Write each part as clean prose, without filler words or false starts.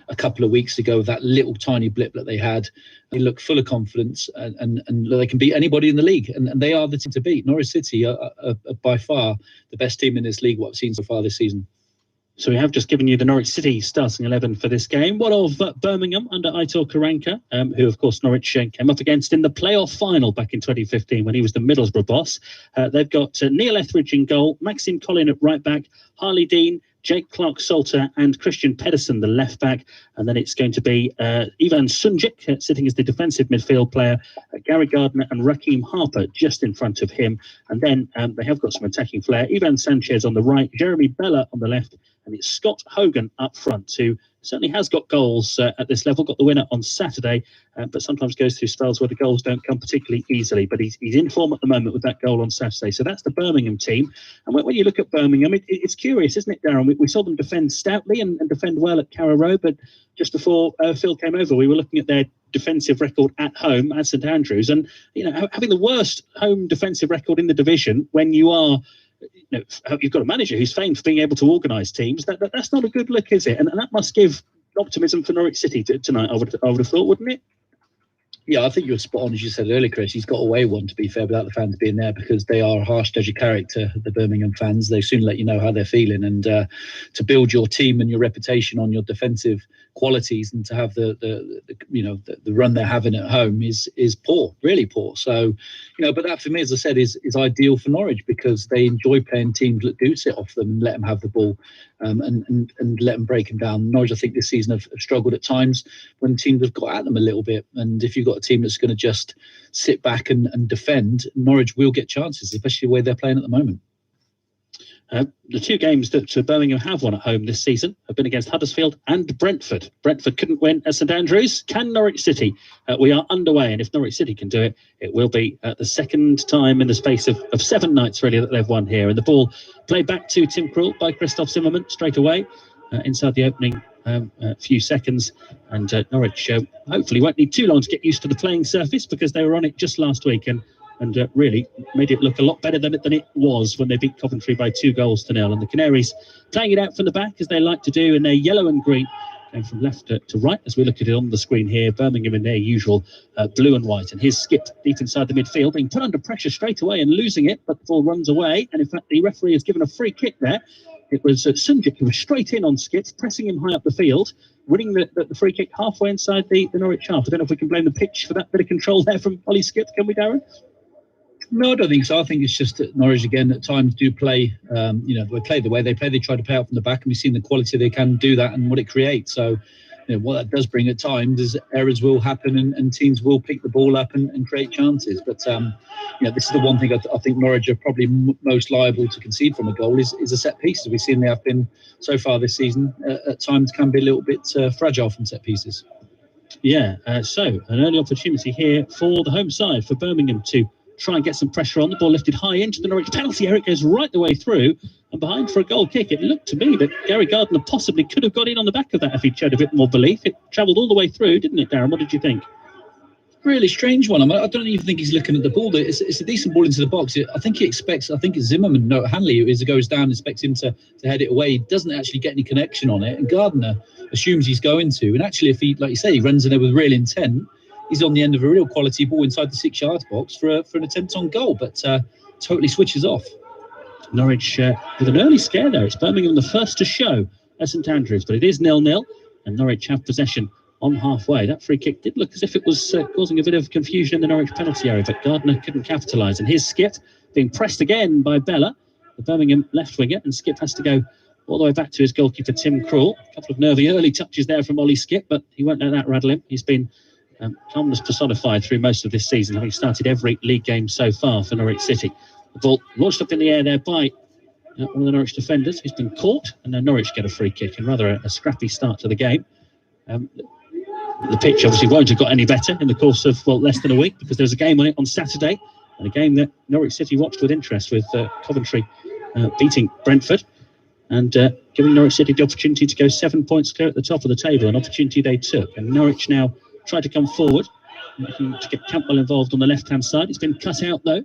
a couple of weeks ago, that little tiny blip that they had. They look full of confidence, and they can beat anybody in the league, and they are the team to beat. Norwich City are by far the best team in this league, what I've seen so far this season. So we have just given you the Norwich City starting 11 for this game. What of Birmingham under Aitor Karanka, who, of course, Norwich came up against in the playoff final back in 2015 when he was the Middlesbrough boss. They've got Neil Etheridge in goal, Maxime Collin at right back, Harley Dean, Jake Clark-Salter and Christian Pedersen, the left back. And then it's going to be Ivan Sunjic sitting as the defensive midfield player, Gary Gardner and Raheem Harper just in front of him. And then they have got some attacking flair. Ivan Sanchez on the right, Jeremy Bella on the left, and it's Scott Hogan up front, who certainly has got goals at this level, got the winner on Saturday, but sometimes goes through spells where the goals don't come particularly easily. But he's in form at the moment with that goal on Saturday. So that's the Birmingham team. And when you look at Birmingham, it's curious, isn't it, Darren? We saw them defend stoutly and defend well at Carrow Road, but just before Phil came over, we were looking at their defensive record at home at St Andrews. And, having the worst home defensive record in the division when you are... you've got a manager who's famed for being able to organise teams. That's not a good look, is it? And that must give optimism for Norwich City tonight, I would have thought, wouldn't it? Yeah, I think you're spot on, as you said earlier, Chris. He's got away one, to be fair, without the fans being there, because they are a harsh judge of character, the Birmingham fans. They soon let you know how they're feeling. And to build your team and your reputation on your defensive qualities, and to have the run they're having at home is poor, really poor. So, but that for me, as I said, is ideal for Norwich, because they enjoy playing teams that do sit off them and let them have the ball, and let them break them down. Norwich, I think, this season have struggled at times when teams have got at them a little bit. And if you've got a team that's going to just sit back and defend, Norwich will get chances, especially the way they're playing at the moment. The two games that Birmingham have won at home this season have been against Huddersfield and Brentford. Brentford couldn't win at St Andrews. Can Norwich City? We are underway, and if Norwich City can do it, it will be the second time in the space of 7 nights, really, that they've won here. And the ball played back to Tim Krul by Christoph Zimmermann straight away inside the opening few seconds. And Norwich hopefully won't need too long to get used to the playing surface, because they were on it just last week and really made it look a lot better than it was when they beat Coventry by 2-0. And the Canaries playing it out from the back, as they like to do, in their yellow and green, going from left to right, as we look at it on the screen here. Birmingham in their usual blue and white. And here's Skip deep inside the midfield, being put under pressure straight away and losing it, but the ball runs away. And in fact, the referee has given a free kick there. It was Sunjic who was straight in on Skip, pressing him high up the field, winning the free kick halfway inside the Norwich half. I don't know if we can blame the pitch for that bit of control there from Ollie Skip, can we, Darren? No, I don't think so. I think it's just that Norwich, again, at times do play, they play the way they play. They try to play out from the back, and we've seen the quality they can do that and what it creates. So, what that does bring at times is errors will happen, and teams will pick the ball up and create chances. But, this is the one thing I think Norwich are probably most liable to concede from a goal is a set piece. As we've seen, they have been so far this season, at times can be a little bit fragile from set pieces. Yeah, so an early opportunity here for the home side, for Birmingham to try and get some pressure on. The ball lifted high into the Norwich penalty area. It goes right the way through and behind for a goal kick. It looked to me that Gary Gardner possibly could have got in on the back of that if he'd showed a bit more belief. It travelled all the way through, didn't it, Darren? What did you think? Really strange one. I don't even think he's looking at the ball. It's a decent ball into the box. I think it's Zimmermann, no, Hanley, who goes down and expects him to head it away. He doesn't actually get any connection on it, and Gardner assumes he's going to. And actually, if he, like you say, he runs in there with real intent, he's on the end of a real quality ball inside the 6-yard box for an attempt on goal, but totally switches off. Norwich with an early scare there. It's Birmingham the first to show at St Andrews, but it is 0-0, and Norwich have possession on halfway. That free kick did look as if it was causing a bit of confusion in the Norwich penalty area, but Gardner couldn't capitalise. And here's Skip being pressed again by Bella, the Birmingham left winger, and Skip has to go all the way back to his goalkeeper Tim Krul. A couple of nervy early touches there from Ollie Skip, but he won't let that rattle him. He's been calmness personified through most of this season, having started every league game so far for Norwich City. The ball launched up in the air there by one of the Norwich defenders, who's been caught, and then Norwich get a free kick, and rather a scrappy start to the game. The pitch obviously won't have got any better in the course of less than a week, because there's a game on it on Saturday, and a game that Norwich City watched with interest, with Coventry beating Brentford and giving Norwich City the opportunity to go 7 points clear at the top of the table, an opportunity they took. And Norwich now try to come forward, looking to get Campbell involved on the left-hand side. It's been cut out, though,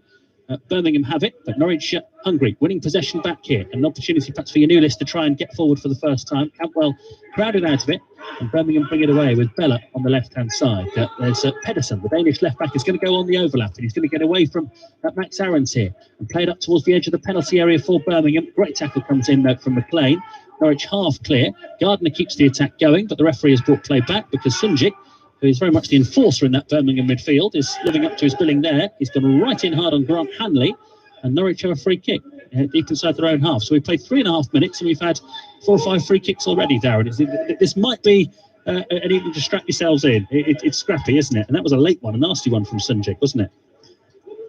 Birmingham have it, but Norwich hungry, winning possession back here. An opportunity perhaps for Yanulis to try and get forward for the first time. Cantwell crowded out of it, and Birmingham bring it away with Bella on the left-hand side. There's Pedersen, the Danish left-back, is going to go on the overlap, and he's going to get away from Max Aarons here and play it up towards the edge of the penalty area for Birmingham. Great tackle comes in from McLean. Norwich half clear. Gardner keeps the attack going, but the referee has brought play back because Sunjic, who is very much the enforcer in that Birmingham midfield, is living up to his billing there. He's gone right in hard on Grant Hanley, and Norwich have a free kick deep inside their own half. So we've played 3.5 minutes, and we've had 4 or 5 free kicks already, Darren. This might be an even to strap yourselves in. It's scrappy, isn't it? And that was a late one, a nasty one from Sunjic, wasn't it?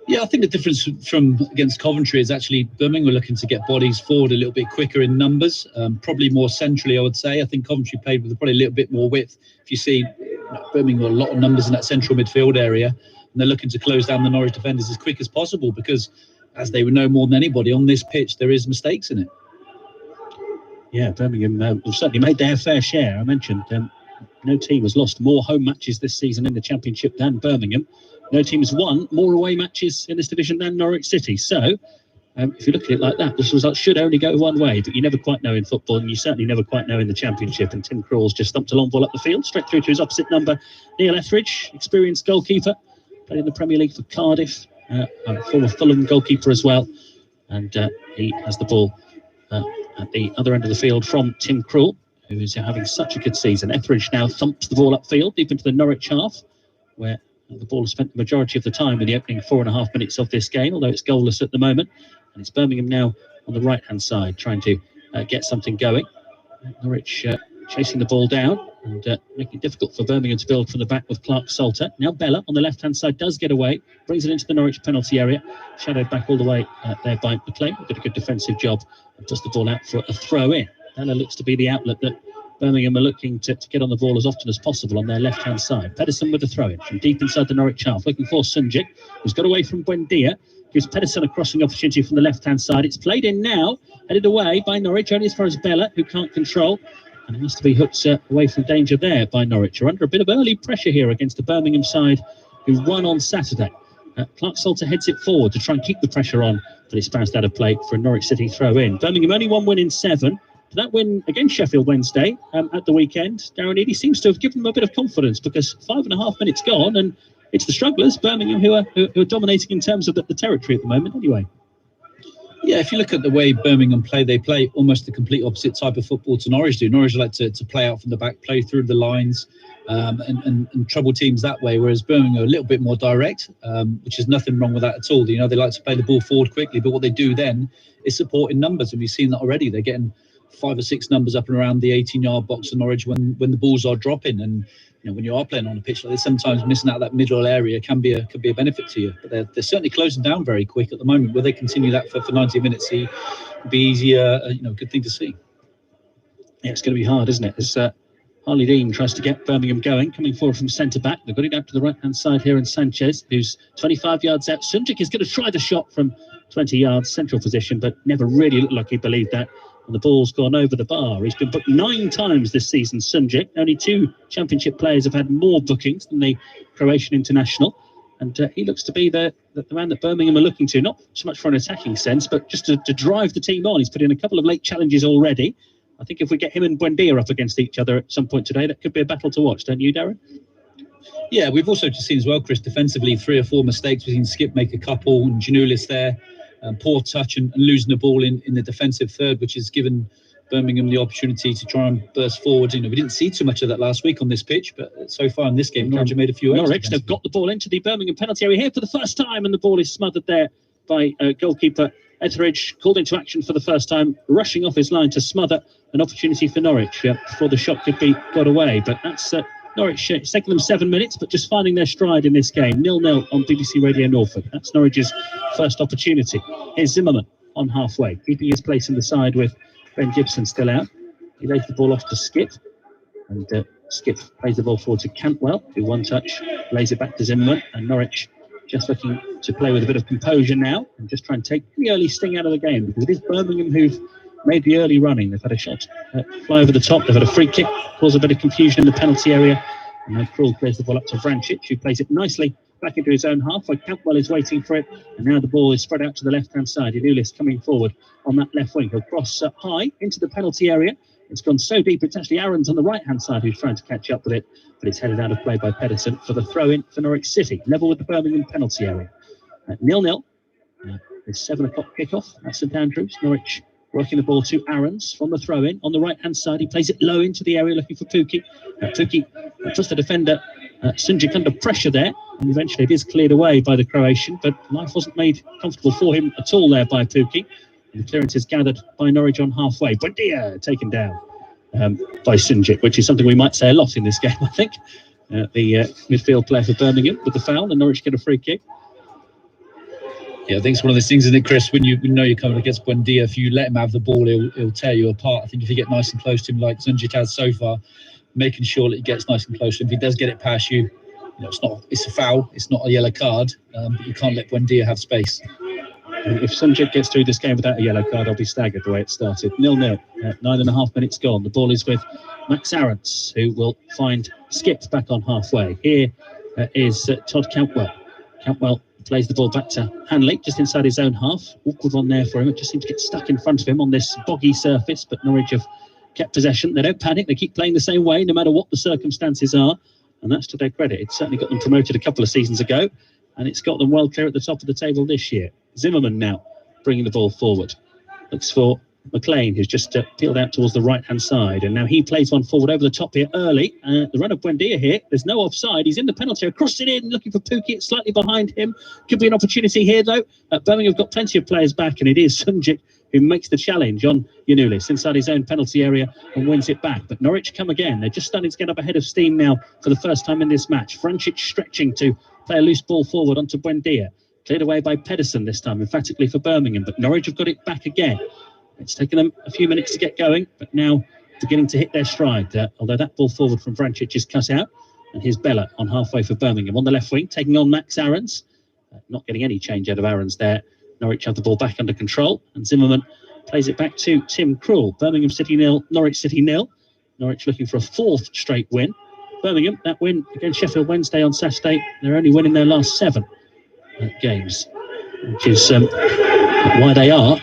Yeah, I think the difference from against Coventry is actually Birmingham were looking to get bodies forward a little bit quicker in numbers, probably more centrally, I would say. I think Coventry played with probably a little bit more width. If you see, Birmingham got a lot of numbers in that central midfield area, and they're looking to close down the Norwich defenders as quick as possible because, as they would know more than anybody, on this pitch there is mistakes in it. Yeah, Birmingham have certainly made their fair share. I mentioned no team has lost more home matches this season in the Championship than Birmingham. No team has won more away matches in this division than Norwich City. So, if you look at it like that, this result should only go one way, but you never quite know in football, and you certainly never quite know in the Championship. And Tim Krul's just thumped a long ball up the field, straight through to his opposite number, Neil Etheridge, experienced goalkeeper, played in the Premier League for Cardiff, former Fulham goalkeeper as well. And he has the ball at the other end of the field from Tim Krul, who is having such a good season. Etheridge now thumps the ball upfield, deep into the Norwich half, where the ball has spent the majority of the time in the opening 4.5 minutes of this game, although it's goalless at the moment. And it's Birmingham now on the right-hand side, trying to get something going. Norwich chasing the ball down and making it difficult for Birmingham to build from the back with Clark Salter. Now Bella on the left-hand side does get away, brings it into the Norwich penalty area, shadowed back all the way there by McLean. Did a good defensive job and tossed the ball out for a throw-in. Bella looks to be the outlet that Birmingham are looking to get on the ball as often as possible on their left-hand side. Pedersen with the throw-in from deep inside the Norwich half, looking for Sunjic, who's got away from Buendia. Gives Pedersen a crossing opportunity from the left-hand side. It's played in now, headed away by Norwich, only as far as Bella, who can't control. And it has to be hooked away from danger there by Norwich. They're under a bit of early pressure here against the Birmingham side, who won on Saturday. Clark Salter heads it forward to try and keep the pressure on, but it's bounced out of play for a Norwich City throw-in. Birmingham only 1 win in 7. That win against Sheffield Wednesday at the weekend, Darren Eady seems to have given them a bit of confidence because 5.5 minutes gone, and it's the strugglers, Birmingham, who are dominating in terms of the territory at the moment anyway. Yeah, if you look at the way Birmingham play, they play almost the complete opposite type of football to Norwich do. Norwich like to play out from the back, play through the lines, and trouble teams that way, whereas Birmingham are a little bit more direct, which is nothing wrong with that at all. You know, they like to play the ball forward quickly, but what they do then is support in numbers, and we've seen that already. They're getting 5 or 6 numbers up and around the 18-yard box of Norwich when the balls are dropping. And you know, when you are playing on a pitch like this, sometimes missing out that middle area could be a benefit to you. But they're certainly closing down very quick at the moment. Will they continue that for 90 minutes? It'd be easier, good thing to see. Yeah, it's going to be hard, isn't it? As Harley Dean tries to get Birmingham going, coming forward from centre-back. They've got it out to the right-hand side here, and Sanchez, who's 25 yards out. Sunjic is going to try the shot from 20 yards, central position, but never really looked like he believed that. And the ball's gone over the bar. He's been booked 9 times this season, Sunjic. Only 2 Championship players have had more bookings than the Croatian international. And he looks to be the man that Birmingham are looking to, not so much for an attacking sense, but just to drive the team on. He's put in a couple of late challenges already. I think if we get him and Buendia up against each other at some point today, that could be a battle to watch, don't you, Darren? Yeah, we've also just seen as well, Chris, defensively 3 or 4 mistakes. We've seen Skip make a couple, and Janulis there. Poor touch and losing the ball in the defensive third, which has given Birmingham the opportunity to try and burst forward. You know, we didn't see too much of that last week on this pitch, but so far in this game, Norwich have made a few errors. Norwich, they've got the ball into the Birmingham penalty area here for the first time, and the ball is smothered there by goalkeeper Etheridge, called into action for the first time, rushing off his line to smother an opportunity for Norwich before the shot could be got away. But that's Norwich. It's taken them 7 minutes, but just finding their stride in this game. 0-0 on BBC Radio Norfolk. That's Norwich's first opportunity. Here's Zimmerman on halfway, keeping his place in the side with Ben Gibson still out. He lays the ball off to Skip, and Skip plays the ball forward to Cantwell, who one touch lays it back to Zimmerman, and Norwich just looking to play with a bit of composure now and just try and take the early sting out of the game, because it is Birmingham who've made the early running. They've had a shot fly over the top. They've had a free kick, cause a bit of confusion in the penalty area. And now Krul plays the ball up to Vrancic, who plays it nicely back into his own half where Campbell is waiting for it, and now the ball is spread out to the left-hand side. Inulis coming forward on that left wing. He'll cross high into the penalty area. It's gone so deep, it's actually Aarons on the right-hand side who's trying to catch up with it, but it's headed out of play by Pedersen for the throw-in for Norwich City, level with the Birmingham penalty area. 0-0. It's 7 o'clock kickoff at St Andrews. Norwich working the ball to Aarons from the throw-in on the right-hand side. He plays it low into the area looking for Pukki. Pukki, just the defender, Sunjic under pressure there, and eventually it is cleared away by the Croatian, but life wasn't made comfortable for him at all there by Pukki. And the clearance is gathered by Norwich on halfway. Buendia taken down by Sunjic, which is something we might say a lot in this game, I think. The midfield player for Birmingham with the foul, and Norwich get a free kick. Yeah, I think it's one of those things, isn't it, Chris? When you know you're coming against Buendia, if you let him have the ball, he'll tear you apart. I think if you get nice and close to him, like Sunjic has so far, making sure that he gets nice and close to him. If he does get it past you, it's a foul, it's not a yellow card, but you can't let Buendia have space. If Sunjic gets through this game without a yellow card, I'll be staggered the way it started. 0-0, 9.5 minutes gone. The ball is with Max Aarons, who will find Skip back on halfway. Here is Todd Cantwell. Cantwell plays the ball back to Hanley, just inside his own half. Awkward one there for him. It just seems to get stuck in front of him on this boggy surface, but Norwich have kept possession. They don't panic. They keep playing the same way, no matter what the circumstances are. And that's to their credit. It certainly got them promoted a couple of seasons ago, and it's got them well clear at the top of the table this year. Zimmerman now bringing the ball forward. Looks for McLean, who's just peeled out towards the right-hand side. And now he plays one forward over the top here early. The run of Buendia here. There's no offside. He's in the penalty area. Crossed it in, looking for Pukki. It's slightly behind him. Could be an opportunity here, though. Birmingham have got plenty of players back, and it is Sunjic who makes the challenge on Giannoulis inside his own penalty area and wins it back. But Norwich come again. They're just starting to get up ahead of steam now for the first time in this match. Vrancic stretching to play a loose ball forward onto Buendia. Cleared away by Pedersen this time, emphatically for Birmingham. But Norwich have got it back again. It's taken them a few minutes to get going, but now beginning to hit their stride. Although that ball forward from Vrancic is cut out. And here's Bella on halfway for Birmingham. On the left wing, taking on Max Aarons. Not getting any change out of Aarons there. Norwich have the ball back under control. And Zimmerman plays it back to Tim Krul. Birmingham City 0, Norwich City 0. Norwich looking for a 4th straight win. Birmingham, that win against Sheffield Wednesday on Saturday. They're only winning their last 7 games, which is why they are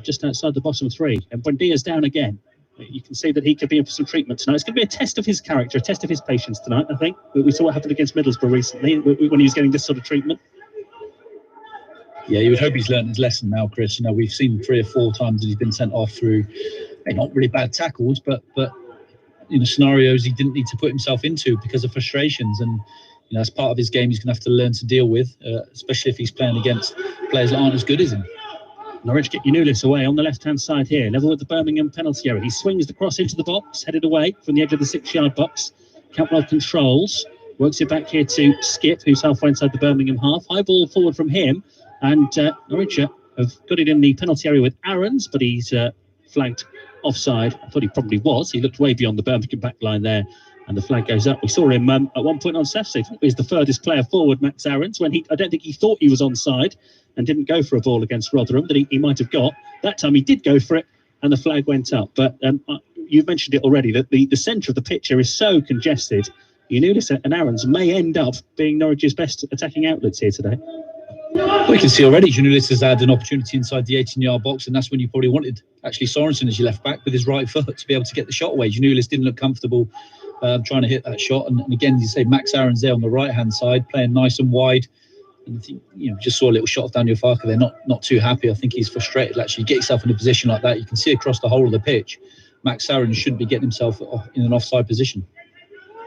just outside the bottom 3. And Buendia's down again. You can see that he could be in for some treatment tonight. It's going to be a test of his character, a test of his patience tonight, I think. We saw what happened against Middlesbrough recently when he was getting this sort of treatment. Yeah, you would hope he's learned his lesson now, Chris. We've seen 3 or 4 times that he's been sent off through not really bad tackles, but scenarios he didn't need to put himself into because of frustrations. And that's part of his game he's going to have to learn to deal with, especially if he's playing against players that aren't as good as him. Norwich get Giannoulis away on the left-hand side here, level with the Birmingham penalty area. He swings the cross into the box, headed away from the edge of the 6-yard box. Cantwell controls, works it back here to Skip, who's halfway inside the Birmingham half. High ball forward from him, and Norwich have got it in the penalty area with Aarons, but he's flagged offside. I thought he probably was. He looked way beyond the Birmingham back line there, and the flag goes up. We saw him at one point on Saturday. I think he was the furthest player forward, Max Aarons, when I don't think he thought he was onside and didn't go for a ball against Rotherham that he might have got. That time he did go for it, and the flag went up. But you've mentioned it already, that the centre of the picture is so congested. Giannoulis and Aarons may end up being Norwich's best attacking outlets here today. We can see already Giannoulis has had an opportunity inside the 18-yard box, and that's when you probably wanted actually Sorensen as your left back with his right foot to be able to get the shot away. Giannoulis didn't look comfortable trying to hit that shot, and again, you say Max Aarons there on the right-hand side playing nice and wide. And I think, just saw a little shot of Daniel Farke. They're not too happy. I think he's frustrated. Actually, get yourself in a position like that, you can see across the whole of the pitch. Max Aarons shouldn't be getting himself in an offside position.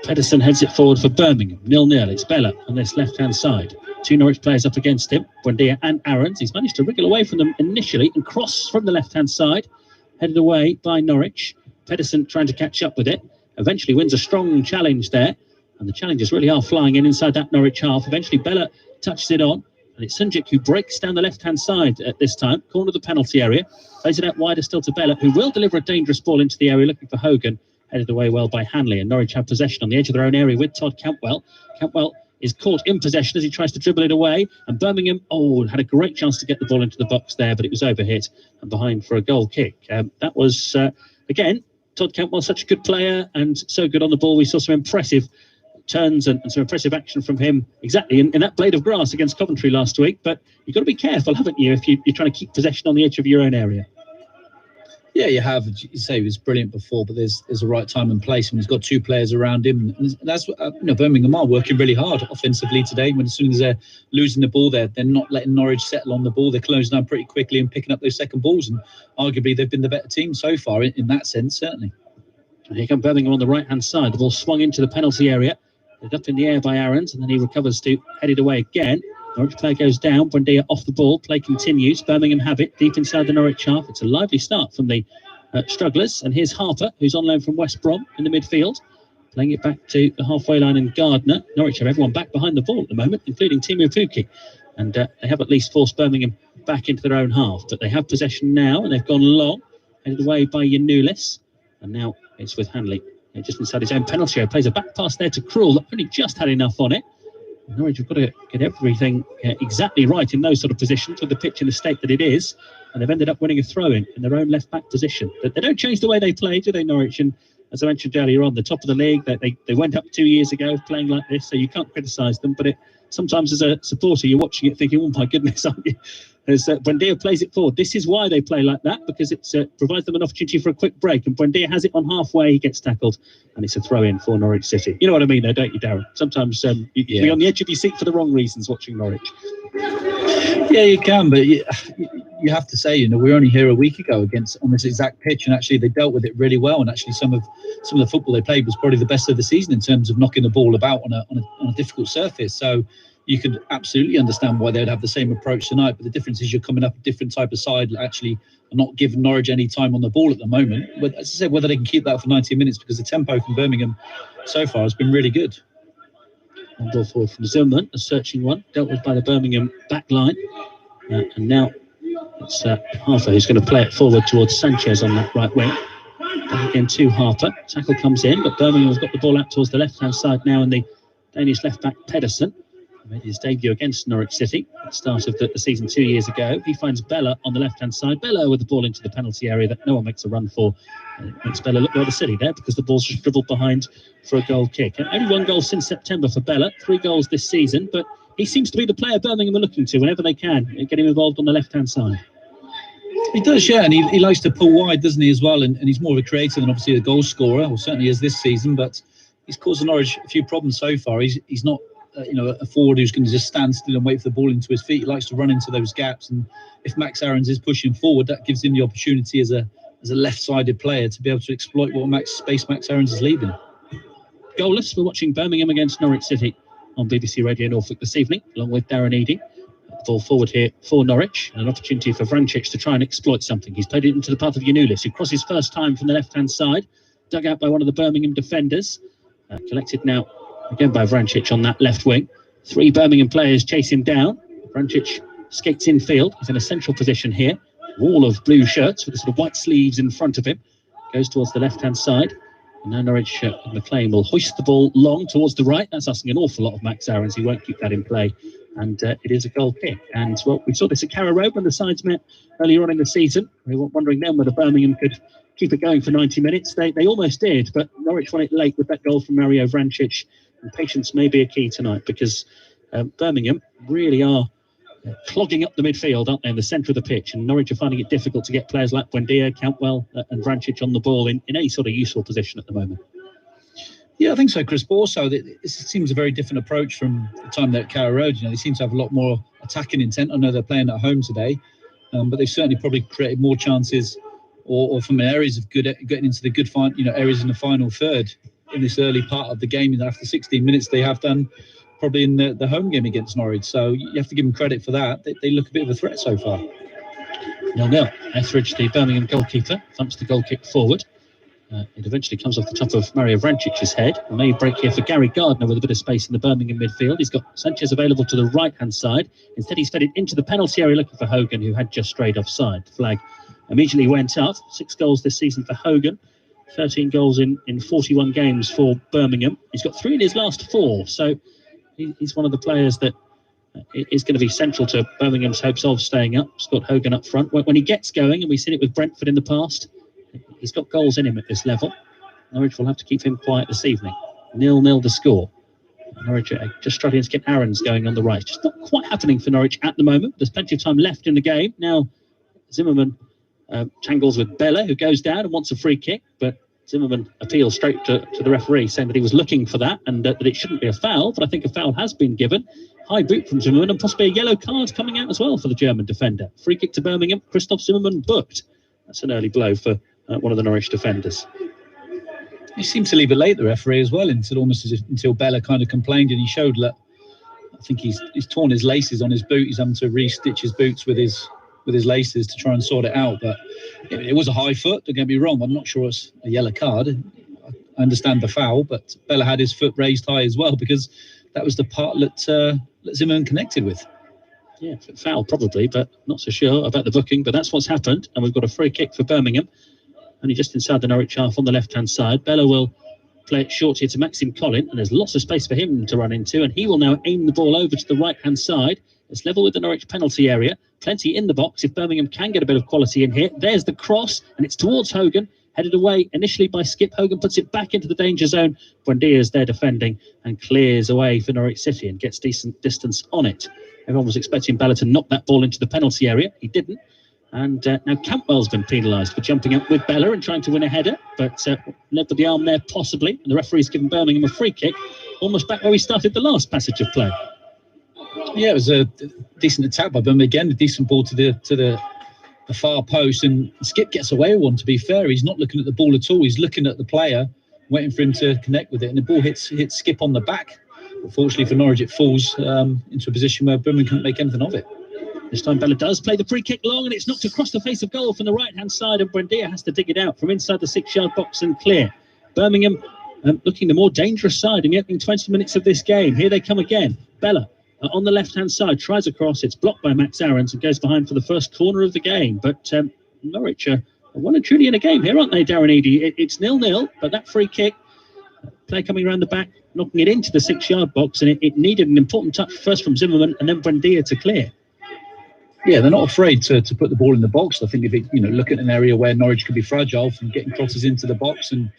Pedersen heads it forward for Birmingham. 0-0. It's Bella on this left-hand side. 2 Norwich players up against him, Buendia and Aarons. He's managed to wriggle away from them initially and cross from the left-hand side, headed away by Norwich. Pedersen trying to catch up with it. Eventually wins a strong challenge there, and the challengers really are flying in inside that Norwich half. Eventually Bella touches it on, and it's Sunjic who breaks down the left-hand side at this time, corner of the penalty area, plays it out wider still to Bella, who will deliver a dangerous ball into the area looking for Hogan, headed away well by Hanley, and Norwich have possession on the edge of their own area with Todd Cantwell. Cantwell is caught in possession as he tries to dribble it away, and Birmingham had a great chance to get the ball into the box there, but it was overhit and behind for a goal kick. That was, again, Todd Cantwell, such a good player and so good on the ball. We saw some impressive turns and some impressive action from him exactly in that blade of grass against Coventry last week. But you've got to be careful, haven't you, if you're trying to keep possession on the edge of your own area. Yeah, you have. You say he was brilliant before, but there's a right time and place when he's got two players around him. And that's what Birmingham are working really hard offensively today. When as soon as they're losing the ball, they're not letting Norwich settle on the ball. They're closing down pretty quickly and picking up those second balls. And arguably, they've been the better team so far in that sense, certainly. And here come Birmingham on the right-hand side. The ball swung into the penalty area. It's up in the air by Aarons, and then he recovers to head it away again. Norwich player goes down. Buendia off the ball. Play continues. Birmingham have it deep inside the Norwich half. It's a lively start from the strugglers. And here's Harper, who's on loan from West Brom in the midfield, playing it back to the halfway line and Gardner. Norwich have everyone back behind the ball at the moment, including Timu Pukki. And they have at least forced Birmingham back into their own half. But they have possession now, and they've gone long, headed away by Yanulis. And now it's with Hanley, just inside his own penalty area. Plays a back pass there to Krul, that only just had enough on it. Norwich have got to get everything exactly right in those sort of positions with the pitch in the state that it is. And they've ended up winning a throw-in in their own left-back position. But they don't change the way they play, do they, Norwich? And as I mentioned earlier on, the top of the league, they went up 2 years ago playing like this, so you can't criticise them. But sometimes as a supporter, you're watching it thinking, oh my goodness, aren't you? As Buendia plays it forward. This is why they play like that, because it provides them an opportunity for a quick break. And Buendia has it on halfway, he gets tackled, and it's a throw-in for Norwich City. You know what I mean, though, don't you, Darren? Sometimes you can be on the edge of your seat for the wrong reasons watching Norwich. Yeah, you can, but you have to say, we were only here a week ago on this exact pitch, and actually they dealt with it really well. And actually, some of the football they played was probably the best of the season in terms of knocking the ball about on a difficult surface. So you could absolutely understand why they'd have the same approach tonight. But the difference is you're coming up a different type of side, actually not giving Norwich any time on the ball at the moment. But as I said, whether they can keep that for 90 minutes, because the tempo from Birmingham so far has been really good. And ball forward from Zillman, a searching one, dealt with by the Birmingham back line. And now it's Harper who's going to play it forward towards Sanchez on that right wing. Back again to Harper. Tackle comes in, but Birmingham has got the ball out towards the left-hand side now, and the Danish left-back Pedersen made his debut against Norwich City at the start of the season 2 years ago. He finds Bella on the left-hand side. Bella with the ball into the penalty area that no one makes a run for. It makes Bella look rather silly there, because the ball's just dribbled behind for a goal kick. And only one goal since September for Bella, 3 goals this season, but he seems to be the player Birmingham are looking to whenever they can, get him involved on the left-hand side. He does, yeah, and he likes to pull wide, doesn't he, as well? And he's more of a creator than obviously a goal scorer, or certainly is this season, but he's caused Norwich a few problems so far. He's not a forward who's going to just stand still and wait for the ball into his feet. He likes to run into those gaps, and if Max Aarons is pushing forward, that gives him the opportunity as a left-sided player to be able to exploit what Max Aarons is leaving. Goalless, we're watching Birmingham against Norwich City on BBC Radio Norfolk this evening, along with Darren Eading. Ball forward here for Norwich, and an opportunity for Vrancic to try and exploit something. He's played it into the path of Yanulis, who crosses first time from the left-hand side, dug out by one of the Birmingham defenders. Collected now again by Vrancic on that left wing. 3 Birmingham players chase him down. Vrancic skates infield. He's in a central position here. Wall of blue shirts with the sort of white sleeves in front of him. Goes towards the left-hand side. And now Norwich McLean will hoist the ball long towards the right. That's asking an awful lot of Max Aarons. He won't keep that in play. And it is a goal kick. And, well, we saw this at Carrow Road when the sides met earlier on in the season. We were wondering then whether Birmingham could keep it going for 90 minutes. They almost did, but Norwich won it late with that goal from Mario Vrancic. And patience may be a key tonight, because Birmingham really are clogging up the midfield, aren't they, in the centre of the pitch. And Norwich are finding it difficult to get players like Buendia, Cantwell and Vrancic on the ball in any sort of useful position at the moment. Yeah, I think so, Chris. But also, it seems a very different approach from the time they're at Carrow Road. They seem to have a lot more attacking intent. I know they're playing at home today, but they've certainly probably created more chances, or from areas of getting into the good areas in the final third in this early part of the game. After 16 minutes, they have done probably in the home game against Norwich. So you have to give them credit for that. They look a bit of a threat so far. 0-0. Etheridge, the Birmingham goalkeeper, thumps the goal kick forward. It eventually comes off the top of Mario Vrancic's head. A made break here for Gary Gardner with a bit of space in the Birmingham midfield. He's got Sanchez available to the right-hand side. Instead, he's fed it into the penalty area looking for Hogan, who had just strayed offside. The flag immediately went up. 6 goals this season for Hogan. 13 goals in 41 games for Birmingham. He's got 3 in his last 4. So he's one of the players that is going to be central to Birmingham's hopes of staying up. Scott Hogan up front. When he gets going, and we've seen it with Brentford in the past, he's got goals in him at this level. Norwich will have to keep him quiet this evening. 0-0 the score. Norwich just struggling to get Aaron's going on the right. Just not quite happening for Norwich at the moment. There's plenty of time left in the game. Now, Zimmerman tangles with Bella, who goes down and wants a free kick, but Zimmerman appeals straight to the referee, saying that he was looking for that and that it shouldn't be a foul, but I think a foul has been given. High boot from Zimmerman and possibly a yellow card coming out as well for the German defender. Free kick to Birmingham, Christoph Zimmerman booked. That's an early blow for one of the Norwich defenders. He seemed to leave it late, the referee, as well, until Bella kind of complained, and he showed that I think he's torn his laces on his boot. He's having to re-stitch his boots with his laces to try and sort it out. But it was a high foot, don't get me wrong. I'm not sure it's a yellow card. I understand the foul, but Bella had his foot raised high as well, because that was the part that Zimmerman connected with. Yeah, foul probably, but not so sure about the booking. But that's what's happened, and we've got a free kick for Birmingham. Only just inside the Norwich half on the left-hand side. Bella will play it short here to Maxim Collin, and there's lots of space for him to run into, and he will now aim the ball over to the right-hand side. It's level with the Norwich penalty area. Plenty in the box if Birmingham can get a bit of quality in here. There's the cross, and it's towards Hogan. Headed away initially by Skip. Hogan puts it back into the danger zone. Buendia is there defending and clears away for Norwich City and gets decent distance on it. Everyone was expecting Bella to knock that ball into the penalty area. He didn't. And now Campbell's been penalised for jumping up with Bella and trying to win a header, but led with the arm there possibly. And the referee's given Birmingham a free kick, almost back where we started the last passage of play. Yeah, it was a decent attack by Birmingham. Again, a decent ball to the far post, and Skip gets away with one. To be fair, he's not looking at the ball at all. He's looking at the player, waiting for him to connect with it, and the ball hits Skip on the back. Unfortunately for Norwich, it falls into a position where Birmingham can't make anything of it. This time Bella does play the free kick long, and it's knocked across the face of goal from the right-hand side, and Buendia has to dig it out from inside the 6-yard box and clear. Birmingham looking the more dangerous side in the opening 20 minutes of this game. Here they come again. Bella on the left-hand side tries a cross. It's blocked by Max Aarons and goes behind for the first corner of the game. But Norwich are well and truly in a game here, aren't they, Darren Eady? It's 0-0, but that free kick, play coming around the back, knocking it into the 6-yard box, and it needed an important touch first from Zimmerman and then Buendia to clear. Yeah, they're not afraid to put the ball in the box. I think if it, look at an area where Norwich could be fragile from getting crosses into the box, and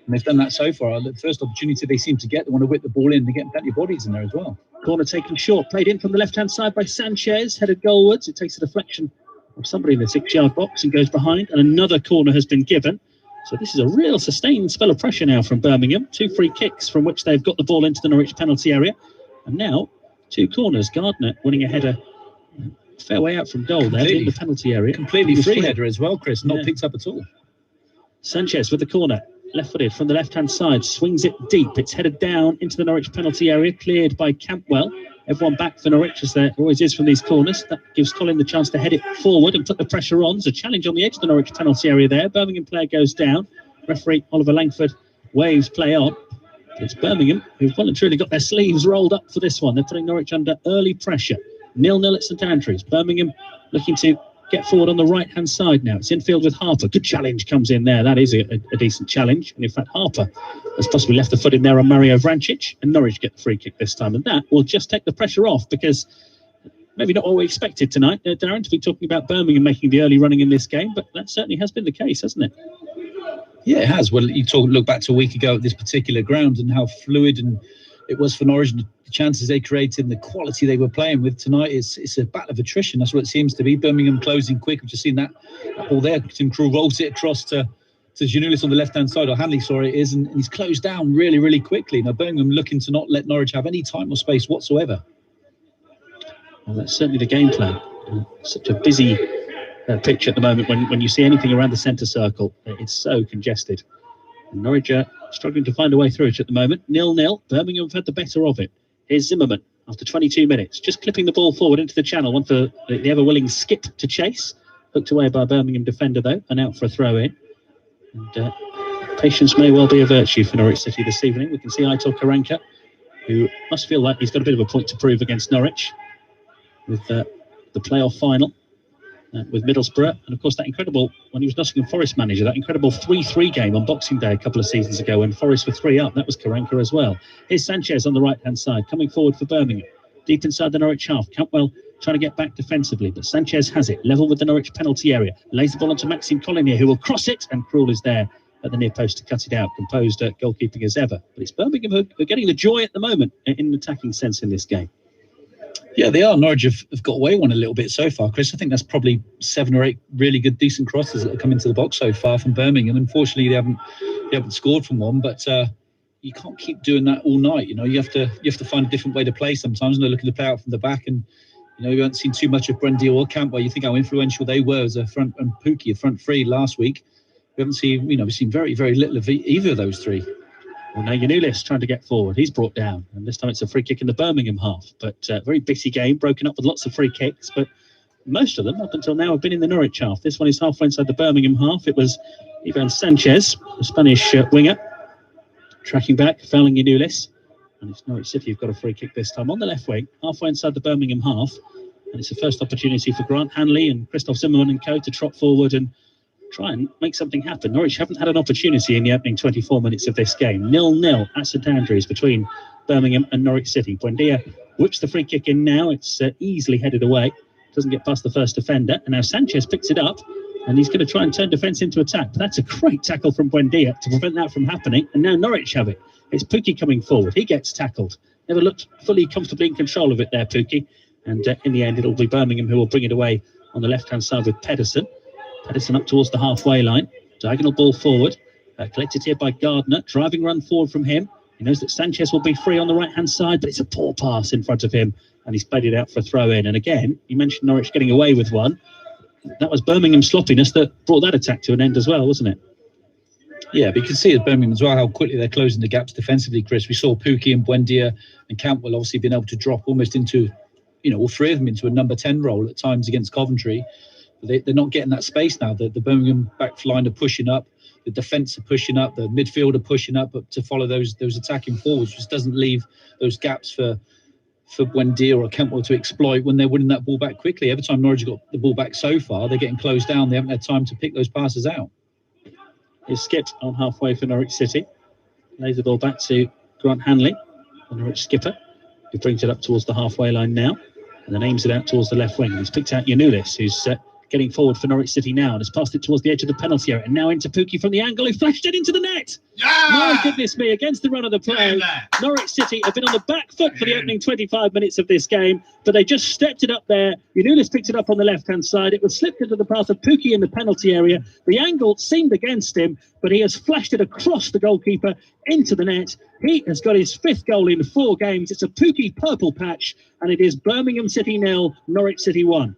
they've done that so far. The first opportunity they seem to get, they want to whip the ball in. They're getting plenty of bodies in there as well. Corner taken short, played in from the left-hand side by Sanchez, headed goalwards. It takes a deflection of somebody in the 6-yard box and goes behind, and another corner has been given. So this is a real sustained spell of pressure now from Birmingham. 2 free kicks from which they've got the ball into the Norwich penalty area. And now 2 corners. Gardner winning a header fair way out from goal there in the penalty area. Completely free header as well, Chris. Not picked up at all. Sanchez with the corner. Left-footed from the left-hand side. Swings it deep. It's headed down into the Norwich penalty area. Cleared by Campbell. Everyone back for Norwich, as there always is from these corners. That gives Colin the chance to head it forward and put the pressure on. There's a challenge on the edge of the Norwich penalty area there. Birmingham player goes down. Referee Oliver Langford waves play on. It's Birmingham who've well and truly got their sleeves rolled up for this one. They're putting Norwich under early pressure. 0-0 at St Andrews. Birmingham looking to get forward on the right-hand side now. It's infield with Harper. Good challenge comes in there. That is a decent challenge. And in fact, Harper has possibly left the foot in there on Mario Vrancic, and Norwich get the free kick this time. And that will just take the pressure off, because maybe not what we expected tonight, Darren, to be talking about Birmingham making the early running in this game, but that certainly has been the case, hasn't it? Yeah, it has. Well, look back to a week ago at this particular ground and how fluid and it was for Norwich, and the chances they created and the quality they were playing with tonight. It's a battle of attrition. That's what it seems to be. Birmingham closing quick. We've just seen that ball there. Tim Krul rolls it across to Giannoulis on the left-hand side, or Hanley, sorry, it is, and he's closed down really, really quickly. Now, Birmingham looking to not let Norwich have any time or space whatsoever. Well, that's certainly the game plan. Such a busy pitch at the moment. When you see anything around the centre circle, it's so congested. And Norwich are struggling to find a way through it at the moment. 0-0. Birmingham have had the better of it. Here's Zimmerman after 22 minutes, just clipping the ball forward into the channel. One for the ever-willing Skip to chase. Hooked away by a Birmingham defender, though, and out for a throw-in. And patience may well be a virtue for Norwich City this evening. We can see Aitor Karanka, who must feel like he's got a bit of a point to prove against Norwich with the playoff final. With Middlesbrough, and of course that incredible, when he was Nottingham Forest manager, that incredible 3-3 game on Boxing Day a couple of seasons ago when Forest were 3 up, that was Karanka as well. Here's Sanchez on the right hand side, coming forward for Birmingham, deep inside the Norwich half. Campbell trying to get back defensively, but Sanchez has it, level with the Norwich penalty area, lays the ball onto Maxim Collin here, who will cross it, and Krul is there at the near post to cut it out. Composed goalkeeping as ever. But it's Birmingham who are getting the joy at the moment in an attacking sense in this game. Yeah, they are. Norwich have got away one a little bit so far, Chris. I think that's probably 7 or 8 really good, decent crosses that have come into the box so far from Birmingham. Unfortunately, they haven't scored from one, but you can't keep doing that all night. You have to find a different way to play sometimes. And they're looking to play out from the back, and we haven't seen too much of Buendia or Campbell. You think how influential they were as a front, and Pukki, a front three last week. We haven't seen, we've seen very, very little of either of those three. Well, now Yanulis trying to get forward. He's brought down, and this time it's a free kick in the Birmingham half. But very bitty game, broken up with lots of free kicks. But most of them, up until now, have been in the Norwich half. This one is halfway inside the Birmingham half. It was Ivan Sanchez, the Spanish winger, tracking back, fouling Yanulis. And it's Norwich City who've got a free kick this time on the left wing, halfway inside the Birmingham half. And it's the first opportunity for Grant Hanley and Christoph Zimmermann and co to trot forward and try and make something happen. Norwich haven't had an opportunity in the opening 24 minutes of this game. 0-0 at St Andrews between Birmingham and Norwich City. Buendia whips the free kick in now. It's easily headed away. Doesn't get past the first defender. And now Sanchez picks it up, and he's going to try and turn defence into attack. But that's a great tackle from Buendia to prevent that from happening. And now Norwich have it. It's Pukki coming forward. He gets tackled. Never looked fully comfortably in control of it there, Pukki. And in the end, it'll be Birmingham who will bring it away on the left-hand side with Pedersen. Pedersen up towards the halfway line. Diagonal ball forward. Collected here by Gardner. Driving run forward from him. He knows that Sanchez will be free on the right-hand side, but it's a poor pass in front of him, and he's played it out for a throw-in. And again, you mentioned Norwich getting away with one. That was Birmingham's sloppiness that brought that attack to an end as well, wasn't it? Yeah, but you can see at Birmingham as well how quickly they're closing the gaps defensively, Chris. We saw Pukki and Buendia and Campbell obviously being able to drop almost into, all three of them into a number 10 role at times against Coventry. But they're not getting that space now. The Birmingham back line are pushing up. The defence are pushing up. The midfield are pushing up to follow those attacking forwards, which doesn't leave those gaps for Buendia or Campbell to exploit when they're winning that ball back quickly. Every time Norwich have got the ball back so far, they're getting closed down. They haven't had time to pick those passes out. Here's Skip on halfway for Norwich City. Lays the ball back to Grant Hanley, the Norwich skipper, who brings it up towards the halfway line now, and then aims it out towards the left wing. He's picked out Yanulis, who's getting forward for Norwich City now, and has passed it towards the edge of the penalty area, and now into Pukki from the angle. He flashed it into the net. Yeah! My goodness me, against the run of the play. Norwich City have been on the back foot for the opening 25 minutes of this game, but they just stepped it up there. Yanulis picked it up on the left-hand side. It was slipped into the path of Pukki in the penalty area. The angle seemed against him, but he has flashed it across the goalkeeper into the net. He has got his 5th goal in 4 games. It's a Pukki purple patch, and it is Birmingham City 0, Norwich City 1.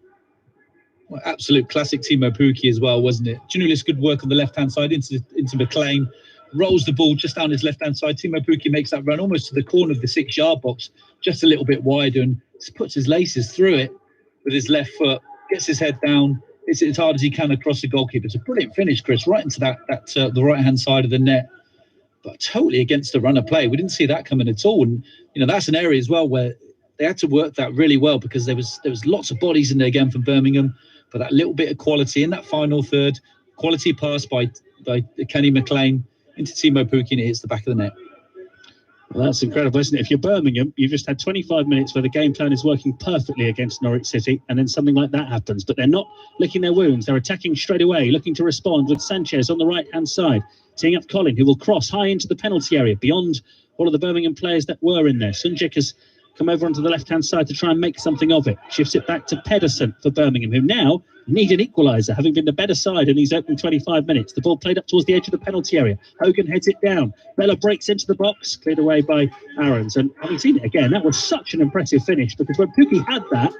Well, absolute classic Timo Pukki as well, wasn't it? Janulis good work on the left-hand side into McLean, rolls the ball just down his left-hand side. Timo Pukki makes that run almost to the corner of the 6-yard box, just a little bit wider, and just puts his laces through it with his left foot, gets his head down, hits it as hard as he can across the goalkeeper. It's a brilliant finish, Chris, right into the right-hand side of the net, but totally against the run of play. We didn't see that coming at all, and that's an area as well where they had to work that really well, because there was lots of bodies in there again from Birmingham. But that little bit of quality in that final third, quality pass by Kenny McLean into Timo Pukki, and it hits the back of the net. Well, that's incredible, isn't it? If you're Birmingham, you've just had 25 minutes where the game plan is working perfectly against Norwich City, and then something like that happens. But they're not licking their wounds. They're attacking straight away, looking to respond with Sanchez on the right-hand side, teeing up Colin, who will cross high into the penalty area beyond all of the Birmingham players that were in there. Sunjic has come over onto the left-hand side to try and make something of it. Shifts it back to Pedersen for Birmingham, who now need an equaliser, having been the better side in these opening 25 minutes. The ball played up towards the edge of the penalty area. Hogan heads it down. Bella breaks into the box, cleared away by Aarons. And having seen it again, that was such an impressive finish, because when Pukki had that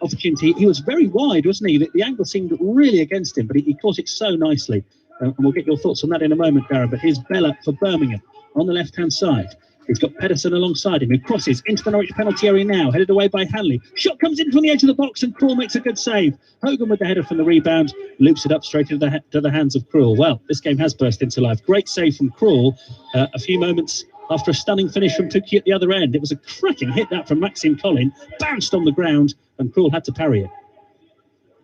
opportunity, he was very wide, wasn't he? The angle seemed really against him, but he caught it so nicely. And we'll get your thoughts on that in a moment, Darren. But here's Bella for Birmingham on the left-hand side. He's got Pedersen alongside him, who crosses into the Norwich penalty area now, headed away by Hanley. Shot comes in from the edge of the box, and Krul makes a good save. Hogan with the header from the rebound, loops it up straight to the hands of Krul. Well, this game has burst into life. Great save from Krul a few moments after a stunning finish from Pukki at the other end. It was a cracking hit, that from Maxime Colin, bounced on the ground, and Krul had to parry it.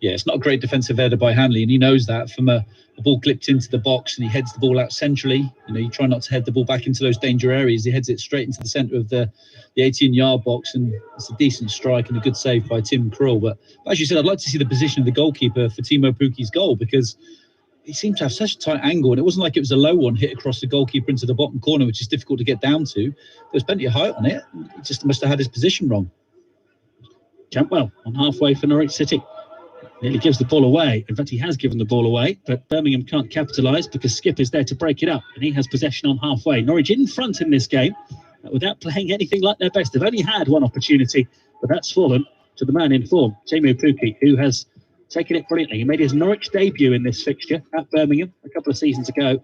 Yeah, it's not a great defensive header by Hanley, and he knows that from a ball clipped into the box, and he heads the ball out centrally. You try not to head the ball back into those danger areas. He heads it straight into the centre of the 18-yard box, and it's a decent strike and a good save by Tim Krul. But as you said, I'd like to see the position of the goalkeeper for Timo Pukki's goal, because he seemed to have such a tight angle, and it wasn't like it was a low one hit across the goalkeeper into the bottom corner, which is difficult to get down to. There was plenty of height on it. He just must have had his position wrong. Campbell on halfway for Norwich City. Nearly gives the ball away. In fact, he has given the ball away, but Birmingham can't capitalise because Skip is there to break it up, and he has possession on halfway. Norwich in front in this game without playing anything like their best. They've only had one opportunity, but that's fallen to the man in form, Teemu Pukki, who has taken it brilliantly. He made his Norwich debut in this fixture at Birmingham a couple of seasons ago.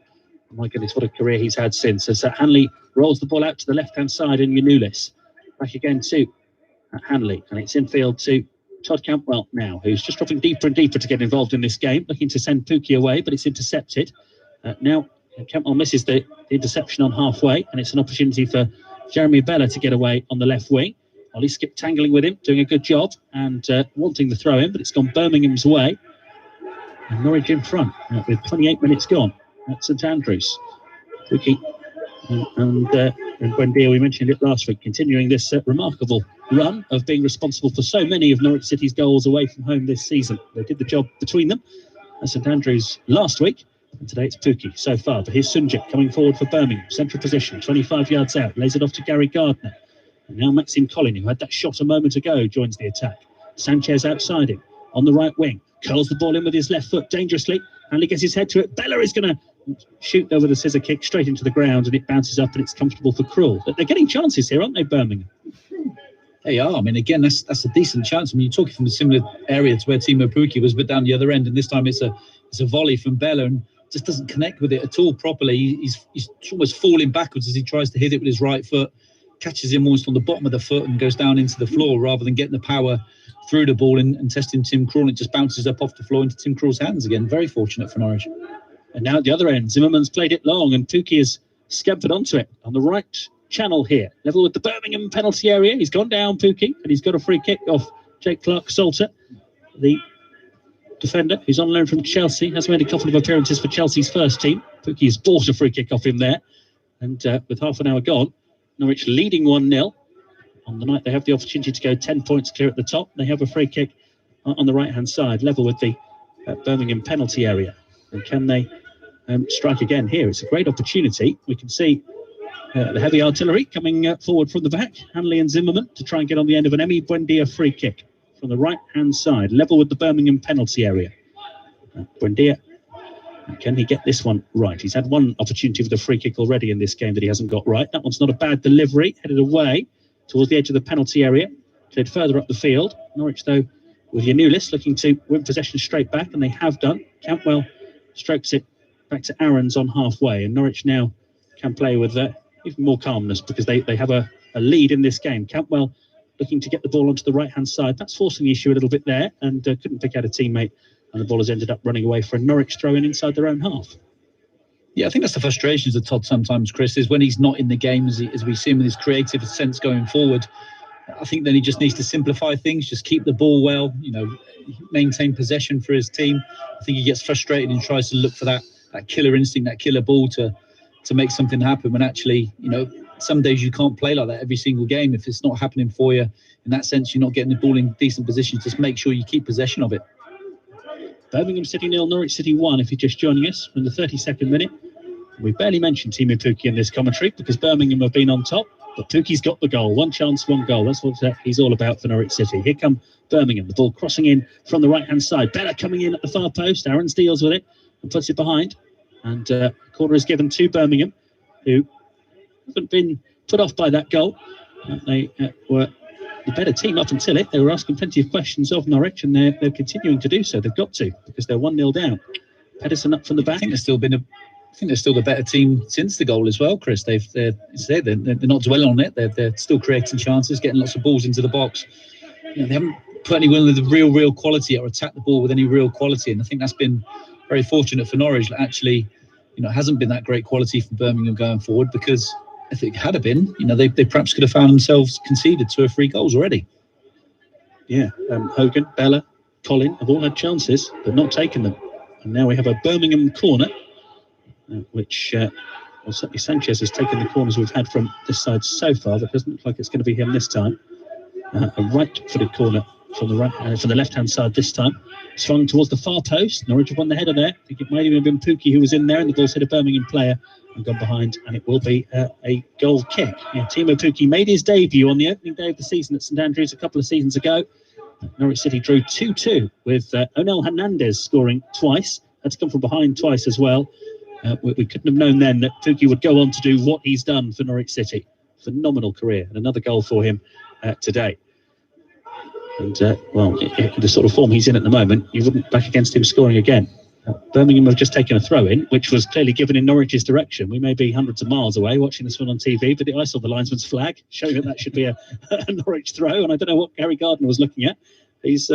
Oh my goodness, what a career he's had since. As Hanley rolls the ball out to the left-hand side, and Yanulis back again to Hanley, and it's infield to Todd Campbell now, who's just dropping deeper and deeper to get involved in this game, looking to send Pukki away, but it's intercepted. Now Campbell misses the interception on halfway, and it's an opportunity for Jeremy Bella to get away on the left wing. Ollie Skip tangling with him, doing a good job, and wanting the throw in, but it's gone Birmingham's way. And Norwich in front with 28 minutes gone at St Andrews. Pukki and Buendia, we mentioned it last week, continuing this remarkable run of being responsible for so many of Norwich City's goals away from home this season. They did the job between them at St Andrews last week, and today it's Pukki so far. But here's Sunjic coming forward for Birmingham, central position, 25 yards out, lays it off to Gary Gardner. And now Maxime Collin, who had that shot a moment ago, joins the attack. Sanchez outside him on the right wing, curls the ball in with his left foot dangerously, and he gets his head to it. Bella is going to shoot over the scissor kick straight into the ground, and it bounces up, and it's comfortable for Krul. But they're getting chances here, aren't they, Birmingham? They are. I mean, again, that's a decent chance. I mean, you're talking from a similar area to where Teemu Pukki was, but down the other end, and this time it's a volley from Bella, and just doesn't connect with it at all properly. He's almost falling backwards as he tries to hit it with his right foot, catches him almost on the bottom of the foot and goes down into the floor rather than getting the power through the ball and testing Tim Krul. It just bounces up off the floor into Tim Krul's hands again. Very fortunate for Norwich. And now at the other end, Zimmerman's played it long, and Pukki has scampered onto it on the right channel here, level with the Birmingham penalty area. He's gone down, Pukki, and he's got a free kick off Jake Clark-Salter, the defender who's on loan from Chelsea, has made a couple of appearances for Chelsea's first team. Pukki has bought a free kick off him there, and with half an hour gone, Norwich leading 1-0. On the night they have the opportunity to go 10 points clear at the top. They have a free kick on the right-hand side, level with the Birmingham penalty area. And can they strike again here? It's a great opportunity. We can see the heavy artillery coming forward from the back, Hanley and Zimmerman, to try and get on the end of an Emi Buendia free kick from the right-hand side, level with the Birmingham penalty area. Buendia, can he get this one right? He's had one opportunity with a free kick already in this game that he hasn't got right. That one's not a bad delivery, headed away towards the edge of the penalty area, played further up the field. Norwich, though, with Yanulis looking to win possession straight back, and they have done. Campbell strokes it back to Aarons on halfway, and Norwich now can play with even more calmness because they have a lead in this game. Campbell looking to get the ball onto the right-hand side. That's forcing the issue a little bit there, and couldn't pick out a teammate, and the ball has ended up running away for a Norwich throw-in inside their own half. Yeah, I think that's the frustrations of Todd sometimes, Chris, is when he's not in the game, as we see him with his creative sense going forward. I think then he just needs to simplify things, just keep the ball well, maintain possession for his team. I think he gets frustrated and tries to look for that killer instinct, that killer ball to make something happen, when actually, some days you can't play like that every single game. If it's not happening for you, in that sense, you're not getting the ball in decent positions, just make sure you keep possession of it. Birmingham City 0, Norwich City 1, if you're just joining us in the 32nd minute. We barely mentioned Teemu Pukki in this commentary because Birmingham have been on top, but Pukki's got the goal. One chance, one goal. That's what he's all about for Norwich City. Here come Birmingham. The ball crossing in from the right-hand side. Bella coming in at the far post. Aarons deals with it and puts it behind. And corner is given to Birmingham, who haven't been put off by that goal. They were the better team up until it. They were asking plenty of questions of Norwich, and they're continuing to do so. They've got to, because they're 1-0 down. Pedersen up from the back. I think they're still the better team since the goal as well, Chris. They're not dwelling on it. They're still creating chances, getting lots of balls into the box. They haven't put anyone with the real quality or attacked the ball with any real quality, and I think that's been very fortunate for Norwich. Actually, it hasn't been that great quality for Birmingham going forward, because if it had been, they perhaps could have found themselves conceded 2 or 3 goals already. Yeah, Hogan, Bella, Collin have all had chances, but not taken them. And now we have a Birmingham corner, which certainly Sanchez has taken the corners we've had from this side so far. That doesn't look like it's going to be him this time. A right-footed corner from the left-hand side this time. Swung towards the far post. Norwich have won the header there. I think it might even have been Pukki who was in there, and the ball's hit a Birmingham player and gone behind, and it will be a goal kick. Yeah, Timo Pukki made his debut on the opening day of the season at St Andrews a couple of seasons ago. Norwich City drew 2-2 with Onel Hernandez scoring twice. Had to come from behind twice as well. We couldn't have known then that Pukki would go on to do what he's done for Norwich City. Phenomenal career, and another goal for him today. And, the sort of form he's in at the moment, you wouldn't back against him scoring again. Birmingham have just taken a throw-in, which was clearly given in Norwich's direction. We may be hundreds of miles away watching this one on TV, but I saw the linesman's flag showing that should be a Norwich throw, and I don't know what Gary Gardner was looking at. He's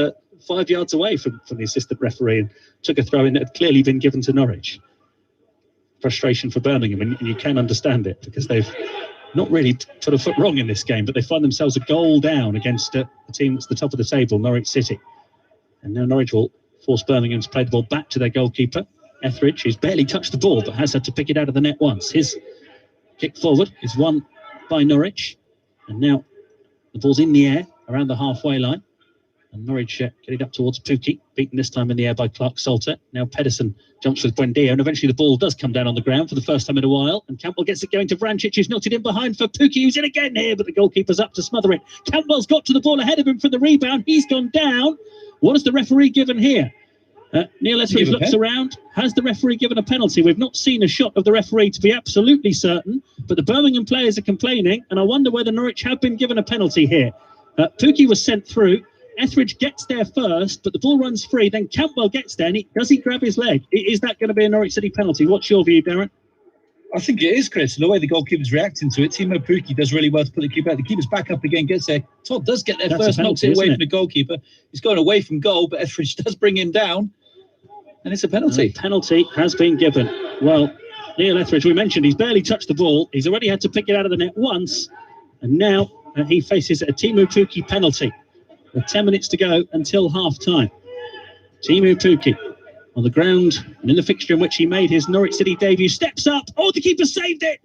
5 yards away from the assistant referee and took a throw-in that had clearly been given to Norwich. Frustration for Birmingham, and you can understand it, because they've not really put a foot wrong in this game, but they find themselves a goal down against a team that's the top of the table, Norwich City. And now Norwich will force Birmingham to play the ball back to their goalkeeper, Etheridge, who's barely touched the ball but has had to pick it out of the net once. His kick forward is won by Norwich, and now the ball's in the air around the halfway line. And Norwich get it up towards Pukki, beaten this time in the air by Clark Salter. Now Pedersen jumps with Buendia, and eventually the ball does come down on the ground for the first time in a while. And Campbell gets it going to Vrancic, who's knocked it in behind for Pukki, who's in again here, but the goalkeeper's up to smother it. Campbell's got to the ball ahead of him for the rebound. He's gone down. What has the referee given here? Neil Etheridge looks around. Has the referee given a penalty? We've not seen a shot of the referee to be absolutely certain, but the Birmingham players are complaining, and I wonder whether Norwich have been given a penalty here. Pukki was sent through. Etheridge gets there first, but the ball runs free. Then Campbell gets there, and does he grab his leg? Is that going to be a Norwich City penalty? What's your view, Darren? I think it is, Chris. The way the goalkeeper's reacting to it, Timo Pukki does really well to put the keeper out. The keeper's back up again, gets there. Todd does get there first, knocks it away from the goalkeeper. He's going away from goal, but Etheridge does bring him down, and it's a penalty. Penalty has been given. Well, Neil Etheridge, we mentioned he's barely touched the ball. He's already had to pick it out of the net once, and now he faces a Timo Pukki penalty. With 10 minutes to go until half-time. Timo Pukki on the ground and in the fixture in which he made his Norwich City debut steps up. Oh, the keeper saved it!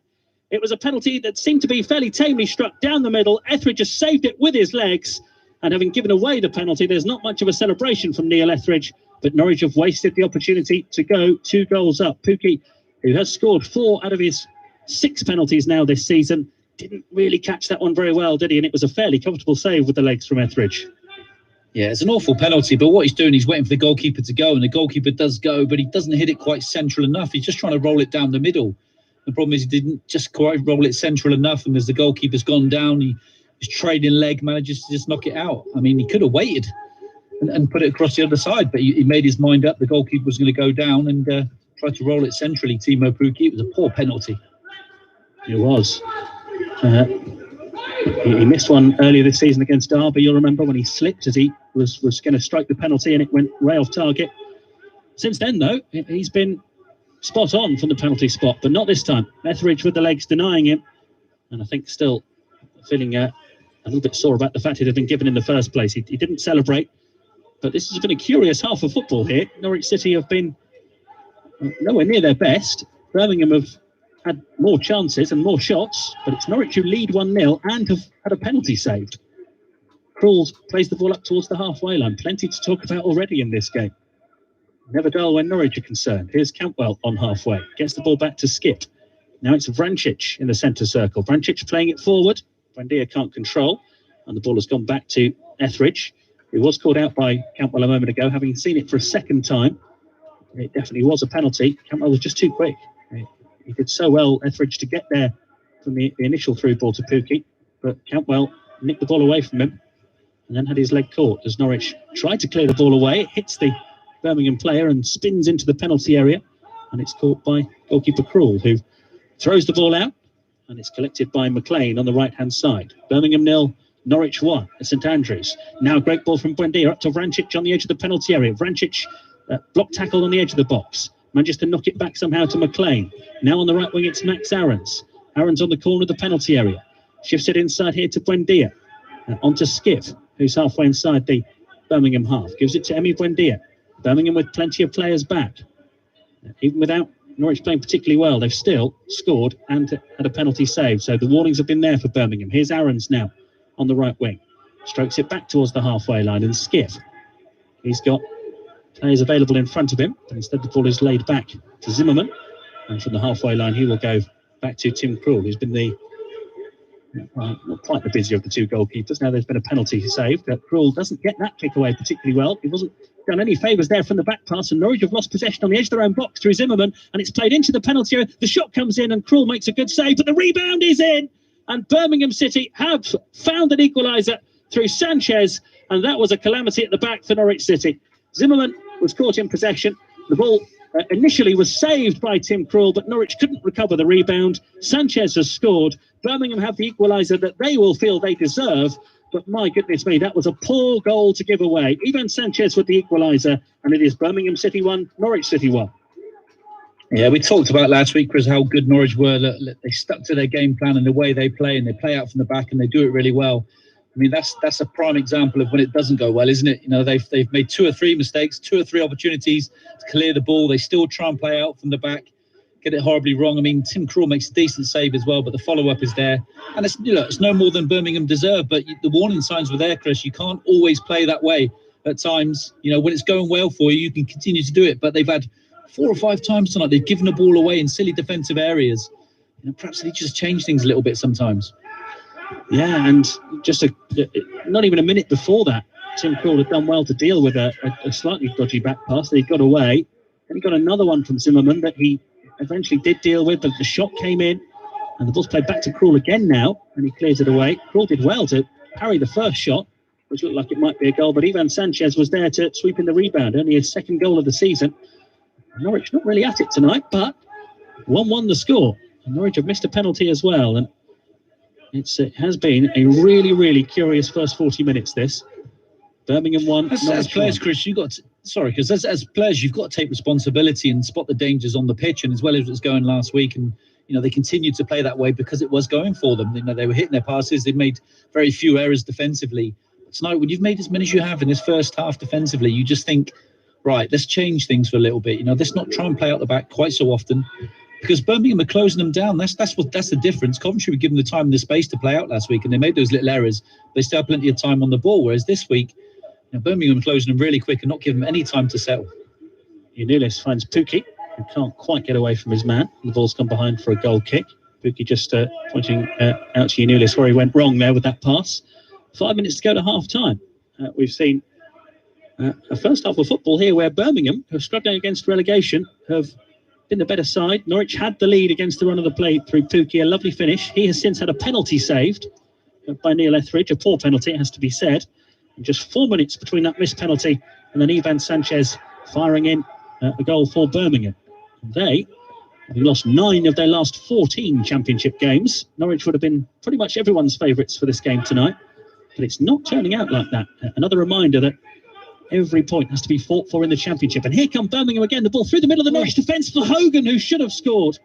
It was a penalty that seemed to be fairly tamely struck down the middle. Etheridge just saved it with his legs, and having given away the penalty, there's not much of a celebration from Neil Etheridge, but Norwich have wasted the opportunity to go 2 goals up. Pukki, who has scored 4 out of his 6 penalties now this season, didn't really catch that one very well, did he? And it was a fairly comfortable save with the legs from Etheridge. Yeah, it's an awful penalty, but what he's doing, he's waiting for the goalkeeper to go, and the goalkeeper does go, but he doesn't hit it quite central enough. He's just trying to roll it down the middle. The problem is he didn't just quite roll it central enough, and as the goalkeeper's gone down, his trading leg manages to just knock it out. I mean, he could have waited and put it across the other side, but he made his mind up. The goalkeeper was going to go down and try to roll it centrally. Timo Pukki, it was a poor penalty. It was. He missed one earlier this season against Derby, you'll remember, when he slipped as he was going to strike the penalty and it went way off target. Since then, though, he's been spot on from the penalty spot, but not this time. Etheridge with the legs denying him, and I think still feeling a little bit sore about the fact it had been given in the first place. He didn't celebrate, but this has been a curious half of football here. Norwich City have been nowhere near their best. Birmingham have had more chances and more shots, but it's Norwich who lead 1-0 and have had a penalty saved. Krul plays the ball up towards the halfway line. Plenty to talk about already in this game. Never dull when Norwich are concerned. Here's Campbell on halfway. Gets the ball back to Skip. Now it's Vrancic in the centre circle. Vrancic playing it forward. Buendia can't control. And the ball has gone back to Etheridge, who was called out by Campbell a moment ago, having seen it for a second time. It definitely was a penalty. Campbell was just too quick. He did so well, Etheridge, to get there from the initial through ball to Pukki, but Campbell nicked the ball away from him and then had his leg caught as Norwich tried to clear the ball away. It hits the Birmingham player and spins into the penalty area, and it's caught by goalkeeper Krul, who throws the ball out, and it's collected by McLean on the right-hand side. Birmingham 0, Norwich 1 at St Andrews. Now a great ball from Buendia up to Vrancic on the edge of the penalty area. Vrancic block tackle on the edge of the box. Manages to knock it back somehow to McLean. Now on the right wing, it's Max Aarons. Aarons on the corner of the penalty area. Shifts it inside here to Buendia. Onto Skip, who's halfway inside the Birmingham half. Gives it to Emi Buendia. Birmingham with plenty of players back. Even without Norwich playing particularly well, they've still scored and had a penalty saved. So the warnings have been there for Birmingham. Here's Aarons now on the right wing. strokes it back towards the halfway line, and Skiff, he's got players available in front of him, but instead the ball is laid back to Zimmerman, and from the halfway line he will go back to Tim Krul, who's been the not quite the busier of the two goalkeepers. Now there's been a penalty saved, but Krul doesn't get that kick away particularly well. He wasn't done any favours there from the back pass, and Norwich have lost possession on the edge of their own box through Zimmerman, and it's played into the penalty area. The shot comes in and Krul makes a good save, but the rebound is in, and Birmingham City have found an equaliser through Sanchez, and that was a calamity at the back for Norwich City. Zimmerman was caught in possession. The ball initially was saved by Tim Krul, but Norwich couldn't recover the rebound. Sanchez has scored. Birmingham have the equaliser that they will feel they deserve, but my goodness me, that was a poor goal to give away. Ivan Sanchez with the equaliser, and it is Birmingham City 1, Norwich City 1. Yeah, we talked about last week, Chris, how good Norwich were. They stuck to their game plan and the way they play, and they play out from the back, and they do it really well. I mean, that's a prime example of when it doesn't go well, isn't it? You know, they've made 2 or 3 mistakes, 2 or 3 opportunities to clear the ball. They still try and play out from the back, get it horribly wrong. I mean, Tim Krul makes a decent save as well, but the follow-up is there. And it's no more than Birmingham deserve, but the warning signs were there, Chris. You can't always play that way at times. You know, when it's going well for you, you can continue to do it. But they've had 4 or 5 times tonight, they've given the ball away in silly defensive areas. You know, perhaps they just change things a little bit sometimes. Yeah, and just not even a minute before that, Tim Krul had done well to deal with a slightly dodgy back pass that he got away. Then he got another one from Zimmerman that he eventually did deal with, but the shot came in, and the ball's played back to Krul again now, and he clears it away. Krul did well to parry the first shot, which looked like it might be a goal, but Ivan Sanchez was there to sweep in the rebound, only his second goal of the season. Norwich not really at it tonight, but 1-1 the score. And Norwich have missed a penalty as well, and it has been a really, really curious first 40 minutes, this. Birmingham 1, as players, Chris, as players, you've got to take responsibility and spot the dangers on the pitch, and as well as it was going last week, and you know they continued to play that way because it was going for them. You know, they were hitting their passes, they made very few errors defensively. But tonight, when you've made as many as you have in this first half defensively, you just think, right, let's change things for a little bit. You know, let's not try and play out the back quite so often, because Birmingham are closing them down. That's the difference. Coventry were given the time and the space to play out last week, and they made those little errors. They still have plenty of time on the ball, whereas this week, you know, Birmingham closing them really quick and not giving them any time to settle. Unilis finds Pukki, who can't quite get away from his man. The ball's come behind for a goal kick. Pukki just pointing out to Unilis where he went wrong there with that pass. 5 minutes to go to half-time. We've seen a first half of football here where Birmingham, who are struggling against relegation, have been the better side. Norwich had the lead against the run of the play through Pukki, a lovely finish. He has since had a penalty saved by Neil Etheridge, a poor penalty, it has to be said. And just 4 minutes between that missed penalty and then Ivan Sanchez firing in a goal for Birmingham. They having lost 9 of their last 14 championship games. Norwich would have been pretty much everyone's favourites for this game tonight, but it's not turning out like that. Another reminder that every point has to be fought for in the championship. And here come Birmingham again. The ball through the middle of the Norwich defence for Hogan, who should have scored.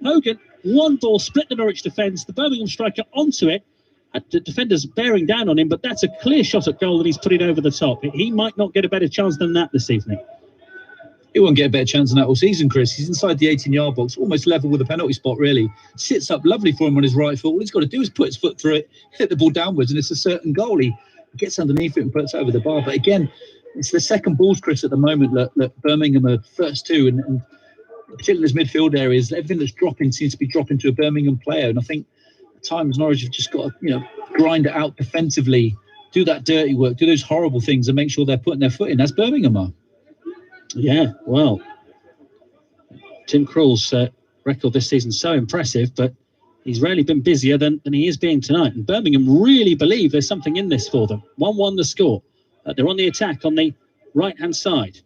Hogan, one ball, split the Norwich defence. The Birmingham striker onto it. The defenders bearing down on him, but that's a clear shot at goal and he's put it over the top. He might not get a better chance than that this evening. He won't get a better chance than that all season, Chris. He's inside the 18-yard box, almost level with the penalty spot, really. Sits up lovely for him on his right foot. All he's got to do is put his foot through it, hit the ball downwards, and it's a certain goal. He gets underneath it and puts it over the bar. But again, it's the second balls, Chris, at the moment that Birmingham are first two, and particularly this midfield areas, everything that's dropping seems to be dropping to a Birmingham player. And I think at times Norwich have just got to, grind it out defensively, do that dirty work, do those horrible things, and make sure they're putting their foot in. That's Birmingham are. Yeah, well, Tim Krul's record this season is so impressive, but he's rarely been busier than he is being tonight. And Birmingham really believe there's something in this for them. 1-1 the score. They're on the attack on the right-hand side.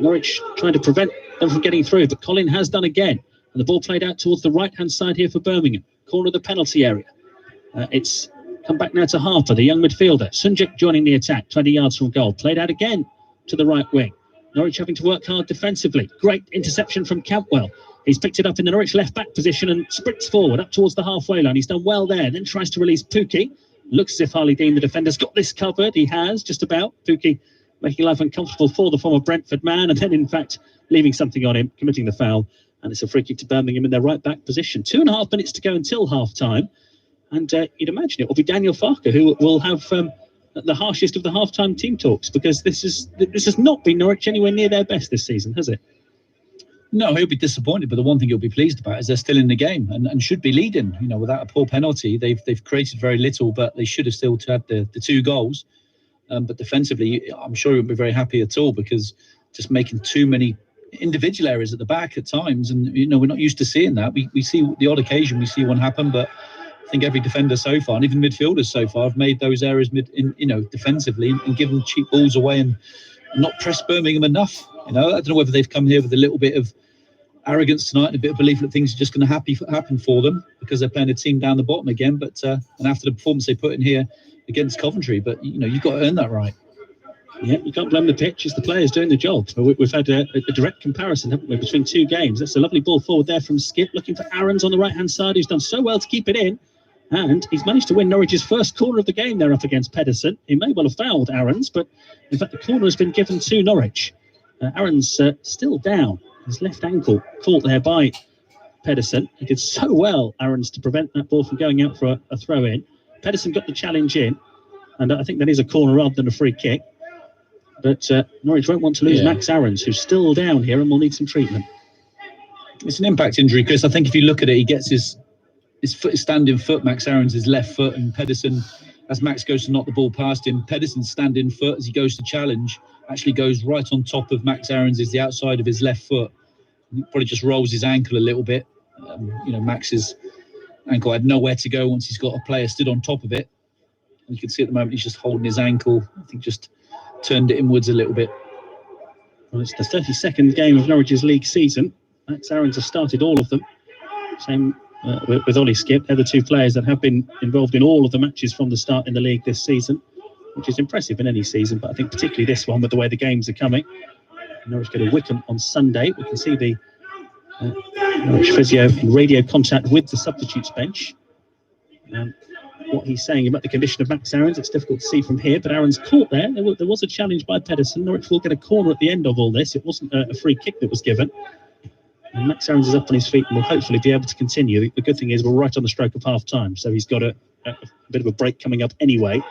Norwich trying to prevent them from getting through, but Colin has done again. And the ball played out towards the right-hand side here for Birmingham. Corner of the penalty area. It's come back now to Harper, the young midfielder. Sunjic joining the attack, 20 yards from goal. Played out again to the right wing. Norwich having to work hard defensively. Great interception from Campwell. He's picked it up in the Norwich left-back position and sprints forward up towards the halfway line. He's done well there, then tries to release Pukki. Looks as if Harley Dean, the defender's got this covered. He has, just about. Pukki making life uncomfortable for the former Brentford man, and then, in fact, leaving something on him, committing the foul. And it's a free kick to Birmingham in their right-back position. 2.5 minutes to go until half-time. And you'd imagine it will be Daniel Farker who will have the harshest of the half-time team talks, because this has not been Norwich anywhere near their best this season, has it? No, he'll be disappointed, but the one thing he'll be pleased about is they're still in the game and should be leading. Without a poor penalty, they've created very little, but they should have still had the 2 goals. But defensively, I'm sure he won't be very happy at all, because just making too many individual errors at the back at times, and we're not used to seeing that. We see the odd occasion we see one happen, but I think every defender so far, and even midfielders so far, have made those errors defensively and given cheap balls away and not pressed Birmingham enough. I don't know whether they've come here with a little bit of arrogance tonight and a bit of belief that things are just going to happen for them because they're playing a team down the bottom again. But and after the performance they put in here against Coventry, but you've got to earn that right. Yeah, you can't blame the pitch. It's the players doing the job. We've had a direct comparison, haven't we, between 2 games. That's a lovely ball forward there from Skip, looking for Aarons on the right-hand side, who's done so well to keep it in. And he's managed to win Norwich's first corner of the game there up against Pedersen. He may well have fouled Aarons, but in fact the corner has been given to Norwich. Aarons still down. His left ankle caught there by Pedersen. He did so well, Aarons, to prevent that ball from going out for a throw-in. Pedersen got the challenge in, and I think that is a corner rather than a free kick. But Norwich won't want to lose Max Aarons, who's still down here and will need some treatment. It's an impact injury, Chris. I think if you look at it, he gets his standing foot, Max Aarons, his left foot, and Pedersen, as Max goes to knock the ball past him, Pedersen's standing foot as he goes to challenge actually goes right on top of Max Aarons, is the outside of his left foot. He probably just rolls his ankle a little bit. Max's ankle had nowhere to go once he's got a player stood on top of it. And you can see at the moment he's just holding his ankle. I think just turned it inwards a little bit. Well, it's the 32nd game of Norwich's league season. Max Aarons has started all of them. Same with Ollie Skip. They're the 2 players that have been involved in all of the matches from the start in the league this season, which is impressive in any season, but I think particularly this one with the way the games are coming. Norwich go to Wickham on Sunday. We can see the Norwich physio in radio contact with the substitutes bench. What he's saying about the condition of Max Aarons, it's difficult to see from here, but Aarons caught there. There was a challenge by Pedersen. Norwich will get a corner at the end of all this. It wasn't a free kick that was given. And Max Aarons is up on his feet and will hopefully be able to continue. The good thing is we're right on the stroke of half-time, so he's got a bit of a break coming up anyway,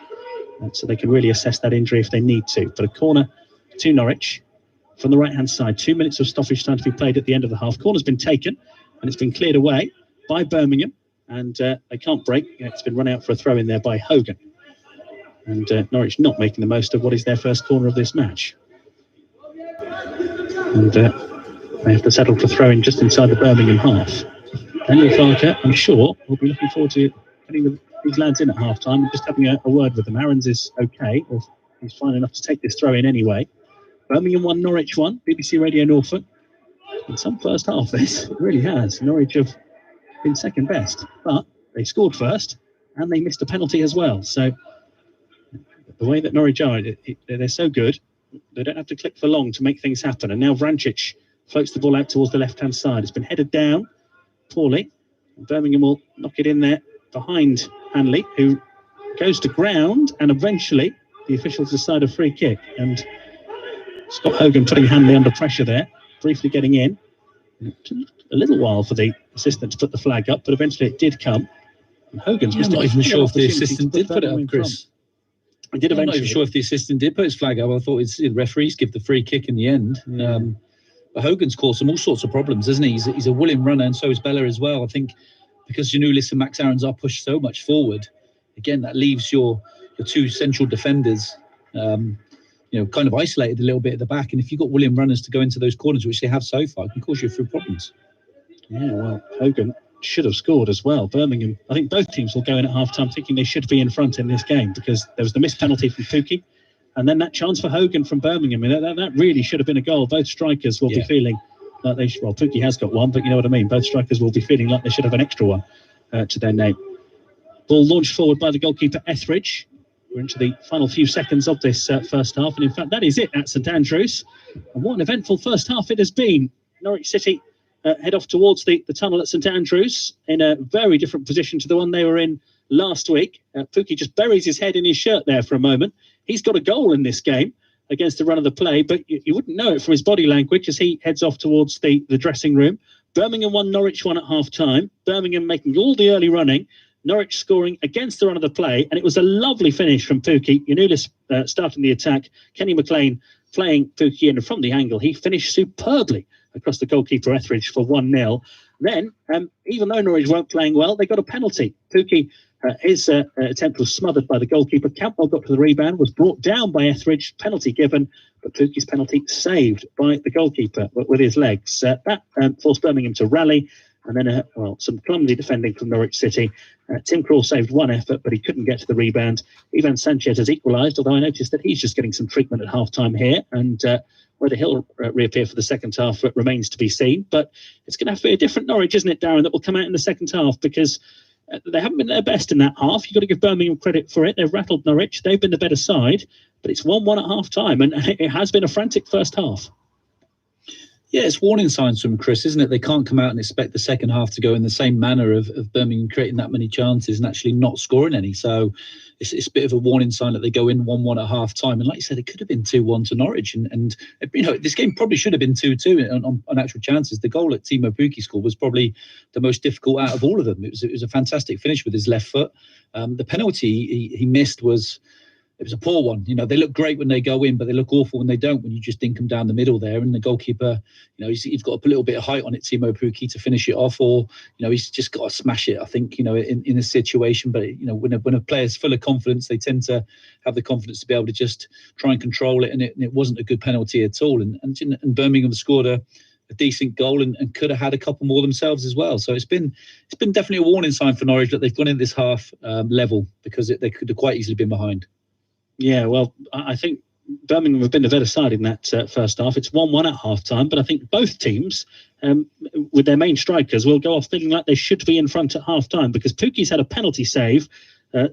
so they can really assess that injury if they need to. But a corner to Norwich from the right-hand side. 2 minutes of stoppage time to be played at the end of the half. Corner's been taken, and it's been cleared away by Birmingham, and they can't break. It's been run out for a throw-in there by Hogan. And Norwich not making the most of what is their first corner of this match. And they have to settle for throwing just inside the Birmingham half. Daniel Farker, I'm sure, will be looking forward to putting these lads in at half-time and just having a word with them. Aarons is okay, or he's fine enough to take this throw-in anyway. Birmingham 1, Norwich 1, BBC Radio Norfolk. In some first half, this it really has. Norwich have been second best, but they scored first and they missed a penalty as well. So the way that Norwich are, they're so good, they don't have to click for long to make things happen. And now Vrancic floats the ball out towards the left-hand side. It's been headed down poorly. Birmingham will knock it in there behind Hanley, who goes to ground, and eventually the officials decide a free kick. And Scott Hogan putting Hanley under pressure there, briefly getting in. It took a little while for the assistant to put the flag up, but eventually it did come. And Hogan's I'm not even sure if the assistant did put it up, Chris. He did eventually. I'm not even sure if the assistant did put his flag up. I thought the referees give the free kick in the end. Yeah. But Hogan's caused them all sorts of problems, isn't he? He's a willing runner, and so is Bella as well. I think because Janulis and Max Aarons are pushed so much forward, again, that leaves your 2 central defenders, kind of isolated a little bit at the back. And if you've got willing runners to go into those corners, which they have so far, it can cause you a few problems. Yeah, well, Hogan should have scored as well. Birmingham, I think both teams will go in at half-time thinking they should be in front in this game, because there was the missed penalty from Pukki, and then that chance for Hogan from Birmingham. I mean, that really should have been a goal. Both strikers will be feeling like they should. Well, Pukki has got one, but you know what I mean. Both strikers will be feeling like they should have an extra one to their name. Ball launched forward by the goalkeeper Etheridge. We're into the final few seconds of this first half, and in fact, that is it at St Andrews. And what an eventful first half it has been. Norwich City head off towards the tunnel at St Andrews in a very different position to the one they were in last week. Pukki just buries his head in his shirt there for a moment. He's got a goal in this game against the run of the play, but you wouldn't know it from his body language as he heads off towards the dressing room. Birmingham 1, Norwich 1 at half-time. Birmingham making all the early running. Norwich scoring against the run of the play, and it was a lovely finish from Pukki. Yanulis starting the attack, Kenny McLean playing Pukki in from the angle. He finished superbly across the goalkeeper Etheridge for 1-0. Then, even though Norwich weren't playing well, they got a penalty. Pukki, his attempt was smothered by the goalkeeper. Campbell got to the rebound, was brought down by Etheridge, penalty given, but Pukki's penalty saved by the goalkeeper with his legs. That forced Birmingham to rally, and then some clumsy defending from Norwich City. Tim Krul saved one effort, but he couldn't get to the rebound. Ivan Sanchez has equalised, although I noticed that he's just getting some treatment at half-time here, and whether he'll reappear for the second half remains to be seen. But it's going to have to be a different Norwich, isn't it, Darren, that will come out in the second half, because they haven't been their best in that half. You've got to give Birmingham credit for it. They've rattled Norwich. They've been the better side, but it's 1-1 at half-time, and it has been a frantic first half. Yeah, it's warning signs from Chris, isn't it? They can't come out and expect the second half to go in the same manner of Birmingham creating that many chances and actually not scoring any. So it's a bit of a warning sign that they go in 1-1 at half time. And like you said, it could have been 2-1 to Norwich. And this game probably should have been 2-2 on actual chances. The goal that Timo Pukki scored was probably the most difficult out of all of them. It was a fantastic finish with his left foot. The penalty he missed was a poor one. They look great when they go in, but they look awful when they don't, when you just dink them down the middle there. And the goalkeeper, he's got to put a little bit of height on it, Timo Pukki, to finish it off, or, he's just got to smash it, I think, in a situation. But, when a player's full of confidence, they tend to have the confidence to be able to just try and control it. And it wasn't a good penalty at all. And Birmingham scored a decent goal and could have had a couple more themselves as well. So it's been definitely a warning sign for Norwich that they've gone in this half level, because they could have quite easily been behind. Yeah, well, I think Birmingham have been the better side in that first half. It's 1-1 at half-time, but I think both teams, with their main strikers, will go off feeling like they should be in front at half-time, because Pukki's had a penalty save.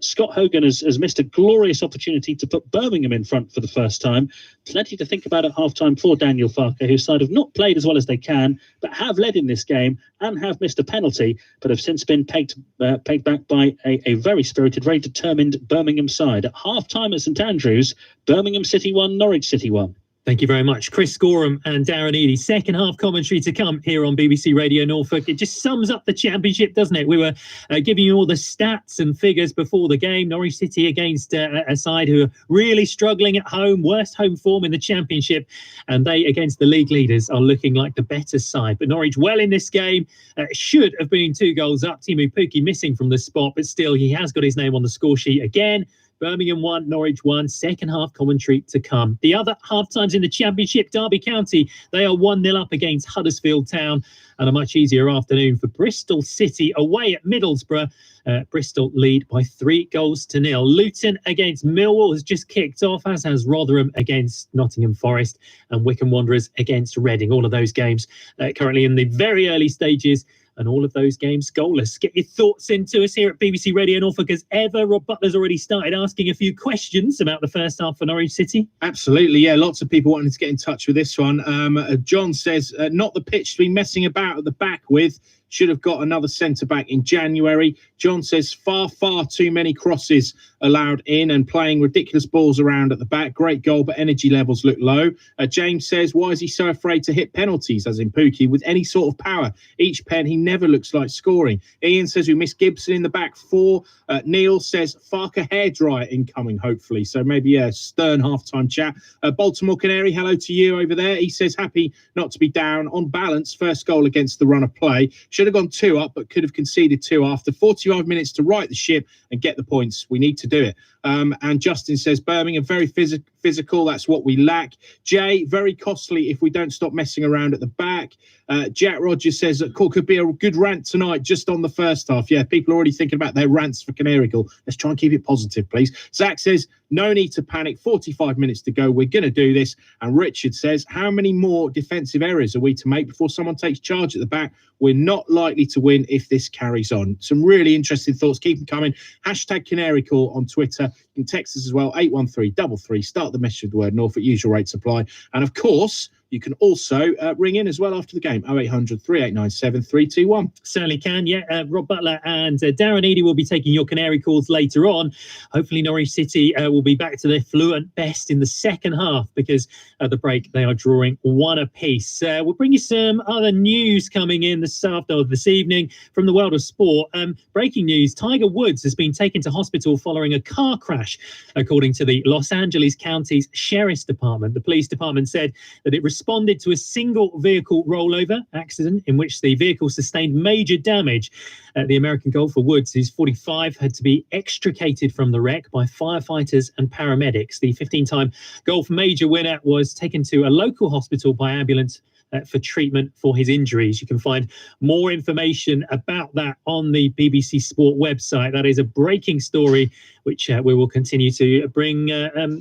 Scott Hogan has missed a glorious opportunity to put Birmingham in front for the first time. Plenty to think about at half-time for Daniel Farke, whose side have not played as well as they can, but have led in this game and have missed a penalty, but have since been pegged back by a very spirited, very determined Birmingham side. At half-time at St Andrews, Birmingham City 1, Norwich City 1. Thank you very much, Chris Gorham and Darren Eady. Second half commentary to come here on BBC Radio Norfolk. It just sums up the championship, doesn't it? We were giving you all the stats and figures before the game. Norwich City against a side who are really struggling at home, worst home form in the championship. And they, against the league leaders, are looking like the better side. But Norwich well in this game. Should have been 2 goals up. Timo Pukki missing from the spot, but still he has got his name on the score sheet again. Birmingham 1, Norwich 1, second half commentary to come. The other half times in the championship, Derby County, they are 1-0 up against Huddersfield Town, and a much easier afternoon for Bristol City away at Middlesbrough. Bristol lead by 3-0. Luton against Millwall has just kicked off, as has Rotherham against Nottingham Forest, and Wycombe Wanderers against Reading. All of those games currently in the very early stages, and all of those games goalless. Get your thoughts into us here at BBC Radio Norfolk as ever. Rob Butler's already started asking a few questions about the first half for Norwich City. Absolutely, yeah. Lots of people wanting to get in touch with this one. John says, not the pitch to be messing about at the back with. Should have got another centre-back in January. John says far too many crosses allowed in and playing ridiculous balls around at the back. Great goal, but energy levels look low. James says, why is he so afraid to hit penalties, as in Pukki, with any sort of power? Each pen, he never looks like scoring. Ian says we miss Gibson in the back 4. Neil says Farke hairdryer incoming, hopefully. So maybe a stern half-time chat. Baltimore Canary, hello to you over there. He says happy not to be down. On balance, first goal against the run of play. Should have gone 2 up, but could have conceded 2 after 45 minutes to right the ship and get the points. We need to do it. And Justin says Birmingham very physical. That's what we lack. Jay, very costly if we don't stop messing around at the back. Jack Rogers says that could be a good rant tonight just on the first half. Yeah, people are already thinking about their rants for Canary-Gull. Let's try and keep it positive, please. Zach says no need to panic. 45 minutes to go. We're going to do this. And Richard says, how many more defensive errors are we to make before someone takes charge at the back? We're not likely to win if this carries on. Some really interesting thoughts. Keep them coming. Hashtag Canary-Gull on Twitter. You can text us as well, 81333. Start the message with the word Norfolk. Usual rates apply. And of course, You can also ring in as well after the game, 0800 3897 321. Certainly can, yeah. Rob Butler and Darren Eadie will be taking your Canary calls later on. Hopefully Norwich City will be back to their fluent best in the second half, because at the break they are drawing 1 apiece. We'll bring you some other news coming in this evening from the world of sport. Breaking news, Tiger Woods has been taken to hospital following a car crash, according to the Los Angeles County's Sheriff's Department. The police department said that it responded to a single vehicle rollover accident in which the vehicle sustained major damage. The American golfer Woods, who's 45, had to be extricated from the wreck by firefighters and paramedics. The 15-time golf major winner was taken to a local hospital by ambulance for treatment for his injuries. You can find more information about that on the BBC Sport website. That is a breaking story, which we will continue to bring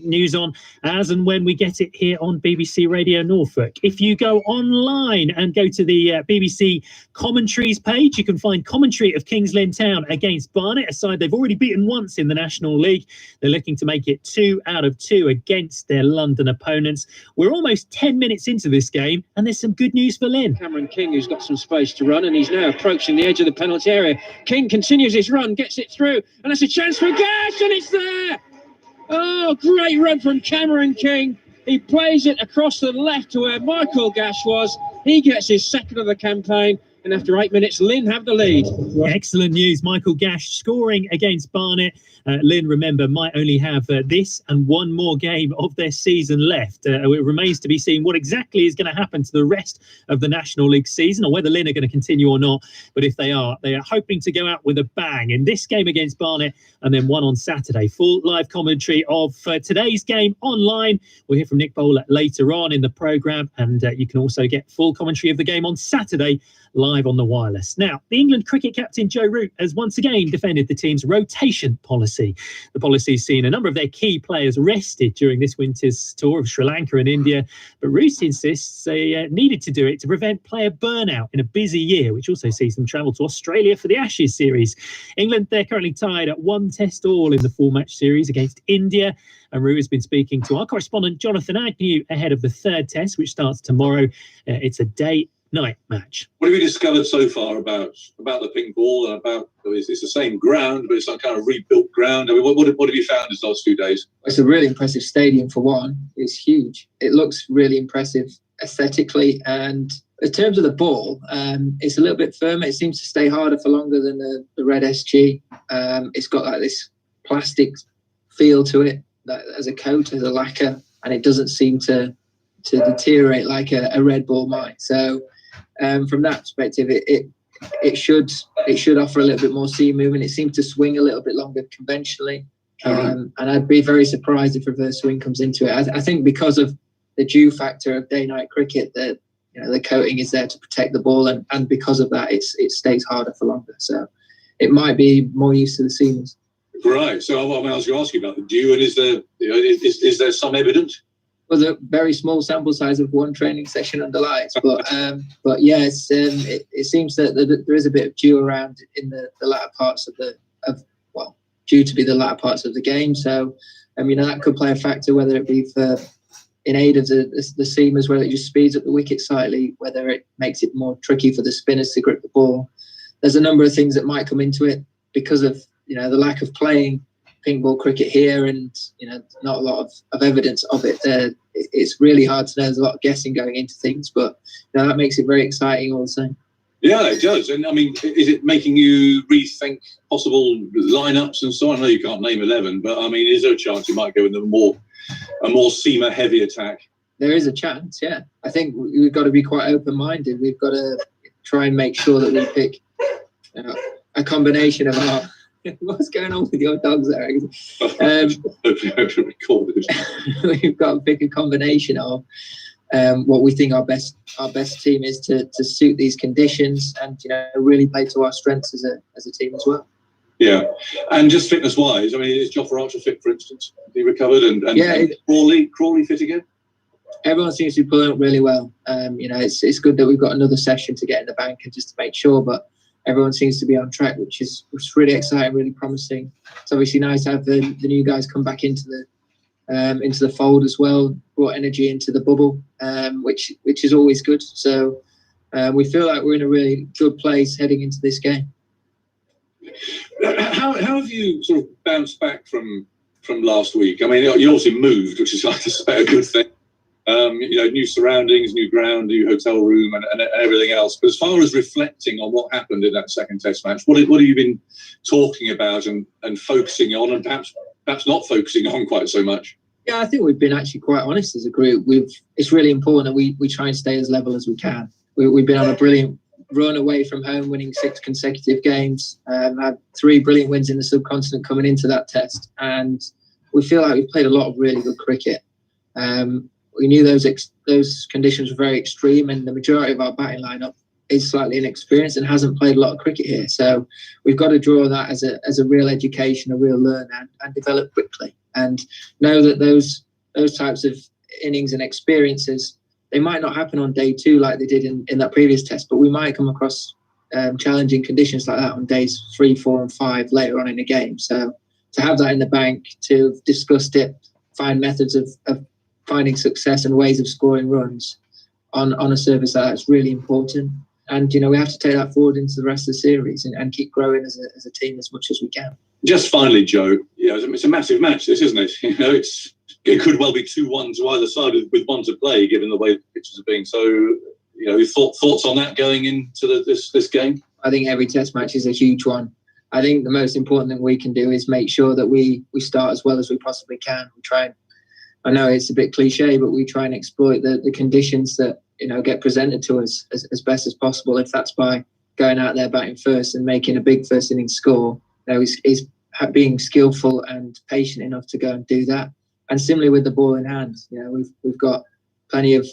news on as and when we get it here on BBC Radio Norfolk. If you go online and go to the BBC commentaries page, you can find commentary of Kings Lynn Town against Barnet, a side they've already beaten once in the National League. They're looking to make it 2 out of 2 against their London opponents. We're almost 10 minutes into this game, and there's some good news for Lynn. Cameron King, who's got some space to run, and he's now approaching the edge of the penalty area. King continues his run, gets it through, and that's a chance for Gash, and it's there! Oh, great run from Cameron King. He plays it across the left to where Michael Gash was. He gets his second of the campaign, and after 8 minutes, Lynn have the lead. Excellent news. Michael Gash scoring against Barnet. Lynn, remember, might only have this and one more game of their season left. It remains to be seen what exactly is going to happen to the rest of the National League season, or whether Lynn are going to continue or not. But if they are hoping to go out with a bang in this game against Barnet, and then one on Saturday. Full live commentary of today's game online. We'll hear from Nick Bowler later on in the programme, and you can also get full commentary of the game on Saturday live on the wireless. Now, the England cricket captain Joe Root has once again defended the team's rotation policy. The policy's seen a number of their key players rested during this winter's tour of Sri Lanka and India, but Root insists they needed to do it to prevent player burnout in a busy year, which also sees them travel to Australia for the Ashes series. England, they're currently tied at 1 test all in the 4-match series against India, and Root has been speaking to our correspondent Jonathan Agnew ahead of the 3rd test, which starts tomorrow. It's a day-night match. What have you discovered so far about the pink ball and about it's the same ground, but it's some kind of rebuilt ground? I mean, what have you found these last few days? It's a really impressive stadium for one. It's huge. It looks really impressive aesthetically, and in terms of the ball, it's a little bit firmer. It seems to stay harder for longer than the red SG. It's got like this plastic feel to it, that as a coat, as a lacquer, and it doesn't seem to deteriorate like a red ball might. So from that perspective, it should offer a little bit more seam movement. It seems to swing a little bit longer conventionally, and I'd be very surprised if reverse swing comes into it. I think because of the dew factor of day-night cricket, that the coating is there to protect the ball, and because of that, it stays harder for longer. So it might be more used to the seams. Right. So I was going to ask you about the dew, and is there some evidence? Well, the very small sample size of one training session under lights, but yeah, it seems that there is a bit of dew around in the latter parts due to be the latter parts of the game. So, that could play a factor, whether it be in aid of the seamers, whether it just speeds up the wicket slightly, whether it makes it more tricky for the spinners to grip the ball. There's a number of things that might come into it because of the lack of playing pink ball cricket here, and not a lot of evidence of it. It's really hard to know. There's a lot of guessing going into things, but that makes it very exciting all the same. Yeah, it does. And is it making you rethink possible lineups and so on? I know you can't name 11, but is there a chance you might go with a more seamer heavy attack? There is a chance, yeah. I think we've got to be quite open-minded. We've got to try and make sure that we pick a combination of our... What's going on with your dogs there? We've got to pick a combination of what we think our best team is to suit these conditions, and really play to our strengths as a team as well. Yeah, and just fitness wise, is Jofra Archer fit, for instance? He recovered, and Crawley fit again. Everyone seems to be pulling up really well. It's good that we've got another session to get in the bank and just to make sure, but everyone seems to be on track, which is really exciting, really promising. It's obviously nice to have the new guys come back into into the fold as well, brought energy into the bubble, which is always good. So we feel like we're in a really good place heading into this game. How have you sort of bounced back from last week? I mean, you obviously moved, which is, I suspect, a good thing. New surroundings, new ground, new hotel room, and everything else. But as far as reflecting on what happened in that second Test match, what have you been talking about and focusing on, and perhaps not focusing on quite so much? Yeah, I think we've been actually quite honest as a group. It's really important that we try and stay as level as we can. We've been on a brilliant run away from home, winning 6 consecutive games. Had 3 brilliant wins in the subcontinent coming into that Test, and we feel like we've played a lot of really good cricket. We knew those conditions were very extreme, and the majority of our batting lineup is slightly inexperienced and hasn't played a lot of cricket here. So we've got to draw that as a real education, a real learn, and develop quickly. And know that those types of innings and experiences, they might not happen on day 2 like they did in that previous Test, but we might come across challenging conditions like that on days 3, 4, and 5 later on in the game. So to have that in the bank, to have discussed it, find methods of finding success and ways of scoring runs on a service like that is really important. And, we have to take that forward into the rest of the series and keep growing as a team as much as we can. Just finally, Joe, it's a massive match, this, isn't it? It could well be 2-1 to either side with 1 to play, given the way the pitches are being. So, thoughts on that going into this game? I think every Test match is a huge one. I think the most important thing we can do is make sure that we start as well as we possibly can. We try and, I know it's a bit cliche, but we try and exploit the conditions that get presented to us as best as possible. If that's by going out there batting first and making a big first innings score, is being skillful and patient enough to go and do that. And similarly with the ball in hand, we've got plenty of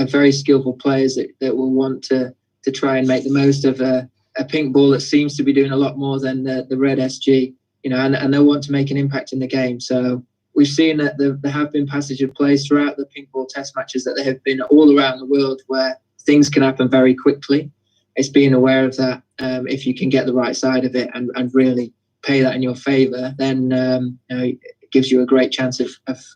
very skillful players that will want to try and make the most of a pink ball that seems to be doing a lot more than the red SG, and they'll want to make an impact in the game. So we've seen that there have been passage of plays throughout the pink ball Test matches, that there have been all around the world where things can happen very quickly. It's being aware of that. If you can get the right side of it and really pay that in your favour, then it gives you a great chance of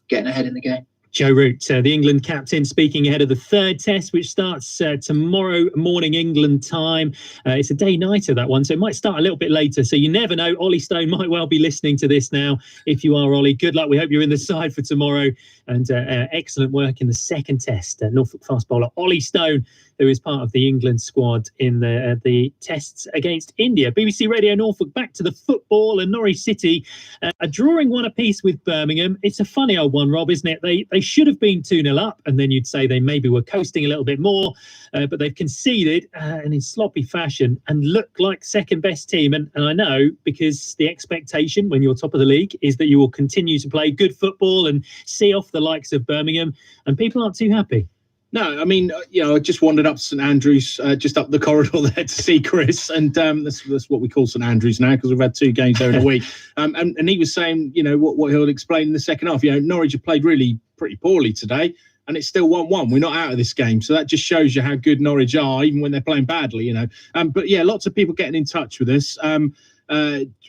getting ahead in the game. Joe Root, the England captain, speaking ahead of the 3rd Test, which starts tomorrow morning England time. It's a day-nighter, that one, so it might start a little bit later. So you never know. Ollie Stone might well be listening to this now. If you are, Ollie, good luck. We hope you're in the side for tomorrow. And excellent work in the 2nd Test. Norfolk fast bowler Ollie Stone, who is part of the England squad in the Tests against India. BBC Radio Norfolk, back to the football, and Norwich City are drawing 1 apiece with Birmingham. It's a funny old one, Rob, isn't it? They should have been 2-0 up, and then you'd say they maybe were coasting a little bit more, but they've conceded and in sloppy fashion and look like second best team. And I know, because the expectation when you're top of the league is that you will continue to play good football and see off the likes of Birmingham, and people aren't too happy. No, I mean, I just wandered up to St Andrews, just up the corridor there to see Chris, and that's what we call St Andrews now, because we've had 2 games there in a week. And he was saying, what he'll explain in the second half. Norwich have played really pretty poorly today, and it's still 1-1. We're not out of this game, so that just shows you how good Norwich are, even when they're playing badly. But yeah, lots of people getting in touch with us.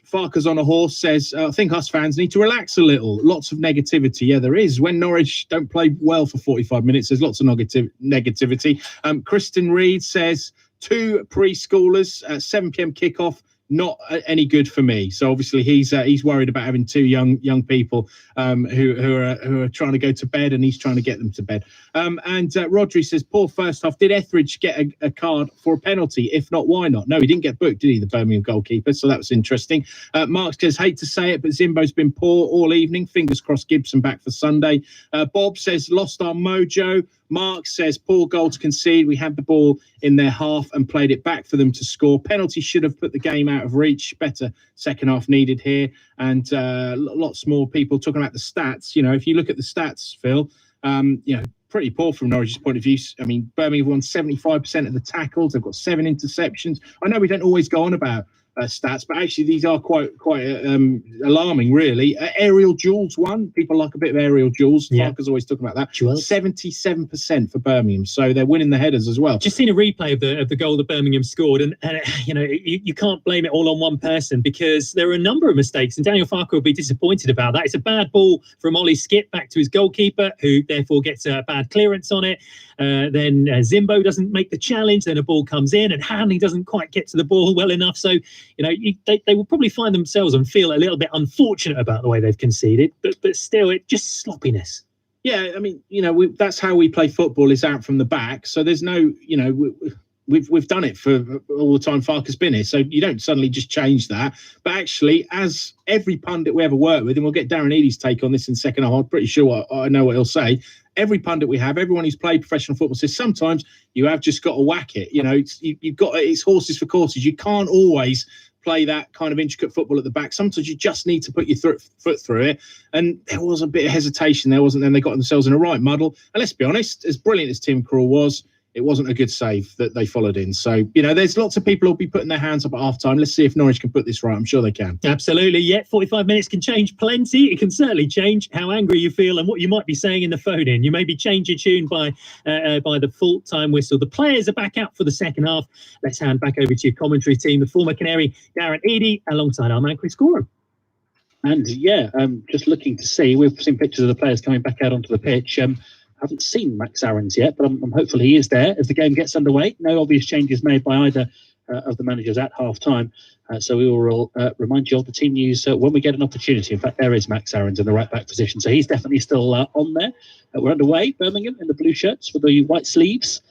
Farkas on a Horse says, I think us fans need to relax a little. Lots of negativity. Yeah, there is. When Norwich don't play well for 45 minutes, there's lots of negativity. Kristen Reed says, 2 preschoolers, 7 p.m. kickoff, not any good for me. So obviously he's worried about having 2 young people who are trying to go to bed, and he's trying to get them to bed. And Rodri says, poor first half. Did Etheridge get a card for a penalty? If not, why not? No, he didn't get booked, did he, the Birmingham goalkeeper? So that was interesting. Mark says, hate to say it, but Zimbo's been poor all evening. Fingers crossed Gibson back for Sunday. Bob says, lost our mojo. Mark says, poor goal to concede. We had the ball in their half and played it back for them to score. Penalty should have put the game out of reach. Better second half needed here. And lots more people talking about the stats. If you look at the stats, Phil, pretty poor from Norwich's point of view. I mean, Birmingham have won 75% of the tackles. They've got 7 interceptions. I know we don't always go on about stats, but actually these are quite alarming, really. Aerial duels won. People like a bit of aerial duels. Yeah. Parker's always talking about that. Duels. 77% for Birmingham, so they're winning the headers as well. Just seen a replay of the goal that Birmingham scored, and you know, you can't blame it all on one person, because there are a number of mistakes, and Daniel Farker will be disappointed about that. It's a bad ball from Ollie Skip back to his goalkeeper, who therefore gets a bad clearance on it. Then Zimbo doesn't make the challenge, then a ball comes in, and Hanley doesn't quite get to the ball well enough. So, you know, they will probably find themselves and feel a little bit unfortunate about the way they've conceded, but still, it just sloppiness. Yeah, I mean, you know, that's how we play football, is out from the back. So there's no, you know, we've done it for all the time Farker's been here. So you don't suddenly just change that. But actually, as every pundit we ever work with, and we'll get Darren Eadie's take on this in second half, I'm pretty sure I know what he'll say. Every pundit we have, everyone who's played professional football says sometimes you have just got to whack it. You know, it's horses for courses. You can't always play that kind of intricate football at the back. Sometimes you just need to put your foot through it. And there was a bit of hesitation there, wasn't there? They got themselves in a right muddle. And let's be honest, as brilliant as Tim Krul was, it wasn't a good save that they followed in. So, you know, there's lots of people who'll be putting their hands up at half-time. Let's see if Norwich can put this right. I'm sure they can. Absolutely. Yeah, 45 minutes can change plenty. It can certainly change how angry you feel and what you might be saying in the phone-in. You maybe change your tune by the full-time whistle. The players are back out for the second half. Let's hand back over to your commentary team, the former Canary, Darren Eadie, alongside our man, Chris Gorham. And yeah, just looking to see, we've seen pictures of the players coming back out onto the pitch. Haven't seen Max Aarons yet, but I'm hopeful he is there as the game gets underway. No obvious changes made by either of the managers at half-time. So we will remind you of the team news when we get an opportunity. In fact, there is Max Aarons in the right-back position. So he's definitely still on there. We're underway. Birmingham in the blue shirts with the white sleeves,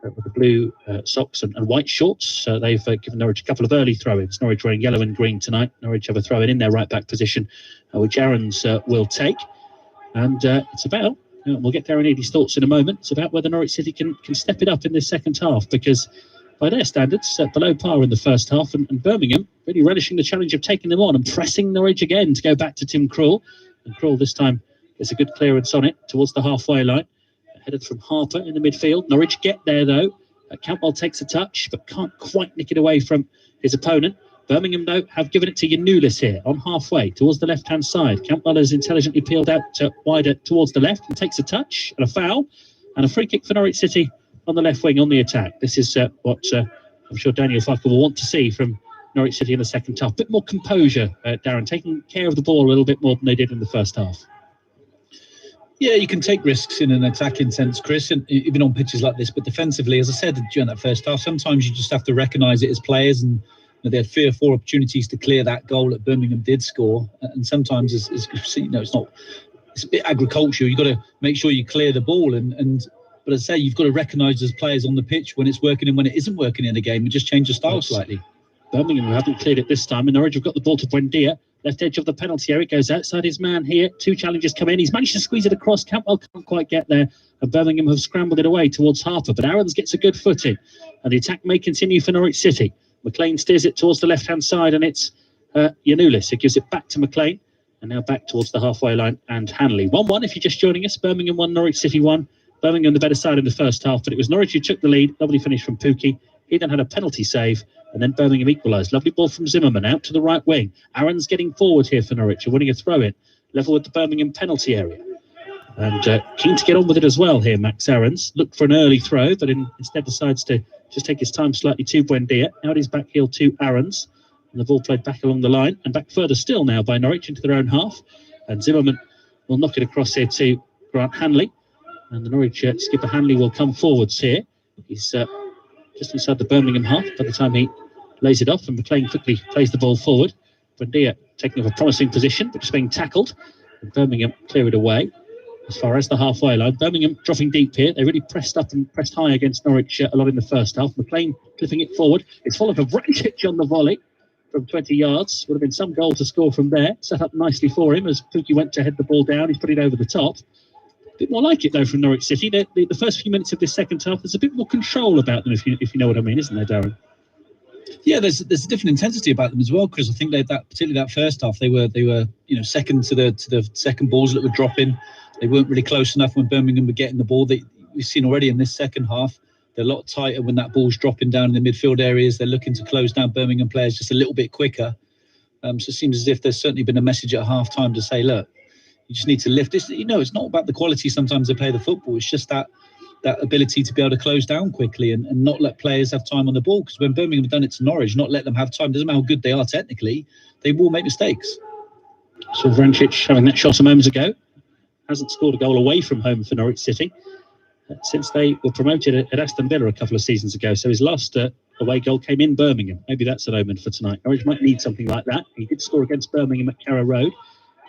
with the blue socks and white shorts. They've given Norwich a couple of early throw-ins. Norwich wearing yellow and green tonight. Norwich have a throw-in in their right-back position, which Aarons will take. And it's about... We'll get Darren Eadie's thoughts in a moment. It's about whether Norwich City can step it up in this second half, because by their standards, below par in the first half, and Birmingham really relishing the challenge of taking them on and pressing Norwich again to go back to Tim Krul. And Krul this time gets a good clearance on it towards the halfway line. Headed from Harper in the midfield. Norwich get there though. Cantwell takes a touch, but can't quite nick it away from his opponent. Birmingham, though, have given it to Yanulis here on halfway towards the left-hand side. Campbell has intelligently peeled out wider towards the left and takes a touch and a foul and a free kick for Norwich City on the left wing on the attack. This is what I'm sure Daniel Farker will want to see from Norwich City in the second half. A bit more composure, Darren, taking care of the ball a little bit more than they did in the first half. Yeah, you can take risks in an attacking sense, Chris, and even on pitches like this. But defensively, as I said during that first half, sometimes you just have to recognise it as players, and they had 3 or 4 opportunities to clear that goal that Birmingham did score. And sometimes, it's a bit agricultural. You've got to make sure you clear the ball. But as I say, you've got to recognise as players on the pitch when it's working and when it isn't working in a game, and just change your style slightly. Birmingham haven't cleared it this time, and Norwich have got the ball to Buendia. Left edge of the penalty area, goes outside his man here. 2 challenges come in. He's managed to squeeze it across. Campbell can't quite get there, and Birmingham have scrambled it away towards Harper. But Aarons gets a good foot in, and the attack may continue for Norwich City. McLean steers it towards the left-hand side, and it's Yanulis. It gives it back to McLean, and now back towards the halfway line and Hanley. 1-1 if you're just joining us. Birmingham 1, Norwich City 1. Birmingham the better side in the first half, but it was Norwich who took the lead. Lovely finish from Pukki. He then had a penalty save, and then Birmingham equalised. Lovely ball from Zimmerman out to the right wing. Aarons getting forward here for Norwich and winning a throw-in. Level with the Birmingham penalty area. And keen to get on with it as well here, Max Aarons. Looked for an early throw, but instead decides to just take his time slightly to Buendia. Out his back heel to Aarons. And the ball played back along the line, and back further still now by Norwich into their own half. And Zimmerman will knock it across here to Grant Hanley. And the Norwich skipper Hanley will come forwards here. He's just inside the Birmingham half by the time he lays it off, and McLean quickly plays the ball forward. Buendia taking up a promising position, but just being tackled. And Birmingham clear it away as far as the halfway line. Birmingham dropping deep here. They really pressed up and pressed high against Norwich a lot in the first half. McLean clipping it forward. It's followed by Vrancic on the volley from 20 yards. Would have been some goal to score from there. Set up nicely for him as Pukki went to head the ball down. He's put it over the top. A bit more like it, though, from Norwich City. The first few minutes of this second half, there's a bit more control about them, if you know what I mean, isn't there, Darren? Yeah, there's a different intensity about them as well, Chris. I think particularly that first half, they were second to the second balls that were dropping. They weren't really close enough when Birmingham were getting the ball. We've seen already in this second half, They're a lot tighter when that ball's dropping down in the midfield areas. They're looking to close down Birmingham players just a little bit quicker. So it seems as if there's certainly been a message at half-time to say, look, you just need to lift this. It's not about the quality sometimes they play the football. It's just that ability to be able to close down quickly and not let players have time on the ball. Because when Birmingham have done it to Norwich, not let them have time, doesn't matter how good they are technically, they will make mistakes. So Vrancic having that shot a moment ago. Hasn't scored a goal away from home for Norwich City since they were promoted at Aston Villa a couple of seasons ago. So his last away goal came in Birmingham. Maybe that's an omen for tonight. Norwich might need something like that. He did score against Birmingham at Carrow Road.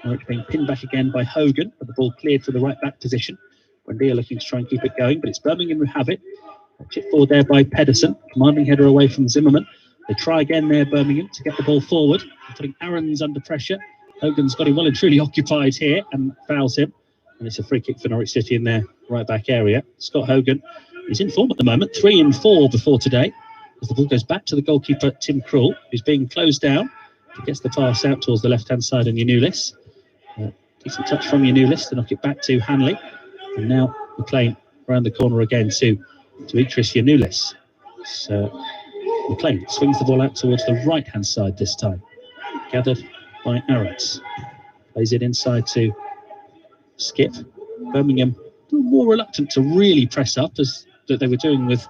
Norwich being pinned back again by Hogan, but the ball cleared for the right back position. Wendy are looking to try and keep it going, but it's Birmingham who have it. Chip forward there by Pedersen, commanding header away from Zimmerman. They try again there, Birmingham, to get the ball forward, putting Aarons under pressure. Hogan's got him well and truly occupied here and fouls him. And it's a free kick for Norwich City in their right back area. Scott Hogan is in form at the moment, 3 in 4 before today, as the ball goes back to the goalkeeper, Tim Krul, who's being closed down. He gets the pass out towards the left-hand side of Yanulis. Decent touch from Yanulis to knock it back to Hanley. And now McLean around the corner again to Idris Yanulis. So McLean swings the ball out towards the right-hand side this time. Gathered by Aarons. Plays it inside to Skip. Birmingham more reluctant to really press up as that they were doing with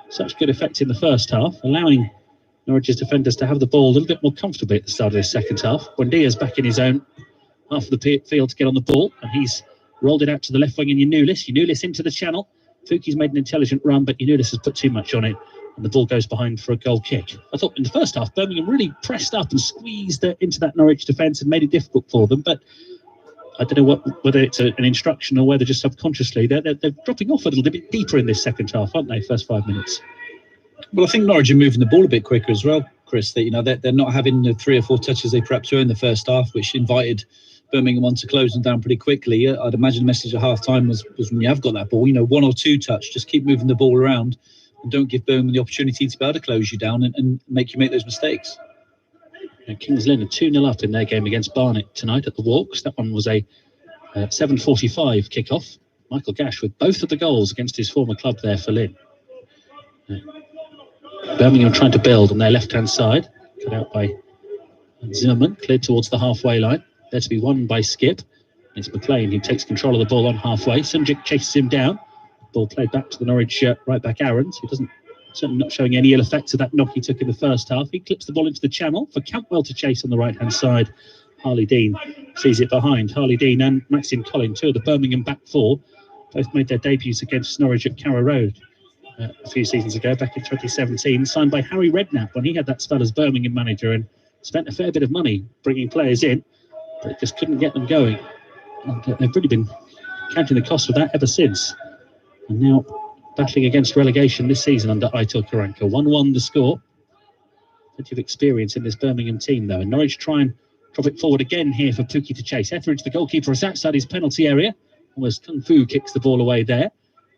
such good effect in the first half, allowing Norwich's defenders to have the ball a little bit more comfortably at the start of this second half. Buendia's back in his own half of the field to get on the ball, and he's rolled it out to the left wing in Yanulis into the channel. Fuki's made an intelligent run, but Yanulis has put too much on it, and the ball goes behind for a goal kick. I thought in the first half, Birmingham really pressed up and squeezed into that Norwich defence and made it difficult for them, but I don't know whether it's an instruction or whether just subconsciously they're dropping off a little bit deeper in this second half, aren't they, first 5 minutes? Well, I think Norwich are moving the ball a bit quicker as well, Chris. That they're not having the 3 or 4 touches they perhaps were in the first half, which invited Birmingham on to close them down pretty quickly. I'd imagine the message at half-time was when you have got that ball, 1 or 2 touch, just keep moving the ball around and don't give Birmingham the opportunity to be able to close you down and make you make those mistakes. Kings Lynn are 2-0 up in their game against Barnet tonight at the Walks. That one was a 7:45 kickoff. Michael Gash with both of the goals against his former club there for Lynn. Birmingham trying to build on their left-hand side, cut out by Zimmerman, cleared towards the halfway line. There to be won by Skip. It's McLean who takes control of the ball on halfway. Sunjic chases him down. Ball played back to the Norwich right back Aarons, who certainly not showing any ill effects of that knock he took in the first half. He clips the ball into the channel for Campbell to chase on the right-hand side. Harley Dean sees it behind. Harley Dean and Maxim Collin, 2 of the Birmingham back 4, both made their debuts against Norwich at Carrow Road a few seasons ago, back in 2017, signed by Harry Redknapp when he had that spell as Birmingham manager and spent a fair bit of money bringing players in, but just couldn't get them going. And they've really been counting the cost of that ever since. And now battling against relegation this season under Aitor Karanka. 1-1 the score. Plenty of experience in this Birmingham team, though. And Norwich try and drop it forward again here for Pukki to chase. Etheridge, the goalkeeper, is outside his penalty area. Almost Kung Fu kicks the ball away there.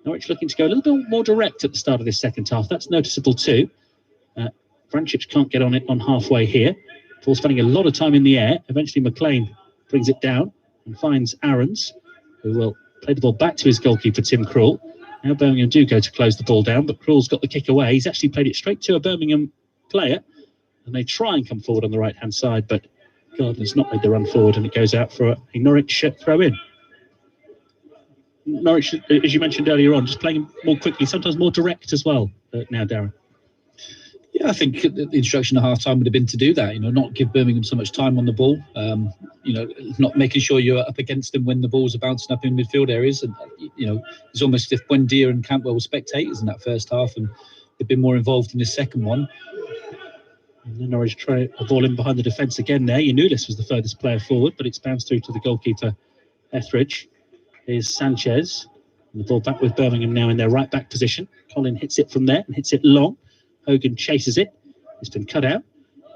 Norwich looking to go a little bit more direct at the start of this second half. That's noticeable too. Vrancic can't get on it on halfway here. Ball spending a lot of time in the air. Eventually McLean brings it down and finds Aarons, who will play the ball back to his goalkeeper, Tim Krul. Now Birmingham do go to close the ball down, but Krul's got the kick away. He's actually played it straight to a Birmingham player, and they try and come forward on the right-hand side, but Gardner's not made the run forward, and it goes out for a Norwich throw-in. Norwich, as you mentioned earlier on, just playing more quickly, sometimes more direct as well now, Darren. Yeah, I think the instruction at half-time would have been to do that, not give Birmingham so much time on the ball, not making sure you're up against them when the balls are bouncing up in midfield areas. And, it's almost as if Buendia and Campbell were spectators in that first half and they've been more involved in the second one. And then Norwich try a ball in behind the defence again there. Yanulis was the furthest player forward, but it's bounced through to the goalkeeper, Etheridge. Here's Sanchez. And the ball back with Birmingham now in their right-back position. Collin hits it from there and hits it long. Hogan chases it. It's been cut out.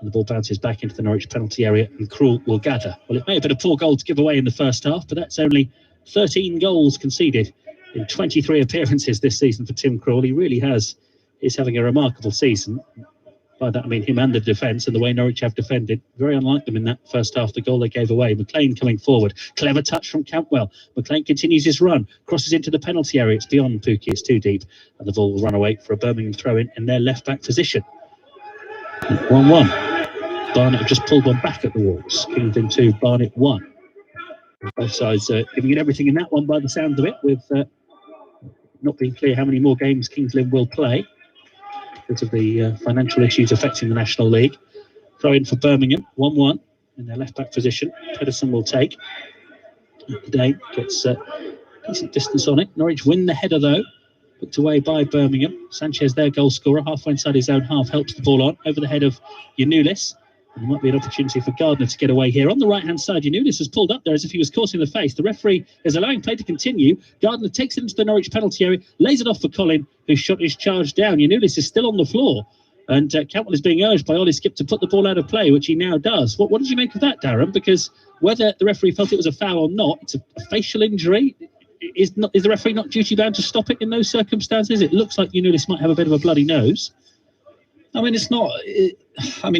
And the ball bounces back into the Norwich penalty area and Krul will gather. Well, it may have been a poor goal to give away in the first half, but that's only 13 goals conceded in 23 appearances this season for Tim Krul. He really is having a remarkable season. By that I mean him and the defence, and the way Norwich have defended. Very unlike them in that first half, the goal they gave away. McLean coming forward. Clever touch from Campwell. McLean continues his run. Crosses into the penalty area. It's beyond Pookie. It's too deep. And the ball will run away for a Birmingham throw-in their left-back position. 1-1. Barnet have just pulled one back at the Wolves. Kingdom 2, Barnet 1. Both sides giving it everything in that one by the sound of it, with not being clear how many more games Kings Lynn will play because of the financial issues affecting the National League. Throw in for Birmingham, 1-1 in their left-back position. Pedersen will take. Today gets decent distance on it. Norwich win the header though. Put away by Birmingham. Sanchez, their goal scorer, halfway inside his own half, helps the ball on over the head of Yanulis. And there might be an opportunity for Gardner to get away here. On the right-hand side, Yanulis has pulled up there as if he was caught in the face. The referee is allowing play to continue. Gardner takes it into the Norwich penalty area, lays it off for Colin, who shot his charge down. Yanulis is still on the floor. And Cantwell is being urged by Ollie Skip to put the ball out of play, which he now does. What did you make of that, Darren? Because whether the referee felt it was a foul or not, it's a facial injury. Is the referee not duty-bound to stop it in those circumstances? It looks like Yanulis might have a bit of a bloody nose. I mean, it's not. It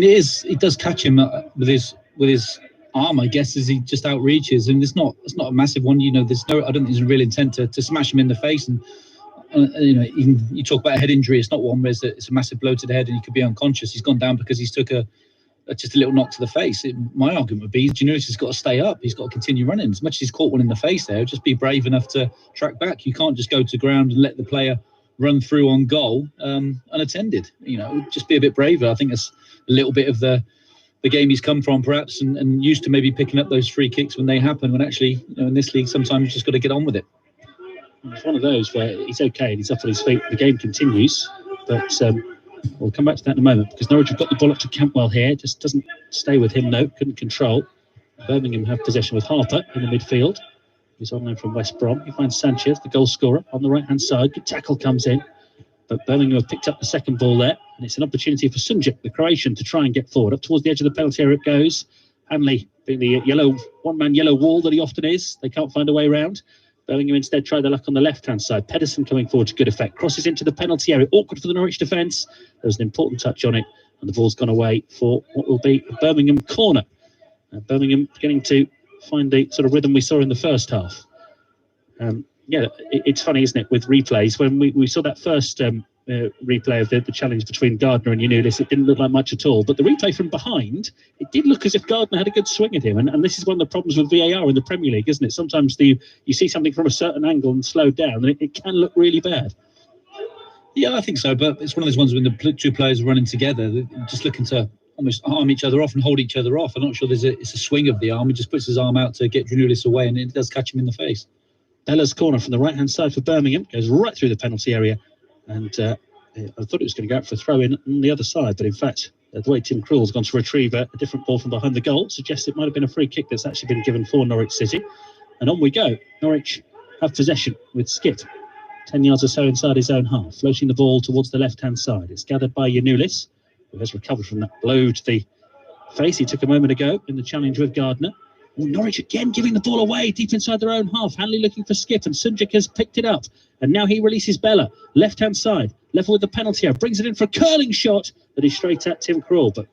is. It does catch him with his arm, I guess, as he just outreaches, and it's not a massive one. You know, there's no. I don't think there's a real intent to smash him in the face, and you know, even you talk about a head injury. It's not one where it's a massive blow to the head and he could be unconscious. He's gone down because he's took just a little knock to the face. My argument would be, Janulis has got to stay up. He's got to continue running. As much as he's caught one in the face there, just be brave enough to track back. You can't just go to ground and let the player run through on goal unattended. You know, just be a bit braver. I think that's a little bit of the game he's come from, perhaps, and used to maybe picking up those free kicks when they happen, when actually, you know, in this league, sometimes you just got to get on with it. It's one of those where he's okay and he's up on his feet. The game continues, but we'll come back to that in a moment, because Norwich have got the ball up to Campwell here. Just doesn't stay with him, no, couldn't control. Birmingham have possession with Harper in the midfield. He's on loan from West Brom. He finds Sanchez, the goal scorer, on the right-hand side. Good tackle comes in, but Birmingham have picked up the second ball there, and it's an opportunity for Sunjic, the Croatian, to try and get forward. Up towards the edge of the penalty area it goes. Hanley being the one-man yellow wall that he often is. They can't find a way around. Birmingham instead try their luck on the left-hand side. Pedersen coming forward to good effect. Crosses into the penalty area. Awkward for the Norwich defence. There was an important touch on it, and the ball's gone away for what will be a Birmingham corner. Birmingham beginning to find the sort of rhythm we saw in the first half. It's funny, isn't it, with replays. When we saw that first replay of the challenge between Gardner and Yanulis, it didn't look like much at all. But the replay from behind, it did look as if Gardner had a good swing at him. And this is one of the problems with VAR in the Premier League, isn't it? Sometimes you see something from a certain angle and slowed down, and it can look really bad. Yeah, I think so. But it's one of those ones when the two players are running together, they're just looking to almost arm each other off and hold each other off. I'm not sure it's a swing of the arm. He just puts his arm out to get Janulis away, and it does catch him in the face. Bella's corner from the right-hand side for Birmingham goes right through the penalty area, and I thought it was going to go out for a throw-in on the other side, but in fact, the way Tim Krul's gone to retrieve a different ball from behind the goal suggests it might have been a free kick that's actually been given for Norwich City. And on we go. Norwich have possession with Skip, 10 yards or so inside his own half, floating the ball towards the left-hand side. It's gathered by Yanulis, who has recovered from that blow to the face he took a moment ago in the challenge with Gardner. Norwich again giving the ball away deep inside their own half. Hanley looking for Skip, and Sunjic has picked it up. And now he releases Bella, left-hand side, level with the penalty area, brings it in for a curling shot that is straight at Tim Krul. But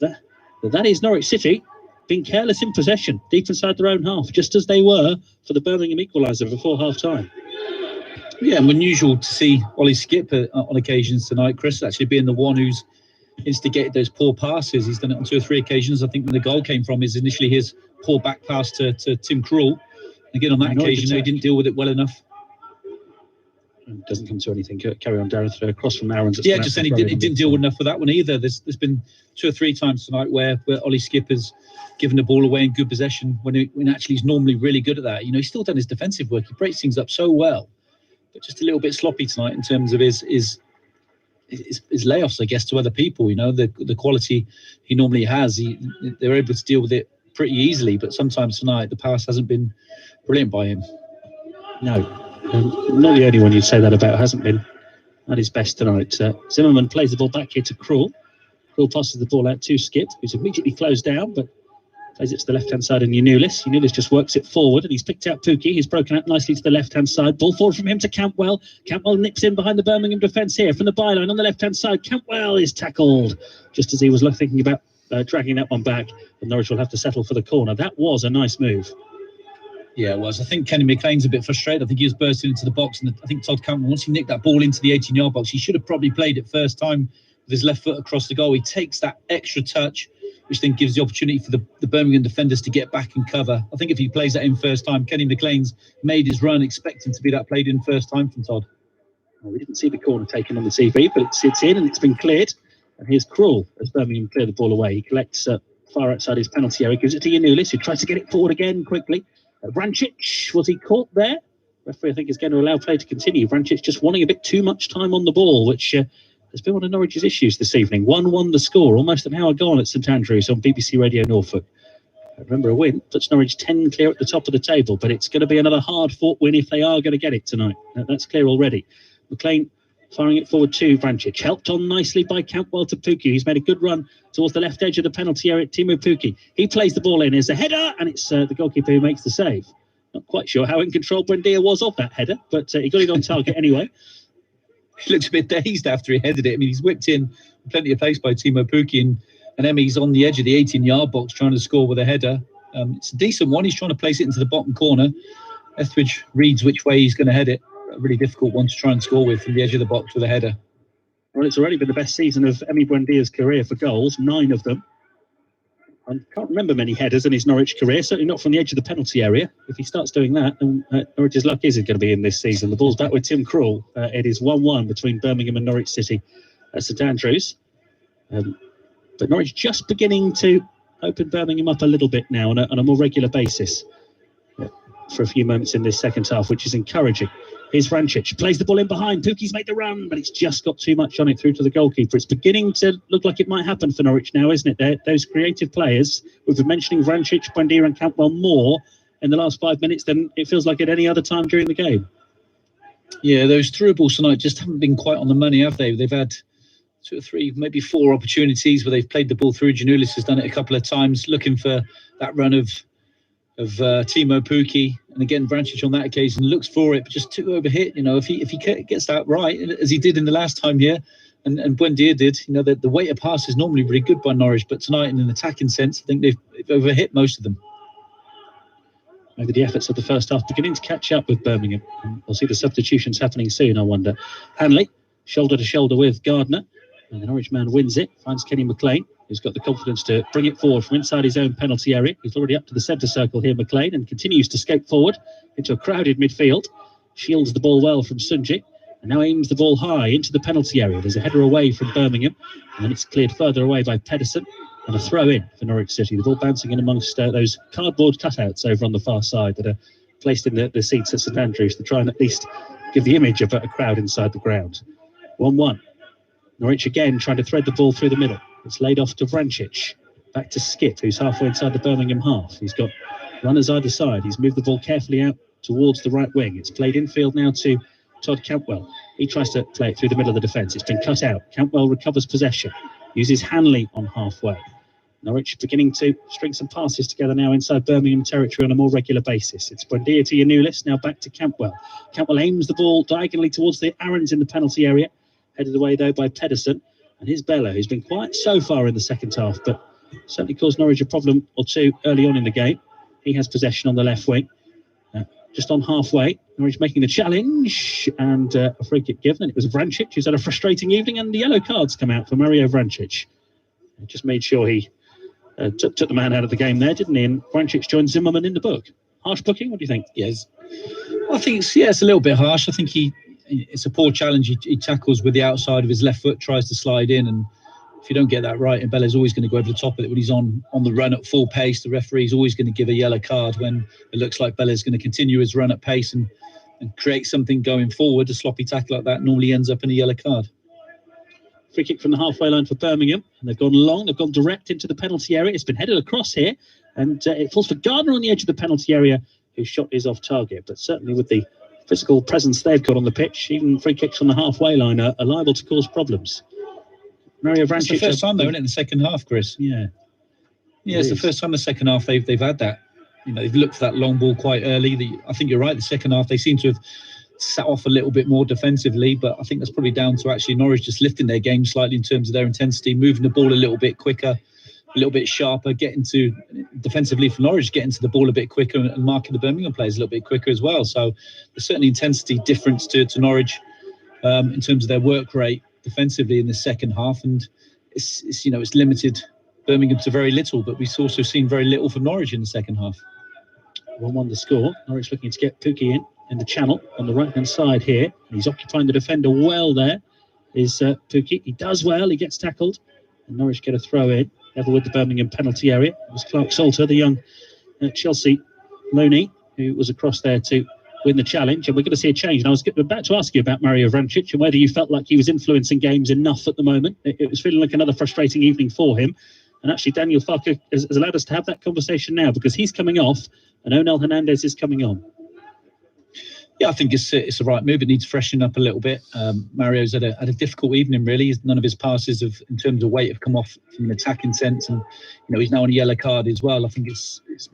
that is Norwich City being careless in possession, deep inside their own half, just as they were for the Birmingham equaliser before half-time. Yeah, and unusual to see Ollie Skip on occasions tonight, Chris, actually being the one who's instigated those poor passes. He's done it on 2 or 3 occasions. I think when the goal came from is initially his poor back pass to Tim Krul. Again, on that occasion, he didn't deal with it well enough. It doesn't come to anything. Carry on, Darren. Throw across from Aaron's. Yeah, just saying he didn't deal with enough for that one either. There's been 2 or 3 times tonight where Ollie Skip has given the ball away in good possession when actually he's normally really good at that. You know, he's still done his defensive work. He breaks things up so well, but just a little bit sloppy tonight in terms of his layoffs, I guess, to other people. You know, the quality he normally has, they're able to deal with it pretty easily, but sometimes tonight the pass hasn't been brilliant by him. No, not the only one you'd say that about. Hasn't been at his best tonight. Zimmerman plays the ball back here to Krul. Krul passes the ball out to Skip, who's immediately closed down, but Plays it to the left-hand side, and Yanulis just works it forward, and he's picked out Pukki. He's broken out nicely to the left-hand side. Ball forward from him to Campwell. Campwell nips in behind the Birmingham defence here from the byline on the left-hand side. Campwell is tackled just as he was thinking about dragging that one back, and Norwich will have to settle for the corner. That was a nice move. Yeah, it was. I think Kenny McLean's a bit frustrated. I think he was bursting into the box, and I think Todd Campbell, once he nicked that ball into the 18-yard box, he should have probably played it first time with his left foot across the goal. He takes that extra touch, which then gives the opportunity for the Birmingham defenders to get back and cover. I think if he plays that in first time, Kenny McLean's made his run expecting to be that played in first time from Todd. Well, we didn't see the corner taken on the TV, but it's in and it's been cleared. And here's Krul as Birmingham clear the ball away. He collects far outside his penalty area, gives it to Yanulis, who tries to get it forward again quickly. Vrancic, was he caught there? Referee, I think, is going to allow play to continue. Vrancic just wanting a bit too much time on the ball, which has been one of Norwich's issues this evening. 1-1 the score, almost an hour gone at St Andrews on BBC Radio Norfolk. Remember, a win puts Norwich 10 clear at the top of the table, but it's going to be another hard-fought win if they are going to get it tonight. That's clear already. McLean firing it forward to Vrancic, helped on nicely by Campwell to Pukki. He's made a good run towards the left edge of the penalty area. Teemu Pukki, he plays the ball in. There's a header, and it's the goalkeeper who makes the save. Not quite sure how in control Buendia was of that header, but he got it on target anyway. He looks a bit dazed after he headed it. I mean, he's whipped in plenty of pace by Teemu Pukki, and Emmy's on the edge of the 18-yard box trying to score with a header. It's a decent one. He's trying to place it into the bottom corner. Etheridge reads which way he's going to head it. A really difficult one to try and score with from the edge of the box with a header. Well, it's already been the best season of Emi Buendia's career for goals, 9 of them. I can't remember many headers in his Norwich career, certainly not from the edge of the penalty area. If he starts doing that, then Norwich's luck isn't going to be in this season. The ball's back with Tim Krul. It is 1-1 between Birmingham and Norwich City at St Andrews. But Norwich just beginning to open Birmingham up a little bit now on a more regular basis for a few moments in this second half, which is encouraging. Here's Vrancic, plays the ball in behind. Pukki's made the run, but it's just got too much on it through to the goalkeeper. It's beginning to look like it might happen for Norwich now, isn't it? Those creative players, we've been mentioning Vrancic, Buendia and Campbell more in the last 5 minutes than it feels like at any other time during the game. Yeah, those through balls tonight just haven't been quite on the money, have they? They've had 2 or 3, maybe 4 opportunities where they've played the ball through. Janulis has done it a couple of times, looking for that run of Teemu Pukki, and again Vrancic on that occasion looks for it, but just too overhit. You know, if he gets that right, as he did in the last time here, and Buendia did, you know, the weight of pass is normally really good by Norwich, but tonight in an attacking sense, I think they've overhit most of them. Maybe the efforts of the first half beginning to catch up with Birmingham. We'll see the substitutions happening soon, I wonder. Hanley, shoulder to shoulder with Gardner, and the Norwich man wins it, finds Kenny McLean, who's got the confidence to bring it forward from inside his own penalty area. He's already up to the centre circle here, McLean, and continues to skate forward into a crowded midfield. Shields the ball well from Sunji, and now aims the ball high into the penalty area. There's a header away from Birmingham, and then it's cleared further away by Pedersen, and a throw in for Norwich City. The ball bouncing in amongst those cardboard cutouts over on the far side that are placed in the seats at St Andrews to try and at least give the image of a crowd inside the ground. 1-1. Norwich again trying to thread the ball through the middle. It's laid off to Vrancic. Back to Skip, who's halfway inside the Birmingham half. He's got runners either side. He's moved the ball carefully out towards the right wing. It's played infield now to Todd Campwell. He tries to play it through the middle of the defence. It's been cut out. Campwell recovers possession. Uses Hanley on halfway. Norwich beginning to string some passes together now inside Birmingham territory on a more regular basis. It's Buendia to Yanulis, now back to Campwell. Campwell aims the ball diagonally towards the Aarons in the penalty area. Headed away, though, by Pedersen. And here's Bella, who's been quiet so far in the second half, but certainly caused Norwich a problem or two early on in the game. He has possession on the left wing. Just on halfway, Norwich making the challenge, and a free kick given. And it was Vrancic, who's had a frustrating evening, and the yellow cards come out for Mario Vrancic. He just made sure he took the man out of the game there, didn't he? And Vrancic joined Zimmerman in the book. Harsh booking, what do you think? Yes. I think it's a little bit harsh. I think it's a poor challenge. He tackles with the outside of his left foot, tries to slide in, and if you don't get that right, and Bella's always going to go over the top of it when he's on the run at full pace. The referee's always going to give a yellow card when it looks like Bella's going to continue his run at pace and create something going forward. A sloppy tackle like that normally ends up in a yellow card. Free kick from the halfway line for Birmingham, and they've gone long. They've gone direct into the penalty area. It's been headed across here, and it falls for Gardner on the edge of the penalty area, whose shot is off target. But certainly with the physical presence they've got on the pitch, even free kicks from the halfway line are liable to cause problems. Mario Vrancic. It's the first time, though, isn't it, in the second half, Chris? Yeah. Yeah, it's the first time the second half they've had that. They've looked for that long ball quite early. I think you're right. The second half they seem to have sat off a little bit more defensively, but I think that's probably down to actually Norwich just lifting their game slightly in terms of their intensity, moving the ball a little bit quicker, a little bit sharper, defensively for Norwich, getting to the ball a bit quicker and marking the Birmingham players a little bit quicker as well. So there's certainly intensity difference to Norwich in terms of their work rate defensively in the second half, and it's limited Birmingham to very little, but we've also seen very little from Norwich in the second half. 1-1 the score. Norwich looking to get Pukki in the channel on the right-hand side here. He's occupying the defender well there, is Pukki. He does well, he gets tackled, and Norwich get a throw in, level with the Birmingham penalty area. It was Clark Salter, the young Chelsea loanee, who was across there to win the challenge, and we're going to see a change. And I was about to ask you about Mario Vrancic and whether you felt like he was influencing games enough at the moment. It was feeling like another frustrating evening for him. And actually, Daniel Farke has allowed us to have that conversation now, because he's coming off and Onel Hernandez is coming on. Yeah, I think it's the right move. It needs to freshen up a little bit. Mario's had a difficult evening, really. None of his passes in terms of weight have come off from an attacking sense, and he's now on a yellow card as well. I think it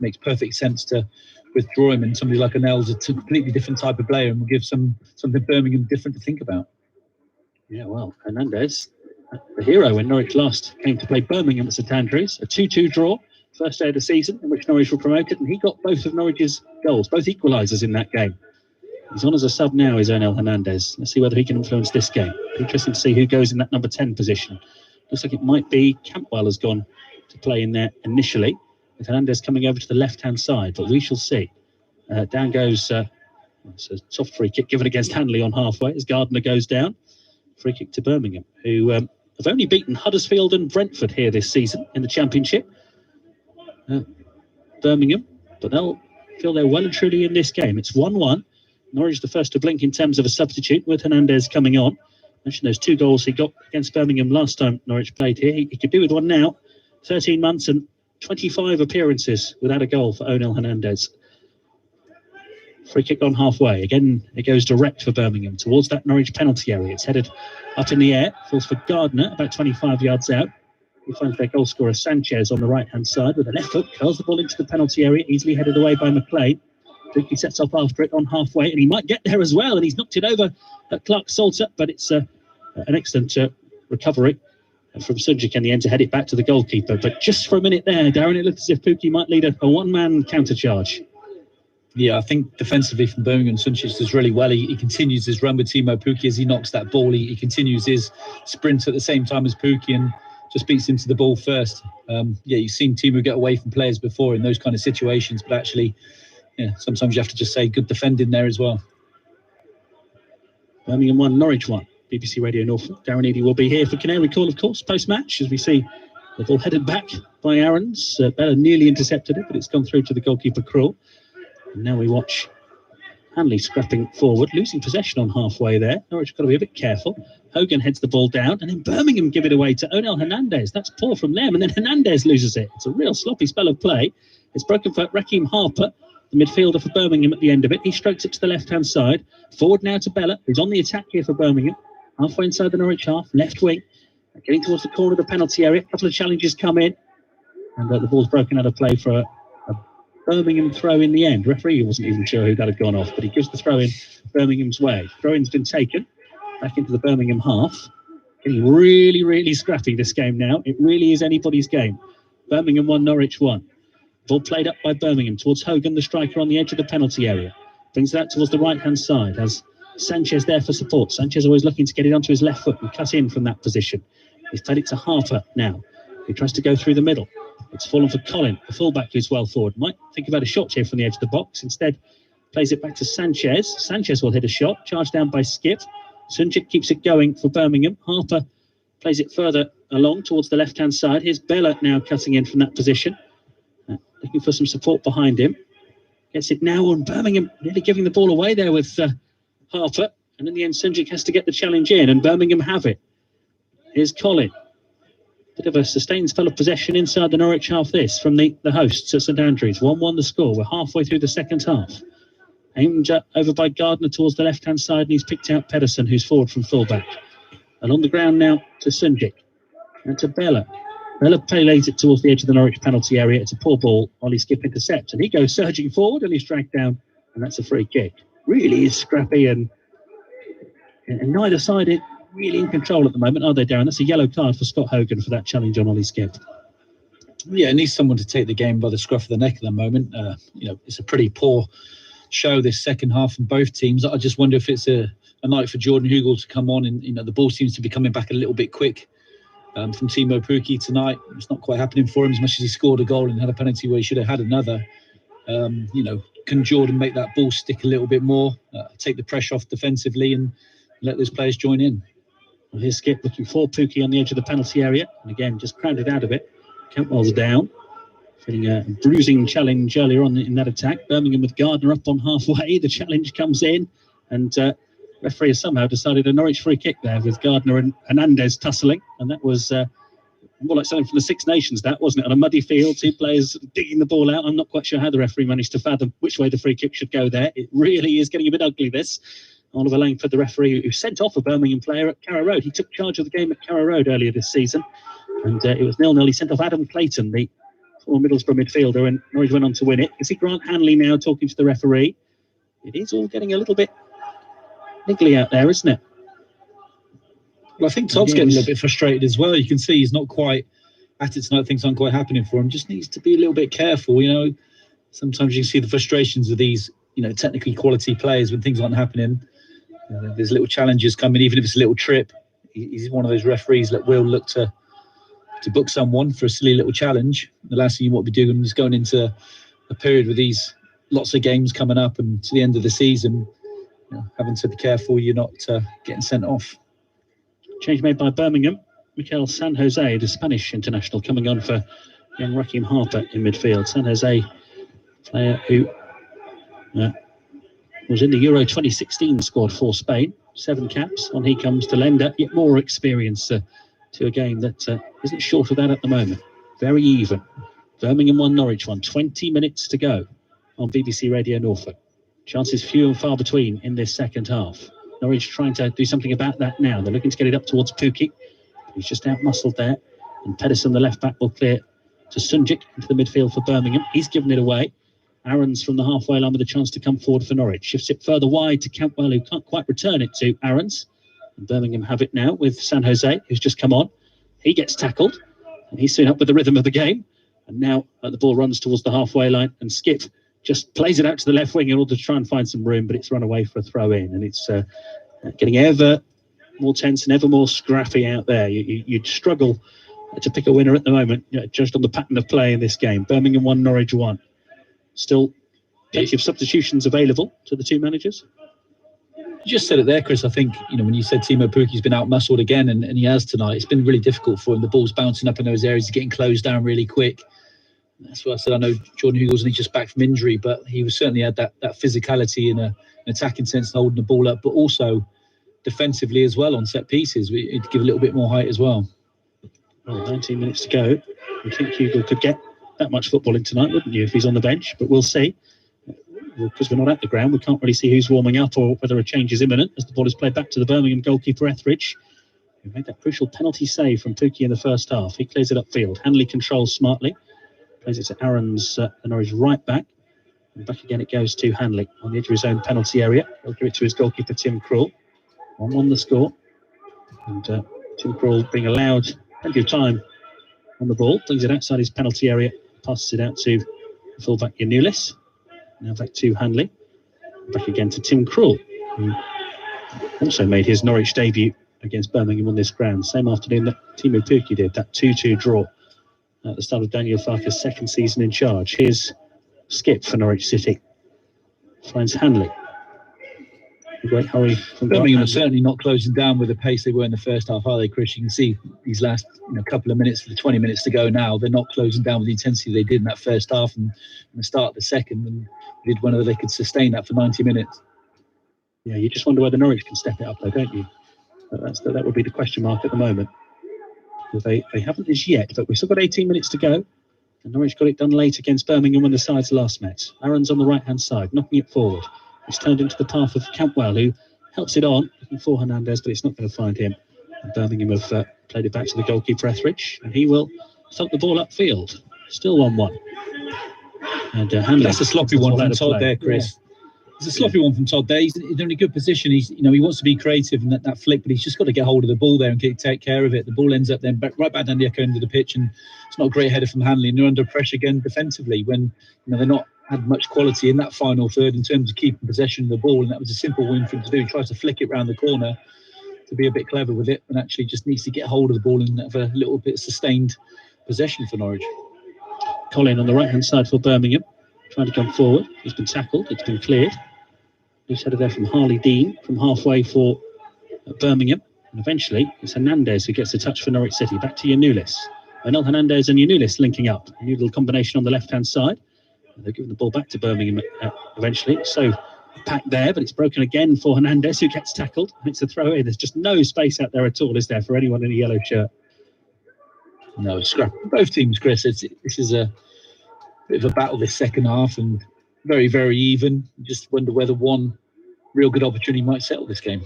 makes perfect sense to withdraw him, and somebody like Onel's a completely different type of player and will give something Birmingham different to think about. Yeah, well, Hernandez, the hero when Norwich last came to play Birmingham at St Andrews, a 2-2 draw, first day of the season in which Norwich were promoted, and he got both of Norwich's goals, both equalisers in that game. He's on as a sub now, is Onel Hernandez. Let's see whether he can influence this game. Interesting to see who goes in that number 10 position. Looks like it might be Campbell has gone to play in there initially, with Hernandez coming over to the left-hand side, but we shall see. Down goes, it's a soft free kick given against Hanley on halfway as Gardner goes down. Free kick to Birmingham, who have only beaten Huddersfield and Brentford here this season in the Championship. Birmingham, but they'll feel they're well and truly in this game. It's 1-1. Norwich the first to blink in terms of a substitute, with Hernandez coming on. Mentioned those 2 goals he got against Birmingham last time Norwich played here. He could do with one now. 13 months and 25 appearances without a goal for Onel Hernandez. Free kick on halfway. Again, it goes direct for Birmingham towards that Norwich penalty area. It's headed up in the air. Falls for Gardner, about 25 yards out. He finds their goal scorer Sanchez on the right-hand side with an effort. Curls the ball into the penalty area, easily headed away by McLean. He sets off after it on halfway, and he might get there as well, and he's knocked it over at Clark Salter, but it's an excellent recovery from Sunjic in the end to head it back to the goalkeeper. But just for a minute there, Darren, it looked as if Pukki might lead a one-man counter-charge. Yeah, I think defensively from Birmingham, Sunjic does really well. He continues his run with Timo Pukki as he knocks that ball. He continues his sprint at the same time as Pukki and just beats him to the ball first. You've seen Timo get away from players before in those kind of situations, but actually, sometimes you have to just say good defending there as well. Birmingham 1, Norwich 1. BBC Radio Norfolk. Darren Eadie will be here for Canary Call, of course, post-match, as we see the ball headed back by Aarons. Bella nearly intercepted it, but it's gone through to the goalkeeper, Krul. And now we watch Hanley scrapping forward, losing possession on halfway there. Norwich got to be a bit careful. Hogan heads the ball down, and then Birmingham give it away to Onel Hernandez. That's poor from them, and then Hernandez loses it. It's a real sloppy spell of play. It's broken for Raheem Harper, the midfielder for Birmingham at the end of it. He strokes it to the left-hand side. Forward now to Bella, who's on the attack here for Birmingham. Halfway inside the Norwich half, left wing. Getting towards the corner of the penalty area. A couple of challenges come in. And the ball's broken out of play for a Birmingham throw in the end. Referee wasn't even sure who that had gone off, but he gives the throw in Birmingham's way. Throw-in's been taken back into the Birmingham half. Getting really, really scrappy this game now. It really is anybody's game. Birmingham 1, Norwich 1. Ball played up by Birmingham towards Hogan, the striker, on the edge of the penalty area. Brings that towards the right-hand side. Has Sanchez there for support. Sanchez always looking to get it onto his left foot and cut in from that position. He's played it to Harper now. He tries to go through the middle. It's fallen for Colin, the fullback who's well forward. Might think about a shot here from the edge of the box. Instead, plays it back to Sanchez. Sanchez will hit a shot. Charged down by Skip. Sunjic keeps it going for Birmingham. Harper plays it further along towards the left-hand side. Here's Bella now cutting in from that position. Looking for some support behind him. Gets it now on Birmingham. Nearly giving the ball away there with Harper. And in the end, Sunjic has to get the challenge in, and Birmingham have it. Here's Colin. Bit of a sustained spell of possession inside the Norwich half this from the hosts at St Andrews. 1-1 the score. We're halfway through the second half. Aimed over by Gardner towards the left-hand side, and he's picked out Pedersen, who's forward from fullback. And on the ground now to Sunjic. And to Bella. Miller lays it towards the edge of the Norwich penalty area. It's a poor ball. Ollie Skipp intercepts, and he goes surging forward, and he's dragged down, and that's a free kick. Really is scrappy, and neither side is really in control at the moment, are they, Darren? That's a yellow card for Scott Hogan for that challenge on Ollie Skipp. Yeah, it needs someone to take the game by the scruff of the neck at the moment. It's a pretty poor show this second half from both teams. I just wonder if it's a night for Jordan Hugill to come on, and the ball seems to be coming back a little bit quick. From Timo Pukki tonight, it's not quite happening for him as much as he scored a goal and had a penalty where he should have had another. Can Jordan make that ball stick a little bit more, take the pressure off defensively, and let those players join in? Well, here's Skipp looking for Pukki on the edge of the penalty area, and again just crowded out of it. Cantwell's down, feeling a bruising challenge earlier on in that attack. Birmingham with Gardner up on halfway. The challenge comes in, and referee has somehow decided a Norwich free kick there with Gardner and Hernandez tussling, and that was more like something from the Six Nations, that wasn't it? On a muddy field, two players digging the ball out. I'm not quite sure how the referee managed to fathom which way the free kick should go there. It really is getting a bit ugly, this. Oliver Langford, the referee who sent off a Birmingham player at Carrow Road. He took charge of the game at Carrow Road earlier this season, and it was 0-0. He sent off Adam Clayton, the former Middlesbrough midfielder, and Norwich went on to win it. You see Grant Hanley now talking to the referee. It is all getting a little bit niggly out there, isn't it? Well, I think Todd's getting a little bit frustrated as well. You can see he's not quite at it tonight. Things aren't quite happening for him. Just needs to be a little bit careful. Sometimes you can see the frustrations of these, technically quality players when things aren't happening. There's little challenges coming, even if it's a little trip. He's one of those referees that will look to book someone for a silly little challenge. The last thing you want to be doing is going into a period with these lots of games coming up and to the end of the season, having to be careful you're not getting sent off. Change made by Birmingham. Mikel San Jose, the Spanish international, coming on for young Raheem Harper in midfield. San Jose, player who was in the Euro 2016 squad for Spain. 7 caps. On he comes to lend yet more experience to a game that isn't short of that at the moment. Very even. Birmingham 1, Norwich 1. 20 minutes to go on BBC Radio Norfolk. Chances few and far between in this second half. Norwich trying to do something about that now. They're looking to get it up towards Pukki. He's just out-muscled there. And Pedersen, the left-back, will clear to Sunjic into the midfield for Birmingham. He's given it away. Aarons from the halfway line with a chance to come forward for Norwich. Shifts it further wide to Cantwell, who can't quite return it to Aarons. And Birmingham have it now with San Jose, who's just come on. He gets tackled, and he's soon up with the rhythm of the game. And now the ball runs towards the halfway line, and Skipp just plays it out to the left wing in order to try and find some room, but it's run away for a throw in, and it's getting ever more tense and ever more scrappy out there. You'd struggle to pick a winner at the moment, judged on the pattern of play in this game. Birmingham 1, Norwich 1. Still plenty of substitutions available to the two managers. You just said it there, Chris. I think, when you said Timo Pukki's been out-muscled again, and he has tonight, it's been really difficult for him. The ball's bouncing up in those areas, he's getting closed down really quick. That's what I said. I know Jordan Hugill's only just back from injury, but he was certainly had that physicality and an attacking sense, holding the ball up, but also defensively as well on set pieces. We'd give a little bit more height as well. Well, 19 minutes to go. I think Hugill could get that much football in tonight, wouldn't you, if he's on the bench? But we'll see. Because we're not at the ground, we can't really see who's warming up or whether a change is imminent as the ball is played back to the Birmingham goalkeeper Etheridge, who made that crucial penalty save from Pukki in the first half. He clears it upfield. Hanley controls smartly. Plays it to Aarons, the Norwich right back. And back again it goes to Hanley on the edge of his own penalty area. He'll give it to his goalkeeper, Tim Krul. 1-1 the score. And Tim Krul being allowed plenty of time on the ball. Brings it outside his penalty area. Passes it out to fullback Yanulis. Now back to Hanley. Back again to Tim Krul, who also made his Norwich debut against Birmingham on this ground. Same afternoon that Timo Pukki did, that 2-2 draw at the start of Daniel Farke's second season in charge. Here's Skipp for Norwich City. Finds Hanley. A great hurry from Birmingham are certainly not closing down with the pace they were in the first half, are they, Chris? You can see these last couple of minutes, the 20 minutes to go now, they're not closing down with the intensity they did in that first half and the start of the second, and did whether they could sustain that for 90 minutes. Yeah, you just wonder whether Norwich can step it up, though, don't you? That would be the question mark at the moment. They haven't as yet, but we've still got 18 minutes to go. And Norwich got it done late against Birmingham when the sides last met. Aaron's on the right-hand side, knocking it forward. It's turned into the path of Cantwell, who helps it on, looking for Hernandez, but it's not going to find him. And Birmingham have played it back to the goalkeeper Etheridge, and he will thumped the ball upfield. Still 1-1. And Hanley, that's a sloppy one from Todd there, Chris. It's a sloppy one from Todd there. He's in a good position. He wants to be creative in that flick, but he's just got to get hold of the ball there and take care of it. The ball ends up then right back down the echo end of the pitch, and it's not a great header from Hanley. And they're under pressure again defensively when they're not had much quality in that final third in terms of keeping possession of the ball. And that was a simple win for him to do. He tries to flick it round the corner to be a bit clever with it, and actually just needs to get hold of the ball and have a little bit sustained possession for Norwich. Colin on the right-hand side for Birmingham, trying to come forward. He's been tackled. It's been cleared. Loose header there from Harley Dean from halfway for Birmingham. And eventually, it's Hernandez who gets the touch for Norwich City. Back to Yanulis. Onel Hernandez and Yanulis linking up. A new little combination on the left-hand side. And they're giving the ball back to Birmingham eventually. So, pack there, but it's broken again for Hernandez, who gets tackled. It's a throw in. There's just no space out there at all, is there, for anyone in a yellow shirt? No, scrap. Both teams, Chris. This is a bit of a battle this second half, and very, very even. You just wonder whether one real good opportunity might settle this game.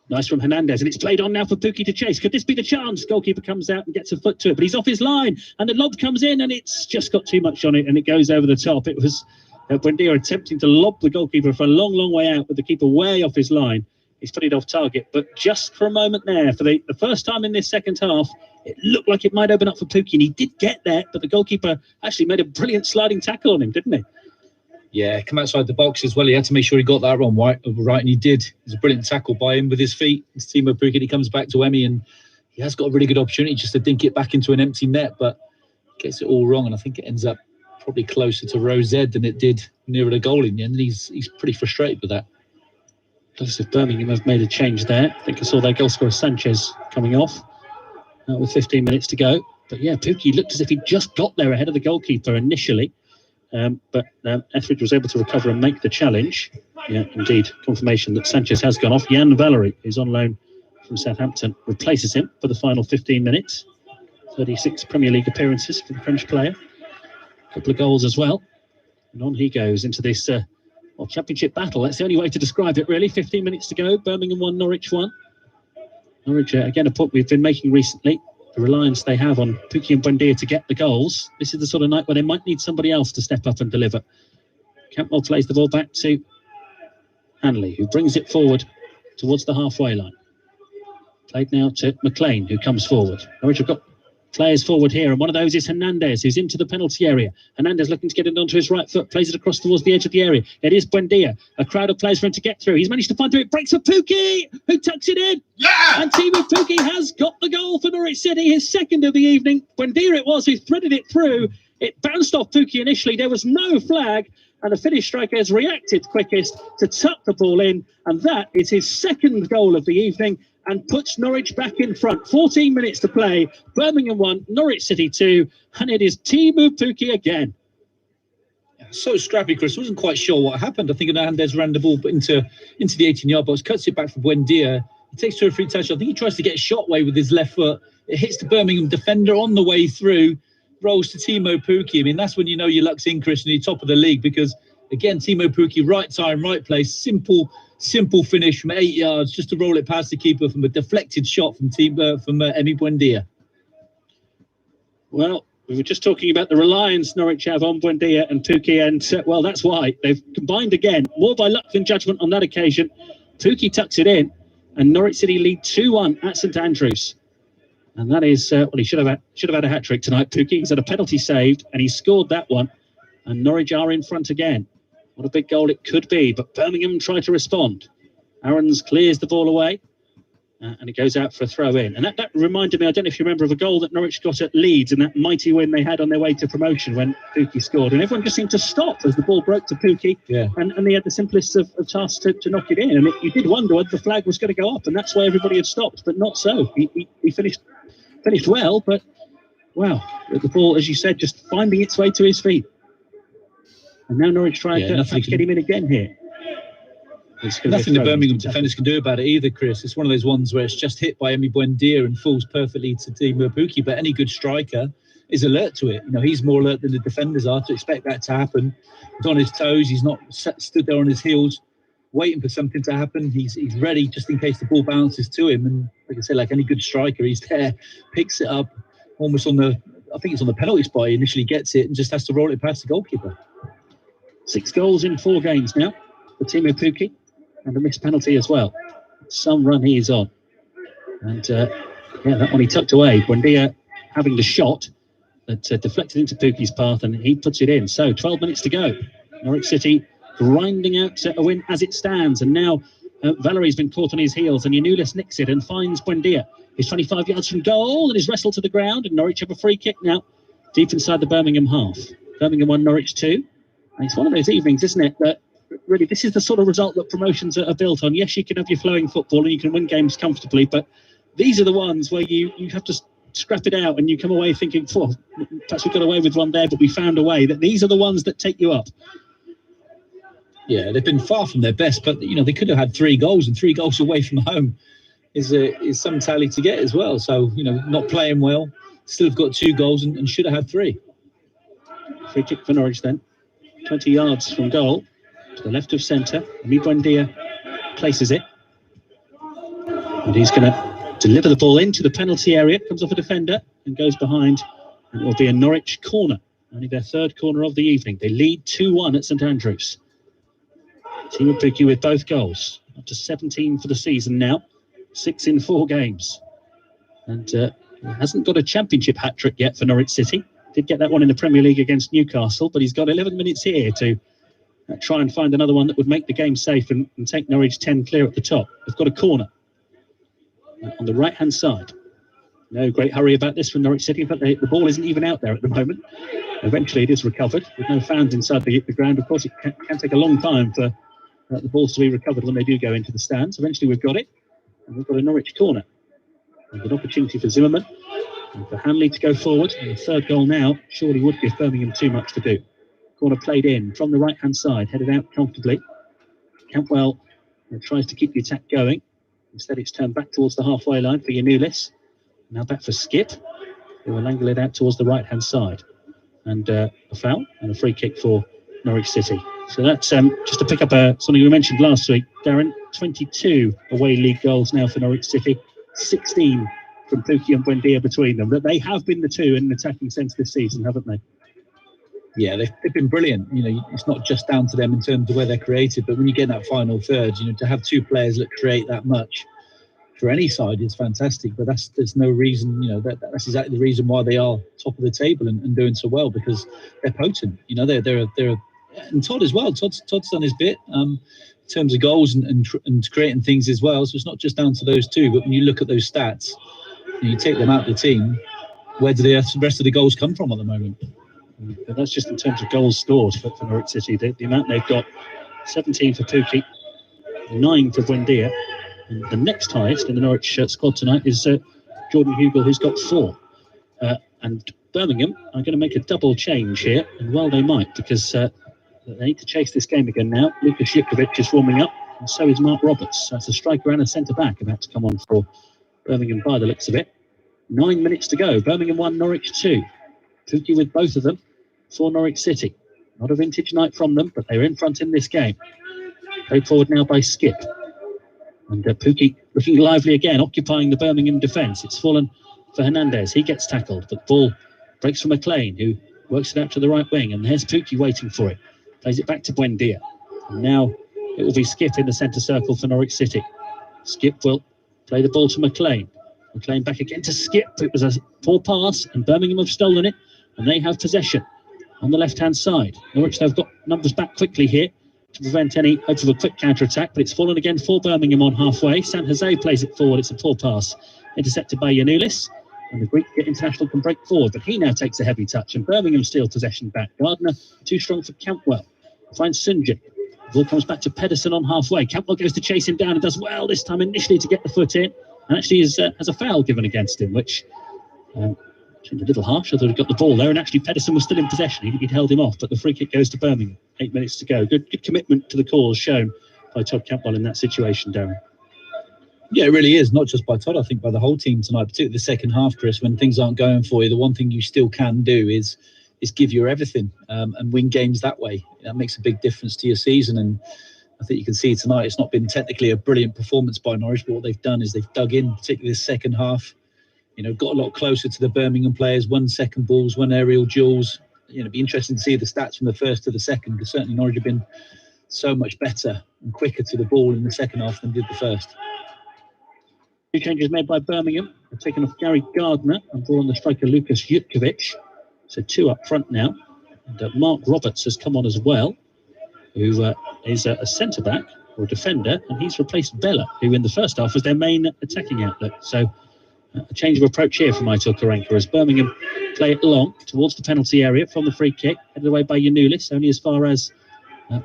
Nice from Hernandez, and it's played on now for Pukki to chase. Could this be the chance? Goalkeeper comes out and gets a foot to it, but he's off his line, and the lob comes in, and it's just got too much on it, and it goes over the top. It was Buendia attempting to lob the goalkeeper for a long, long way out, with the keeper way off his line. He's put it off target, but just for a moment there, for the first time in this second half, it looked like it might open up for Pukki, and he did get there, but the goalkeeper actually made a brilliant sliding tackle on him, didn't he? Yeah, come outside the box as well. He had to make sure he got that one right, and he did. It was a brilliant tackle by him with his feet. It's Timo Pukki. He comes back to Emmy, and he has got a really good opportunity just to dink it back into an empty net, but gets it all wrong, and I think it ends up probably closer to row Z than it did nearer the goal in the end. And he's pretty frustrated with that. Looks as if Birmingham have made a change there. I think I saw their goal scorer Sanchez coming off with 15 minutes to go. But yeah, Pukki looked as if he just got there ahead of the goalkeeper initially. But Etheridge was able to recover and make the challenge. Yeah, indeed, confirmation that Sanchez has gone off. Jan Valery, who's on loan from Southampton, replaces him for the final 15 minutes. 36 Premier League appearances for the French player. A couple of goals as well. And on he goes into this championship battle. That's the only way to describe it, really. 15 minutes to go. Birmingham 1, Norwich 1. Norwich, again, a point we've been making recently. The reliance they have on Pukki and Buendia to get the goals. This is the sort of night where they might need somebody else to step up and deliver. Campbell plays the ball back to Hanley, who brings it forward towards the halfway line. Played now to McLean, who comes forward. Norwich have got players forward here, and one of those is Hernandez, who's into the penalty area. Hernandez looking to get it onto his right foot, plays it across towards the edge of the area. It is Buendia. A crowd of players for him to get through. He's managed to find through it. Breaks for Pukki, who tucks it in. Yeah! And Timo Pukki has got the goal for Norwich City, his second of the evening. Buendia it was who threaded it through. It bounced off Pukki initially. There was no flag, and the Finnish striker has reacted quickest to tuck the ball in, and that is his second goal of the evening, and puts Norwich back in front. 14 minutes to play. Birmingham 1, Norwich City 2, and it is Timo Pukki again. So scrappy, Chris. I wasn't quite sure what happened. I think Hernandez ran the ball into the 18-yard box, cuts it back for Buendia. He takes 2 or 3 touches. I think he tries to get a shot away with his left foot. It hits the Birmingham defender on the way through, rolls to Timo Pukki. I mean, that's when you know your luck's in, Chris, and you're top of the league, because, again, Timo Pukki, right time, right place, simple finish from 8 yards, just to roll it past the keeper from a deflected shot from Emi Buendia. Well, we were just talking about the reliance Norwich have on Buendia and Pukki, and well, that's why they've combined again, more by luck than judgment on that occasion. Pukki tucks it in, and Norwich City lead 2-1 at St Andrews. And that is, well, he should have had a hat-trick tonight, Pukki. He's had a penalty saved, and he scored that one, and Norwich are in front again. What a big goal it could be, but Birmingham try to respond. Aarons clears the ball away, and it goes out for a throw-in. And that reminded me, I don't know if you remember, of a goal that Norwich got at Leeds in that mighty win they had on their way to promotion when Pukki scored. And everyone just seemed to stop as the ball broke to Pukki, and they had the simplest of tasks to knock it in. And you did wonder whether the flag was going to go up, and that's why everybody had stopped, but not so. He finished well, but wow, the ball, as you said, just finding its way to his feet. And now Norwich trying to get him in again here. Nothing the Birmingham defenders can do about it either, Chris. It's one of those ones where it's just hit by Emi Buendia and falls perfectly to Timo Pukki. But any good striker is alert to it. You know, he's more alert than the defenders are to expect that to happen. He's on his toes. He's not stood there on his heels, waiting for something to happen. He's ready just in case the ball bounces to him. And like I say, like any good striker, he's there, picks it up almost on the I think it's on the penalty spot. He initially gets it and just has to roll it past the goalkeeper. 6 goals in 4 games now for Timo Pukki, and a missed penalty as well. Some run he is on. And that one he tucked away. Buendia having the shot that deflected into Pukki's path, and he puts it in. So 12 minutes to go. Norwich City grinding out a win as it stands. And now Valerie's been caught on his heels, and Yanulis nicks it and finds Buendia. He's 25 yards from goal and is wrestled to the ground. And Norwich have a free kick now, deep inside the Birmingham half. Birmingham 1, Norwich 2. And it's one of those evenings, isn't it, that really this is the sort of result that promotions are built on. Yes, you can have your flowing football and you can win games comfortably, but these are the ones where you have to scrap it out and you come away thinking, perhaps we got away with one there, but we found a way. That these are the ones that take you up. Yeah, they've been far from their best, but they could have had 3 goals, and 3 goals away from home is some tally to get as well. So not playing well, still have got 2 goals and should have had 3. Free kick for Norwich then, 20 yards from goal to the left of centre. Buendia places it, and he's going to deliver the ball into the penalty area. Comes off a defender and goes behind, and it will be a Norwich corner, only their 3rd corner of the evening. They lead 2-1 at St Andrews. Timo Pukki with both goals, up to 17 for the season now, 6 in 4 games, and hasn't got a championship hat-trick yet for Norwich City. Did get that one in the Premier League against Newcastle, but he's got 11 minutes here to try and find another one that would make the game safe and take Norwich 10 clear at the top. They've got a corner on the right-hand side. No great hurry about this from Norwich City. In fact, the ball isn't even out there at the moment. Eventually, it is recovered with no fans inside the ground. Of course, it can take a long time for the balls to be recovered when they do go into the stands. Eventually, we've got it, and we've got a Norwich corner. And an opportunity for Zimmerman and for Hanley to go forward. And the 3rd goal now surely would give Birmingham too much to do. Corner played in from the right-hand side, headed out comfortably. Campbell tries to keep the attack going. Instead, it's turned back towards the halfway line for Yanulis. Now back for Skip, who will angle it out towards the right-hand side. And a foul and a free kick for Norwich City. So that's just to pick up something we mentioned last week, Darren. 22 away league goals now for Norwich City, 16 from Pukki and Buendia between them. That they have been the two in an attacking sense this season, haven't they? Yeah, they've been brilliant. It's not just down to them in terms of where they're created, but when you get that final third, to have 2 players that create that much for any side is fantastic. But there's no reason, that's exactly the reason why they are top of the table and doing so well, because they're potent. They're and Todd as well. Todd's done his bit in terms of goals and creating things as well. So it's not just down to those 2. But when you look at those stats, you take them out of the team. Where do the rest of the goals come from at the moment? But that's just in terms of goals scored for Norwich City. The amount they've got: 17 for Pukki, 9 for Buendia. And the next highest in the Norwich squad tonight is Jordan Hugel, who's got 4. And Birmingham are going to make a double change here, and well they might, because they need to chase this game again now. Lukas Jukovic is warming up, and so is Mark Roberts. That's a striker and a centre-back about to come on for Birmingham by the looks of it. 9 minutes to go. Birmingham 1, Norwich 2. Pukki with both of them for Norwich City. Not a vintage night from them, but they're in front in this game. Played forward now by Skip. And Pukki looking lively again, occupying the Birmingham defence. It's fallen for Hernandez. He gets tackled, but the ball breaks from McLean, who works it out to the right wing. And there's Pukki waiting for it. Plays it back to Buendia. And now it will be Skip in the centre circle for Norwich City. Skip will play the ball to McLean. McLean back again to Skip. It was a poor pass, and Birmingham have stolen it, and they have possession on the left-hand side. Norwich, they've got numbers back quickly here to prevent any hope of a quick counter-attack, but it's fallen again for Birmingham on halfway. San Jose plays it forward. It's a poor pass, intercepted by Yanulis, and the Greek international can break forward, but he now takes a heavy touch, and Birmingham steal possession back. Gardner too strong for Campbell. Finds Sunjic. The ball comes back to Pedersen on halfway. Campbell goes to chase him down and does well this time initially to get the foot in, and actually has a foul given against him, which seemed a little harsh. I thought he got the ball there, and actually Pedersen was still in possession. He'd held him off, but the free kick goes to Birmingham. 8 minutes to go. Good commitment to the cause shown by Todd Campbell in that situation, Darren. Yeah, it really is. Not just by Todd, I think by the whole team tonight, particularly the second half, Chris. When things aren't going for you, the one thing you still can do is give your everything and win games that way. That makes a big difference to your season, and I think you can see tonight it's not been technically a brilliant performance by Norwich, but what they've done is they've dug in, particularly the second half, got a lot closer to the Birmingham players, won second balls, won aerial duels. It'd be interesting to see the stats from the first to the second, because certainly Norwich have been so much better and quicker to the ball in the second half than did the first. 2 changes made by Birmingham. They've taken off Gary Gardner and brought on the striker Lucas Jutkovic. So 2 up front now. And Mark Roberts has come on as well, who is a centre-back or defender, and he's replaced Bella, who in the first half was their main attacking outlet. So a change of approach here from Aitor Karanka as Birmingham play it long towards the penalty area from the free kick, headed away by Yanulis, only as far as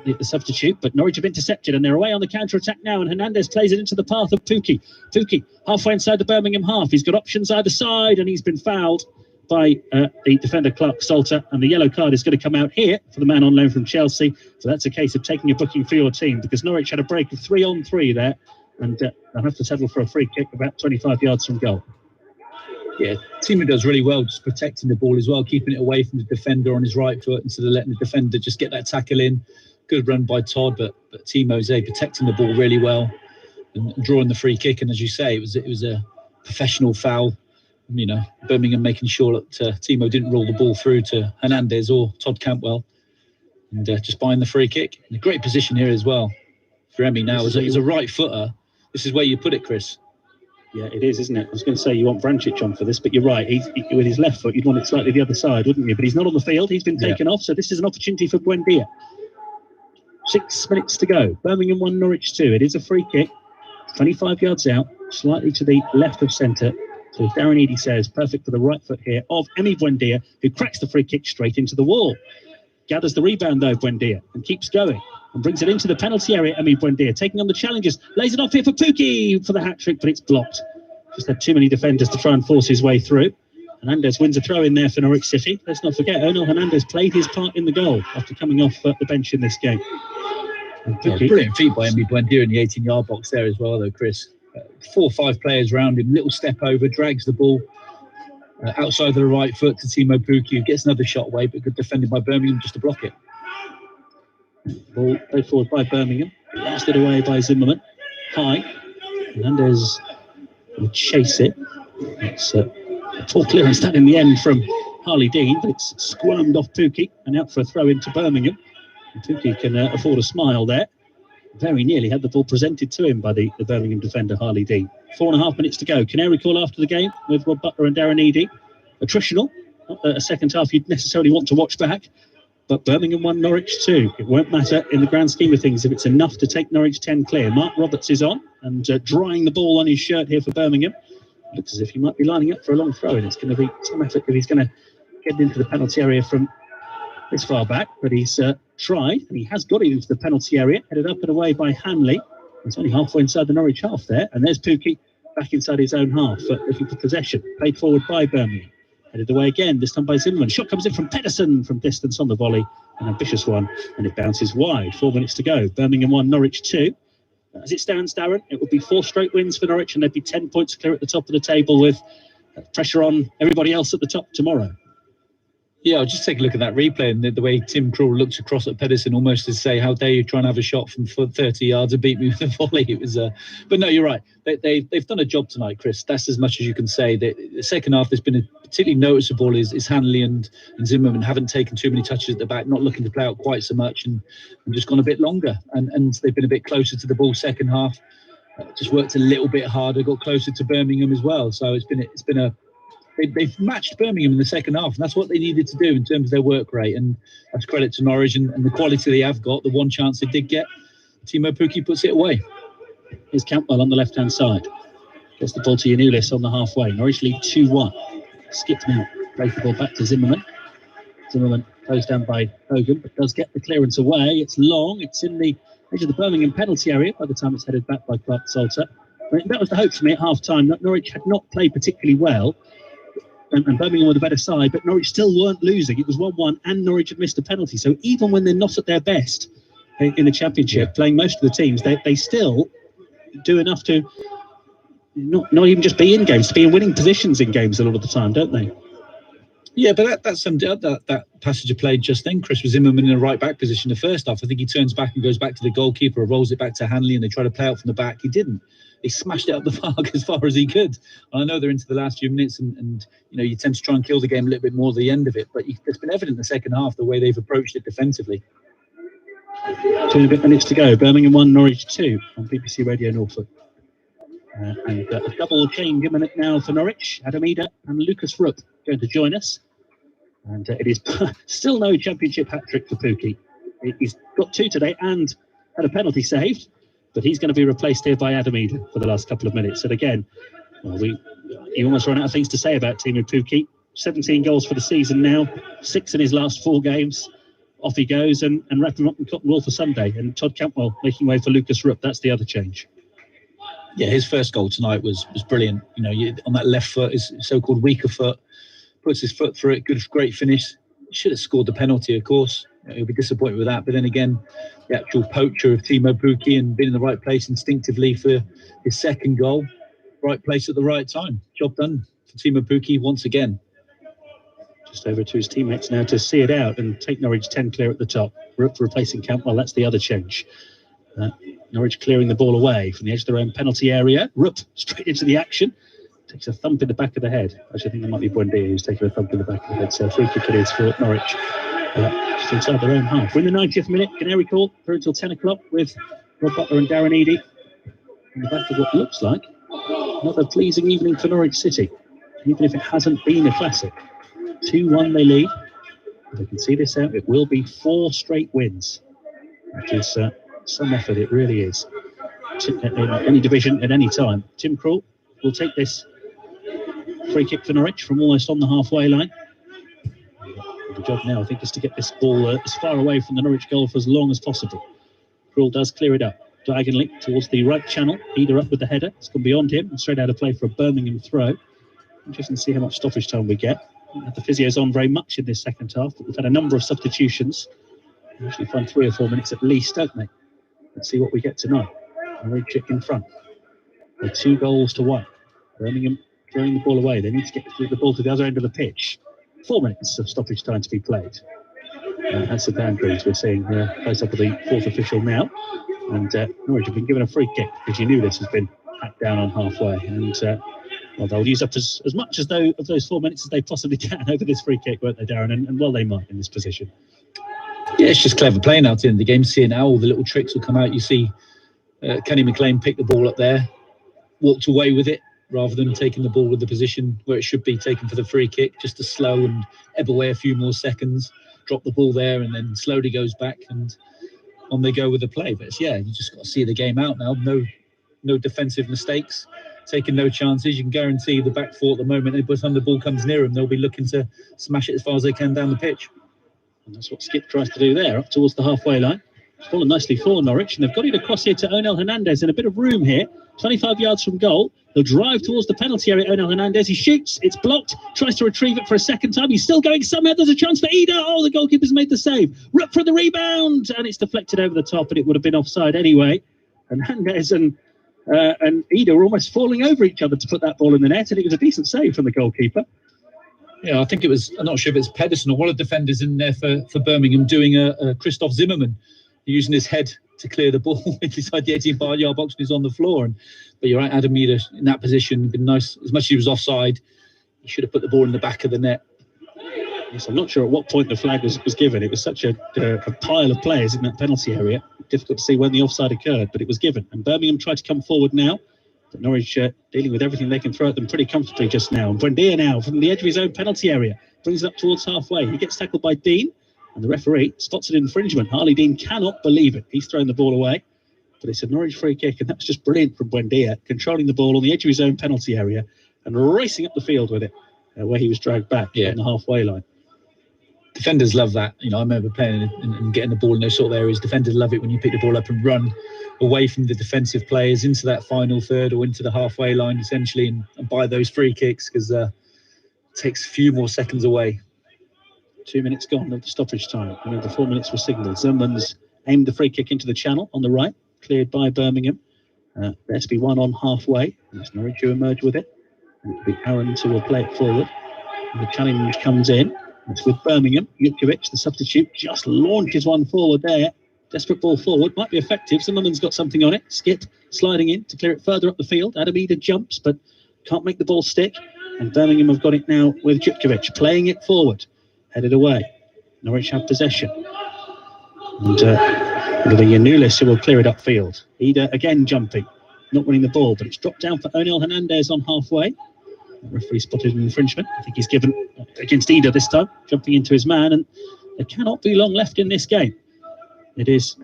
the substitute, but Norwich have intercepted and they're away on the counter-attack now, and Hernandez plays it into the path of Pukki. Pukki halfway inside the Birmingham half. He's got options either side, and he's been fouled by the defender Clark Salter, and the yellow card is going to come out here for the man on loan from Chelsea. So that's a case of taking a booking for your team, because Norwich had a break of 3-on-3 there, and they'll have to settle for a free kick about 25 yards from goal. Yeah, Timo does really well just protecting the ball as well, keeping it away from the defender on his right foot instead of letting the defender just get that tackle in. Good run by Todd, but Timo's protecting the ball really well and drawing the free kick. And as you say, it was a professional foul. Birmingham making sure that Timo didn't roll the ball through to Hernandez or Todd Cantwell, and just buying the free kick. In a great position here as well for Emi now. As a right footer, this is where you put it, Chris. Yeah, it is, isn't it? I was going to say you want Vrancic on for this, but you're right. With his left foot, you'd want it slightly the other side, wouldn't you? But he's not on the field. He's been taken off, so this is an opportunity for Buendia. 6 minutes to go. Birmingham 1, Norwich 2. It is a free kick, 25 yards out, slightly to the left of centre. So Darren Eadie says, perfect for the right foot here of Emi Buendia, who cracks the free kick straight into the wall. Gathers the rebound though, Buendia, and keeps going and brings it into the penalty area. Emi Buendia taking on the challenges, lays it off here for Pukki for the hat-trick, but it's blocked. Just had too many defenders to try and force his way through. Hernandez wins a throw in there for Norwich City. Let's not forget, Onel Hernandez played his part in the goal after coming off the bench in this game. Brilliant feat by Emi Buendia in the 18-yard box there as well, though, Chris. 4 or 5 players around him, little step over, drags the ball outside of the right foot to Timo Pukki, who gets another shot away, but good defended by Birmingham just to block it. Ball played forward by Birmingham, blasted away by Zimmerman. High. Hernandez will chase it. It's a poor clearance that in the end from Harley Dean, but it's squirmed off Pukki and out for a throw into Birmingham. And Pukki can afford a smile there. Very nearly had the ball presented to him by the Birmingham defender Harley Dean. 4.5 minutes to go. Canary call after the game with Rob Butler and Darren Eadie. Attritional, not a second half you'd necessarily want to watch back, but Birmingham 1, Norwich 2. It won't matter in the grand scheme of things if it's enough to take Norwich 10 clear. Mark Roberts is on and drying the ball on his shirt here for Birmingham. Looks as if he might be lining up for a long throw, and it's going to be some effort if he's going to get into the penalty area from this far back, but he's tried, and he has got it into the penalty area, headed up and away by Hanley. He's only halfway inside the Norwich half there, and there's Pukki back inside his own half, looking for possession. Played forward by Birmingham, headed away again, this time by Zimmerman. Shot comes in from Pedersen from distance on the volley, an ambitious one, and it bounces wide. 4 minutes to go. Birmingham 1, Norwich 2. As it stands, Darren, it would be 4 straight wins for Norwich, and they'd be 10 points clear at the top of the table with pressure on everybody else at the top tomorrow. Yeah, I'll just take a look at that replay and the way Tim Krul looks across at Pedersen, almost to say, how dare you try and have a shot from 30 yards and beat me with a volley. It was, but no, you're right. They've done a job tonight, Chris. That's as much as you can say. The second half, there's been a particularly noticeable is Hanley and Zimmerman haven't taken too many touches at the back, not looking to play out quite so much, and just gone a bit longer. And they've been a bit closer to the ball second half. Just worked a little bit harder, got closer to Birmingham as well. So they've matched Birmingham in the second half, and that's what they needed to do in terms of their work rate. And that's credit to Norwich and the quality they have got. The one chance they did get, Timo Pukki puts it away. Here's Cantwell on the left-hand side. Gets the ball to Yanulis on the halfway. Norwich lead 2-1. Skipped now. Plays the ball back to Zimmerman. Zimmerman goes down by Hogan, but does get the clearance away. It's long. It's in the edge of the Birmingham penalty area by the time it's headed back by Clark Salter. That was the hope for me at half-time. Norwich had not played particularly well, and Birmingham were the better side, but Norwich still weren't losing. It was 1-1, and Norwich had missed a penalty. So even when they're not at their best in the Championship, playing most of the teams, they still do enough to not even just be in games, to be in winning positions in games a lot of the time, don't they? Yeah, but that summed it up, that passage of play just then. Chris was Zimmerman in a right back position the first half. I think he turns back and goes back to the goalkeeper, or rolls it back to Hanley, and they try to play out from the back. He didn't. He smashed it up the park as far as he could. And I know they're into the last few minutes, and you tend to try and kill the game a little bit more at the end of it. But it's been evident in the second half the way they've approached it defensively. 2 minutes to go. Birmingham 1, Norwich 2 on BBC Radio Norfolk. And a double change imminent now for Norwich. Adam Eder and Lucas Rupp going to join us. And it is still no championship hat-trick for Pookie. He's got 2 today and had a penalty saved, but he's going to be replaced here by Adam Eder for the last couple of minutes. And again, you almost run out of things to say about Teemu Pukki. 17 goals for the season now, 6 in his last 4 games. Off he goes and wrap him up in cotton wool for Sunday. And Todd Cantwell making way for Lucas Rupp. That's the other change. Yeah, his first goal tonight was brilliant. On that left foot, his so-called weaker foot, puts his foot through it. Great finish. Should have scored the penalty, of course. He'll be disappointed with that. But then again, the actual poacher of Teemu Pukki and being in the right place instinctively for his second goal. Right place at the right time. Job done for Teemu Pukki once again. Just over to his teammates now to see it out and take Norwich 10 clear at the top. Rupp replacing Cantwell. That's the other change. Norwich clearing the ball away from the edge of their own penalty area. Rupp straight into the action. Takes a thump in the back of the head. Actually, I think it might be Buendia who's taking a thump in the back of the head. So free kick it is for Norwich. Just inside their own half. We're in the 90th minute. Canary Court through until 10 o'clock with Rob Butler and Darren Eadie. In the back of what looks like another pleasing evening for Norwich City, even if it hasn't been a classic. 2-1 they lead. If they can see this out, it will be 4 straight wins, which is some effort, it really is. In any division at any time. Tim Krul will take this free kick for Norwich from almost on the halfway line. The job now, I think, is to get this ball as far away from the Norwich goal for as long as possible. Krul does clear it up diagonally towards the right channel. Eder up with the header. It's gone beyond him and straight out of play for a Birmingham throw. Interesting to see how much stoppage time we get. The physio's on very much in this second half, but we've had a number of substitutions. We usually find 3 or 4 minutes at least, don't they? Let's see what we get tonight. Norwich in front. They're 2-1. Birmingham throwing the ball away. They need to get the ball to the other end of the pitch. 4 minutes of stoppage time to be played. That's the boundaries we're seeing close up with the 4th official now. And Norwich have been given a free kick because you knew this has been hacked down on halfway. And they'll use up as much of those 4 minutes as they possibly can over this free kick, won't they, Darren? And well, they might in this position. Yeah, it's just clever playing out in the game. Seeing how all the little tricks will come out. You see Kenny McLean pick the ball up there, walked away with it rather than taking the ball with the position where it should be taken for the free kick, just to slow and ebb away a few more seconds, drop the ball there and then slowly goes back and on they go with the play. But you just got to see the game out now. No defensive mistakes, taking no chances. You can guarantee the back four at the moment, by the time the ball comes near them, they'll be looking to smash it as far as they can down the pitch. And that's what Skip tries to do there, up towards the halfway line. It's fallen nicely for Norwich, and they've got it across here to Onel Hernandez in a bit of room here, 25 yards from goal. He'll drive towards the penalty area, Onel Hernandez. He shoots, it's blocked, tries to retrieve it for a second time. He's still going somehow. There's a chance for Eder. Oh, the goalkeeper's made the save. Rupp for the rebound, and it's deflected over the top, and it would have been offside anyway. Hernandez and Eder were almost falling over each other to put that ball in the net, and it was a decent save from the goalkeeper. Yeah, I think it was, I'm not sure if it's Pedersen or one of the defenders in there for Birmingham doing a Christoph Zimmerman, using his head to clear the ball inside the 18-yard box when he's on the floor. But you're right, Adam Eder in that position, been nice. As much as he was offside, he should have put the ball in the back of the net. Yes, I'm not sure at what point the flag was given. It was such a pile of players in that penalty area. Difficult to see when the offside occurred, but it was given. And Birmingham tried to come forward now. But Norwich dealing with everything they can throw at them pretty comfortably just now. And Buendia now from the edge of his own penalty area brings it up towards halfway. He gets tackled by Dean, and the referee spots an infringement. Harley Dean cannot believe it. He's thrown the ball away, but it's a Norwich free kick, and that's just brilliant from Buendia, controlling the ball on the edge of his own penalty area and racing up the field with it, where he was dragged back on the halfway line. Defenders love that. I remember playing and getting the ball in those sort of areas. Defenders love it when you pick the ball up and run away from the defensive players into that final third or into the halfway line, essentially, and buy those free kicks, because it takes a few more seconds away. 2 minutes gone of the stoppage time. The 4 minutes were signalled. Zimmerman's aimed the free kick into the channel on the right, cleared by Birmingham. There to be one on halfway. It's Norwich who emerge with it. And it'll be Aaron who will play it forward. The challenge comes in. It's with Birmingham. Jutkiewicz, the substitute, just launches one forward there. Desperate ball forward. Might be effective. Zimmerman's got something on it. Skip sliding in to clear it further up the field. Adamida jumps, but can't make the ball stick. And Birmingham have got it now with Jutkiewicz, playing it forward. Headed away. Norwich have possession. And it'll be Yanulis who will clear it upfield. Ida again jumping. Not winning the ball, but it's dropped down for Onel Hernandez on halfway. The referee spotted an infringement. I think he's given against Ida this time, jumping into his man, and there cannot be long left in this game. It is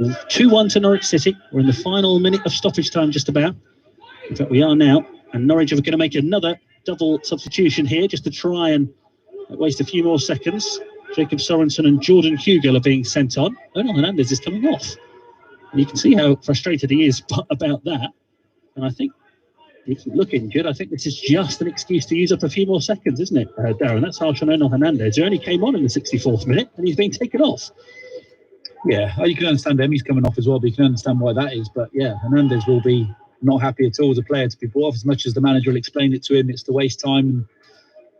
2-1 to Norwich City. We're in the final minute of stoppage time just about. In fact, we are now, and Norwich are going to make another double substitution here just to try and waste a few more seconds. Jacob Sorensen and Jordan Hugill are being sent on. Onel Hernandez is coming off. And you can see how frustrated he is about that. And I think he doesn't look injured. I think this is just an excuse to use up a few more seconds, isn't it, Darren? That's harsh on Onel Hernandez, who only came on in the 64th minute, and he's been taken off. Yeah, you can understand Emmy's coming off as well, but you can understand why that is. But yeah, Hernandez will be not happy at all as a player to be brought off, as much as the manager will explain it to him. It's to waste time,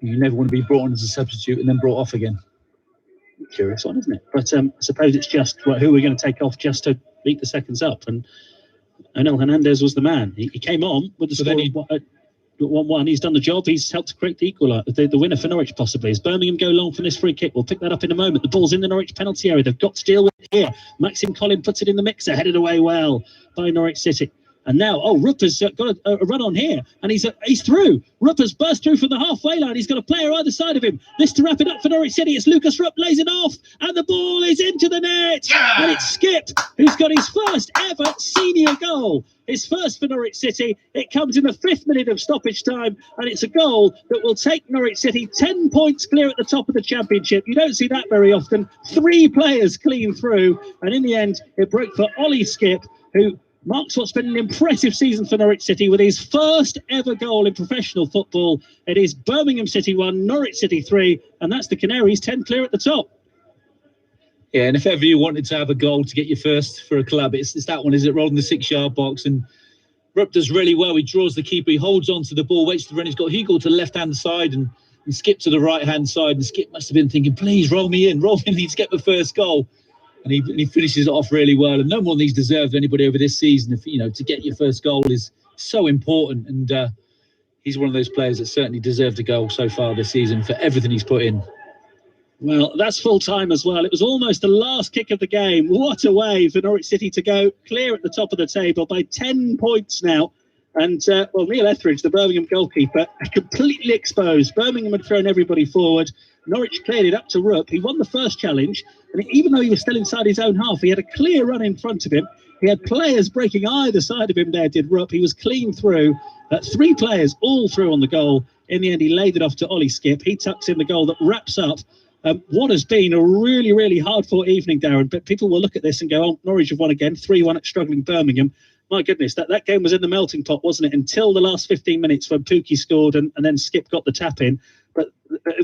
and you never want to be brought on as a substitute and then brought off again. Curious one, isn't it? But I suppose it's just who we're going to take off just to beat the seconds up. And Onel Hernandez was the man. He came on with the score of 1-1. He's done the job. He's helped to create the the winner for Norwich, possibly. As Birmingham go long for this free kick, we'll pick that up in a moment. The ball's in the Norwich penalty area. They've got to deal with it here. Maxim Collin puts it in the mixer, headed away well by Norwich City. And now, Rupper's got a run on here, and he's through. Rupper's burst through from the halfway line. He's got a player either side of him. This to wrap it up for Norwich City. It's Lucas Rupp, lays it off, and the ball is into the net. Yeah! And it's Skip, who's got his first ever senior goal. His first for Norwich City. It comes in the 5th minute of stoppage time, and it's a goal that will take Norwich City 10 points clear at the top of the Championship. You don't see that very often. 3 players clean through, and in the end, it broke for Ollie Skip, who marks what's been an impressive season for Norwich City with his first ever goal in professional football. It is Birmingham City 1, Norwich City 3, and that's the Canaries 10 clear at the top. Yeah, and if ever you wanted to have a goal to get your first for a club, it's that one, is it? Rolling the 6-yard box, and Rupp does really well. He draws the keeper, he holds on to the ball, waits to run. He's got Hugill to the left-hand side and Skip to the right-hand side, and Skip must have been thinking, please roll me in, to get the first goal. And he finishes it off really well. And no more than he's deserved anybody over this season. If to get your first goal is so important. And he's one of those players that certainly deserved a goal so far this season for everything he's put in. Well, that's full time as well. It was almost the last kick of the game. What a way for Norwich City to go clear at the top of the table by 10 points now. And, Neil Etheridge, the Birmingham goalkeeper, completely exposed. Birmingham had thrown everybody forward. Norwich cleared it up to Rupp. He won the first challenge. And even though he was still inside his own half, he had a clear run in front of him. He had players breaking either side of him there, did Rupp. He was clean through. 3 players all through on the goal. In the end, he laid it off to Ollie Skip. He tucks in the goal that wraps up what has been a really, really hard-fought evening, Darren. But people will look at this and go, Norwich have won again, 3-1 at struggling Birmingham. My goodness, that game was in the melting pot, wasn't it? Until the last 15 minutes when Pukki scored and then Skip got the tap in. But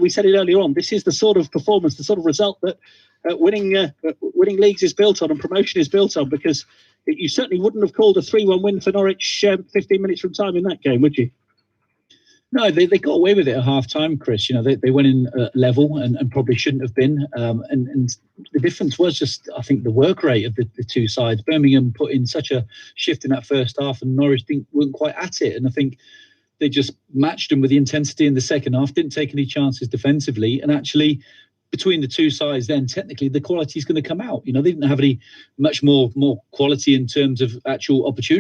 we said it earlier on, this is the sort of performance, the sort of result that winning leagues is built on and promotion is built on, because you certainly wouldn't have called a 3-1 win for Norwich 15 minutes from time in that game, would you? No, they got away with it at half-time, Chris. They went in level and probably shouldn't have been. And the difference was just, I think, the work rate of the two sides. Birmingham put in such a shift in that first half, and Norwich weren't quite at it. And I think they just matched them with the intensity in the second half, didn't take any chances defensively. And actually, between the two sides, then technically the quality is going to come out. They didn't have any much more quality in terms of actual opportunity.